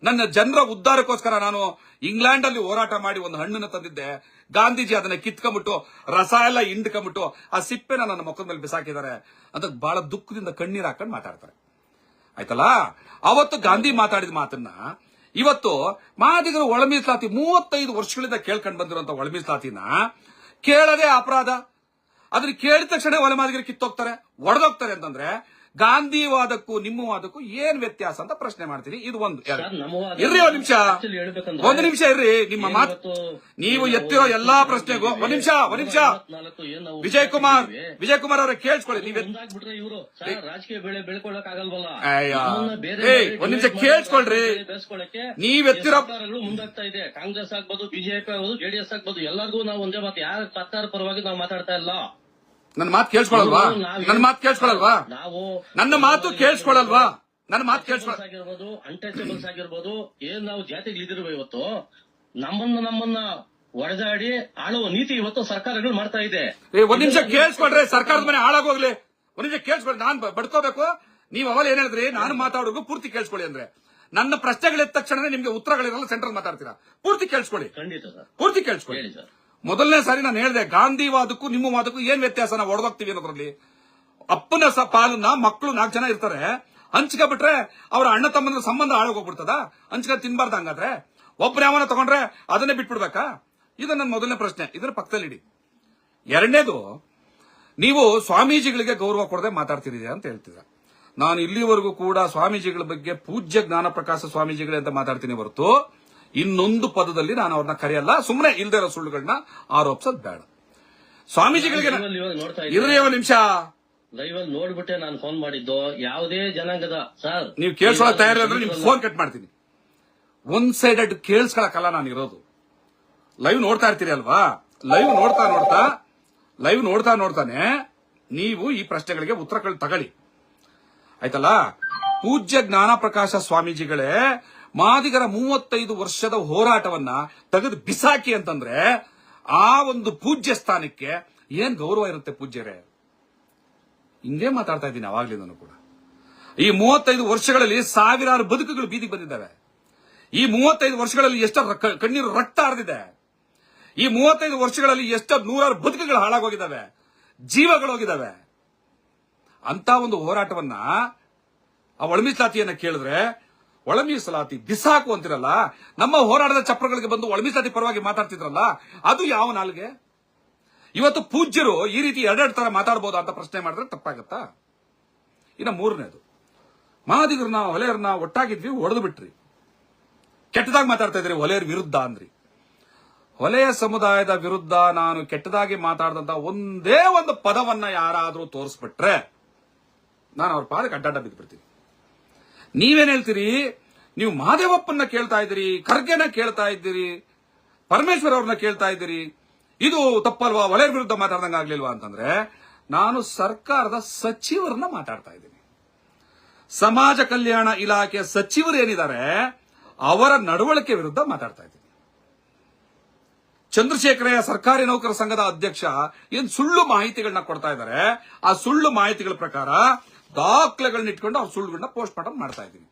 ನನ್ನ ಜನರ ಉದ್ಧಾರಕ್ಕೋಸ್ಕರ ನಾನು ಇಂಗ್ಲೆಂಡ್ ಅಲ್ಲಿ ಹೋರಾಟ ಮಾಡಿ ಒಂದು ಹಣ್ಣನ್ನು ತಂದಿದ್ದೆ, ಗಾಂಧೀಜಿ ಅದನ್ನ ಕಿತ್ಕೊಂಡ್ಬಿಟ್ಟು ರಸ ಎಲ್ಲ ಹಿಂಡ್ಕೊಂಡ್ಬಿಟ್ಟು ಆ ಸಿಪ್ಪೆನ ನನ್ನ ಮುಖದ ಮೇಲೆ ಬಿಸಾಕಿದ್ದಾರೆ ಅಂತ ಬಹಳ ದುಃಖದಿಂದ ಕಣ್ಣೀರ್ ಹಾಕೊಂಡು ಮಾತಾಡ್ತಾರೆ. ಆಯ್ತಲ್ಲ, ಅವತ್ತು ಗಾಂಧಿ ಮಾತಾಡಿದ ಮಾತನ್ನ ಇವತ್ತು ಮಾದಿಗರು ಒಳ ಮೀಸಲಾತಿ 35 ವರ್ಷಗಳಿಂದ ಕೇಳ್ಕೊಂಡು ಬಂದಿರುವಂತ ಒಳ ಮೀಸಲಾತಿನ ಕೇಳದೆ ಅಪರಾಧ. ಅದನ್ನ ಕೇಳಿದ ತಕ್ಷಣ ಒಳ ಮಾದಿಗರು ಕಿತ್ತೋಗ್ತಾರೆ, ಒಡೆದೋಗ್ತಾರೆ ಅಂತಂದ್ರೆ ಗಾಂಧಿವಾದಕ್ಕೂ ನಿಮ್ಮ ವಾದಕ್ಕೂ ಏನ್ ವ್ಯತ್ಯಾಸ ಅಂತ ಪ್ರಶ್ನೆ ಮಾಡ್ತೀನಿ. ಇದು ಒಂದು. ಇರ್ರಿ ಒಂದು ನಿಮಿಷ ಇರ್ರಿ. ನಿಮ್ಮ ಮಾತು ನೀವು ಎತ್ತಿರೋ ಎಲ್ಲಾ ಪ್ರಶ್ನೆಗೂ ಒಂದ್ ನಿಮಿಷ ವಿಜಯ್ ಕುಮಾರ್ ಅವರೇ ಕೇಳಿಸ್ಕೊಳ್ಳಿ. ರಾಜಕೀಯ ಬೆಳೆ ಬೆಳ್ಕೊಳ್ಳಕ್ಕಾಗಲ್ವಲ್ಲ, ಒಂದ್ ನಿಮಿಷ ಕೇಳಿಸ್ಕೊಳ್ರಿ. ನೀವೆತ್ತಿರೋ ಮುಂದಾಗ್ತಾ ಇದೆ. ಕಾಂಗ್ರೆಸ್ ಆಗ್ಬೋದು, ಬಿಜೆಪಿ ಆಗ್ಬೋದು, ಜೆಡಿಎಸ್ ಆಗ್ಬೋದು, ಎಲ್ಲರಿಗೂ ನಾವು ಒಂದೇ ಮಾತು, ಯಾರ ಸರ್ಕಾರ ಪರವಾಗಿ ನಾವು ಮಾತಾಡ್ತಾ ಇಲ್ಲ. ನನ್ನ ಮಾತು ಕೇಳಿಸ್ಕೊಳಲ್ವಾ? ನನ್ನ ಮಾತು ಕೇಳಿಸ್ಕೊಳಲ್ವಾ? ಆಗಿರ್ಬೋದು, ಅನ್ಟಚಬಲ್ಸ್ ಆಗಿರ್ಬೋದು, ಏನ್ ನಾವು ಜಾತಿಗಳಿದಿರುವ ಇವತ್ತು ನಮ್ಮನ್ನ ಒಡೆದಾಡಿ ಆಳುವ ನೀತಿ ಇವತ್ತು ಸರ್ಕಾರಗಳು ಮಾಡ್ತಾ ಇದೆ. ಒಂದ್ ನಿಮಿಷ ಕೇಳಿಸ್ಕೊಳ್ರಿ. ಸರ್ಕಾರದ ಮನೆ ಹಾಳಾಗೋಗ್ಲಿ. ಒಂದ್ ನಿಮಿಷ ಕೇಳಿಸ್ಕೊಳ್ರಿ. ನಾನ್ ಬಡ್ಕೋಬೇಕು. ನೀವ್ ಅವಾಗ ಏನ್ ಹೇಳಿದ್ರಿ, ನಾನು ಮಾತಾಡೋದು ಪೂರ್ತಿ ಕೇಳಿಸ್ಕೊಳ್ಳಿ ಅಂದ್ರೆ. ನನ್ನ ಪ್ರಶ್ನೆಗಳಿದ್ದ ತಕ್ಷಣ ನಿಮ್ಗೆ ಉತ್ತರಗಳಿರಲ್ಲ, ಸೆಂಟ್ರಲ್ ಮಾತಾಡ್ತೀರಾ. ಪೂರ್ತಿ ಕೇಳಿಸ್ಕೊಳ್ಳಿ, ಖಂಡಿತ ಸರ್, ಪೂರ್ತಿ ಕೇಳಿಸ್ಕೊಳ್ಳಿ. ಮೊದಲನೇ ಸಾರಿ ನಾನು ಹೇಳಿದೆ, ಗಾಂಧಿವಾದಕ್ಕೂ ನಿಮ್ಮ ವಾದಕ್ಕೂ ಏನ್ ವ್ಯತ್ಯಾಸ, ನಾವು ಹೊಡೆದೋಗ್ತೀವಿ ಅನ್ನೋದ್ರಲ್ಲಿ. ಅಪ್ಪನ ಪಾಲನ್ನ ಮಕ್ಕಳು 4 ಜನ ಇರ್ತಾರೆ, ಹಂಚ್ಕೊಬಿಟ್ರೆ ಅವ್ರ ಅಣ್ಣ ತಮ್ಮನ ಸಂಬಂಧ ಹಾಳಾಗೋಗ್ಬಿಡ್ತದ? ಹಂಚ್ಕ ತಿನ್ಬಾರ್ದ? ಹಂಗಾದ್ರೆ ಒಬ್ರು ಯಾವನ ತಗೊಂಡ್ರೆ ಅದನ್ನೇ ಬಿಟ್ಬಿಡ್ಬೇಕಾ? ಇದು ನನ್ನ ಮೊದಲನೇ ಪ್ರಶ್ನೆ. ಇದನ್ನ ಪಕ್ಕದಲ್ಲಿಡಿ. ಎರಡನೇದು, ನೀವು ಸ್ವಾಮೀಜಿಗಳಿಗೆ ಗೌರವ ಕೊಡದೆ ಮಾತಾಡ್ತಿದ್ದೀರಿ ಅಂತ ಹೇಳ್ತಿದ್ದ. ನಾನು ಇಲ್ಲಿವರೆಗೂ ಕೂಡ ಸ್ವಾಮೀಜಿಗಳ ಬಗ್ಗೆ ಪೂಜ್ಯ ಜ್ಞಾನಪ್ರಕಾಶ ಸ್ವಾಮೀಜಿಗಳೇ ಅಂತ ಮಾತಾಡ್ತೀನಿ ಹೊರತು ಇನ್ನೊಂದು ಪದದಲ್ಲಿ ನಾನು ಅವ್ರನ್ನ ಕರೆಯಲ್ಲ. ಸುಮ್ಮನೆ ಇಲ್ದೇ ಇರೋ ಸುಳ್ಳುಗಳನ್ನ ಆರೋಪಿಸೋದು ಬೇಡ. ಸ್ವಾಮೀಜಿಗಳಿಗೆ ಇರ್ರಿ ಒಂದು ನಿಮಿಷ. ಲೈವ್ ಅಲ್ಲಿ ನೋಡ್ಬಿಟ್ಟೆ ನಾನು ಫೋನ್ ಮಾಡಿದ್ದು. ಯಾವುದೇ ಜನಾಂಗದ ಸರ್ ನೀವು ಕೇಳಿಸ್ಕೊಳಕ್ ತಯಾರಿ ಅಂದ್ರೆ ನಿಮ್ಗೆ ಫೋನ್ ಕಟ್ ಮಾಡ್ತೀನಿ. ಒನ್ ಸೈಡೆಡ್ ಕೇಳಿಸ್ಕೊಳಕಲ್ಲ ನಾನು ಇರೋದು. ಲೈವ್ ನೋಡ್ತಾ ಇರ್ತೀರಿ ಅಲ್ವಾ? ಲೈವ್ ನೋಡ್ತಾನೆ ನೀವು ಈ ಪ್ರಶ್ನೆಗಳಿಗೆ ಉತ್ತರ ತಗೊಳ್ಳಿ. ಆಯ್ತಲ್ಲ? ಪೂಜ್ಯ ಜ್ಞಾನಪ್ರಕಾಶ ಸ್ವಾಮೀಜಿಗಳೇ ಮಾದಿಗರ 35 ವರ್ಷದ ಹೋರಾಟವನ್ನ ತೆಗೆದು ಬಿಸಾಕಿ ಅಂತಂದ್ರೆ ಆ ಒಂದು ಪೂಜ್ಯ ಸ್ಥಾನಕ್ಕೆ ಏನ್ ಗೌರವ ಇರುತ್ತೆ ಪೂಜ್ಯರೇ? ಹಿಂಗೆ ಮಾತಾಡ್ತಾ ಇದ್ದೀನಿ ಅವಾಗ್ಲಿಂದನೂ ಕೂಡ. ಈ 35 ವರ್ಷಗಳಲ್ಲಿ ಸಾವಿರಾರು ಬದುಕುಗಳು ಬೀದಿಗೆ ಬಂದಿದ್ದಾವೆ. ಈ 35 ವರ್ಷಗಳಲ್ಲಿ ಎಷ್ಟೋ ಕಣ್ಣೀರು ರಕ್ತ ಹರಿದಿದೆ. ಈ 35 ವರ್ಷಗಳಲ್ಲಿ ಎಷ್ಟೋ ನೂರಾರು ಬದುಕುಗಳು ಹಾಳಾಗೋಗಿದ್ದಾವೆ, ಜೀವಗಳೋಗಿದ್ದಾವೆ. ಅಂತ ಒಂದು ಹೋರಾಟವನ್ನ ಆ ಒಳ ಮೀಸಲಾತಿಯನ್ನ ಕೇಳಿದ್ರೆ ಒಳ ಮೀಸಲಾತಿ ಬಿಸಾಕು ಅಂತಿರಲ್ಲ. ನಮ್ಮ ಹೋರಾಟದ ಚಪ್ರಗಳಿಗೆ ಬಂದು ಒಳ ಮೀಸಲಾತಿ ಪರವಾಗಿ ಮಾತಾಡ್ತಿದ್ರಲ್ಲ, ಅದು ಯಾವ ನಾಲ್ಗೆ? ಇವತ್ತು ಪೂಜ್ಯರು ಈ ರೀತಿ ಎರಡೆರಡು ತರ ಮಾತಾಡಬಹುದಾ ಅಂತ ಪ್ರಶ್ನೆ ಮಾಡಿದ್ರೆ ತಪ್ಪಾಗತ್ತಾ? ಇನ್ನು ಮೂರನೇದು, ಮಾದಿಗರನ್ನ ಹೊಲೆಯರನ್ನ ಒಟ್ಟಾಗಿದ್ವಿ, ಹೊಡೆದು ಬಿಟ್ರಿ, ಕೆಟ್ಟದಾಗಿ ಮಾತಾಡ್ತಾ ಇದ್ರಿ, ಹೊಲೆಯರ ವಿರುದ್ಧ ಅಂದ್ರಿ. ಹೊಲೆಯ ಸಮುದಾಯದ ವಿರುದ್ಧ ನಾನು ಕೆಟ್ಟದಾಗಿ ಮಾತಾಡಿದಂತ ಒಂದೇ ಒಂದು ಪದವನ್ನ ಯಾರಾದ್ರೂ ತೋರಿಸ್ಬಿಟ್ರೆ ನಾನು ಅವ್ರ ಪಾದಕ್ಕೆ ಅಡ್ಡಾಡ ಬಿದ್ದುಬಿಡ್ತೀನಿ. ನೀವೇನ್ ಹೇಳ್ತೀರಿ? ನೀವು ಮಹದೇವಪ್ಪನ್ನ ಕೇಳ್ತಾ ಇದ್ದೀರಿ, ಖರ್ಗೆನ ಕೇಳ್ತಾ ಇದ್ದೀರಿ, ಪರಮೇಶ್ವರ್ ಅವ್ರನ್ನ ಕೇಳ್ತಾ ಇದ್ದೀರಿ. ಇದು ತಪ್ಪಲ್ವಾ? ಹೊಲೆಯರ ವಿರುದ್ಧ ಮಾತಾಡ್ದಂಗ ಆಗ್ಲಿಲ್ವಾ ಅಂತಂದ್ರೆ ನಾನು ಸರ್ಕಾರದ ಸಚಿವರನ್ನ ಮಾತಾಡ್ತಾ ಇದ್ದೀನಿ. ಸಮಾಜ ಕಲ್ಯಾಣ ಇಲಾಖೆಯ ಸಚಿವರು ಏನಿದ್ದಾರೆ ಅವರ ನಡವಳಿಕೆ ವಿರುದ್ಧ ಮಾತಾಡ್ತಾ ಇದ್ದೀನಿ. ಚಂದ್ರಶೇಖರಯ್ಯ ಸರ್ಕಾರಿ ನೌಕರ ಸಂಘದ ಅಧ್ಯಕ್ಷ ಏನ್ ಸುಳ್ಳು ಮಾಹಿತಿಗಳನ್ನ ಕೊಡ್ತಾ ಇದ್ದಾರೆ, ಆ ಸುಳ್ಳು ಮಾಹಿತಿಗಳ ಪ್ರಕಾರ ದಾಖಲೆಗಳನ್ನ ಇಟ್ಕೊಂಡು ಅವ್ರ ಸುಳ್ಳುಗಳನ್ನ ಪೋಸ್ಟ್ ಮಾರ್ಟಮ್ ಮಾಡ್ತಾ ಇದ್ದೀನಿ.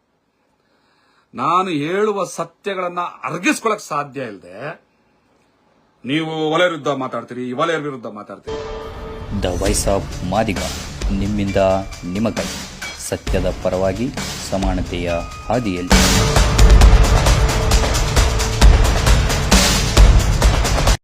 ನಾನು ಹೇಳುವ ಸತ್ಯಗಳನ್ನ ಅರ್ಗಿಸ್ಕೊಳಕ್ ಸಾಧ್ಯ ಇಲ್ಲದೆ ನೀವು ಹೊಲೆಯರ ವಿರುದ್ಧ ಮಾತಾಡ್ತೀರಿ, ಹೊಲೆಯರ ವಿರುದ್ಧ ಮಾತಾಡ್ತೀರಿ. ದ ವಾಯ್ಸ್ ಆಫ್ ಮಾದಿಗ, ನಿಮ್ಮಿಂದ ನಿಮಗಾಗಿ, ಸತ್ಯದ ಪರವಾಗಿ, ಸಮಾನತೆಯ ಹಾದಿಯಲ್ಲಿ.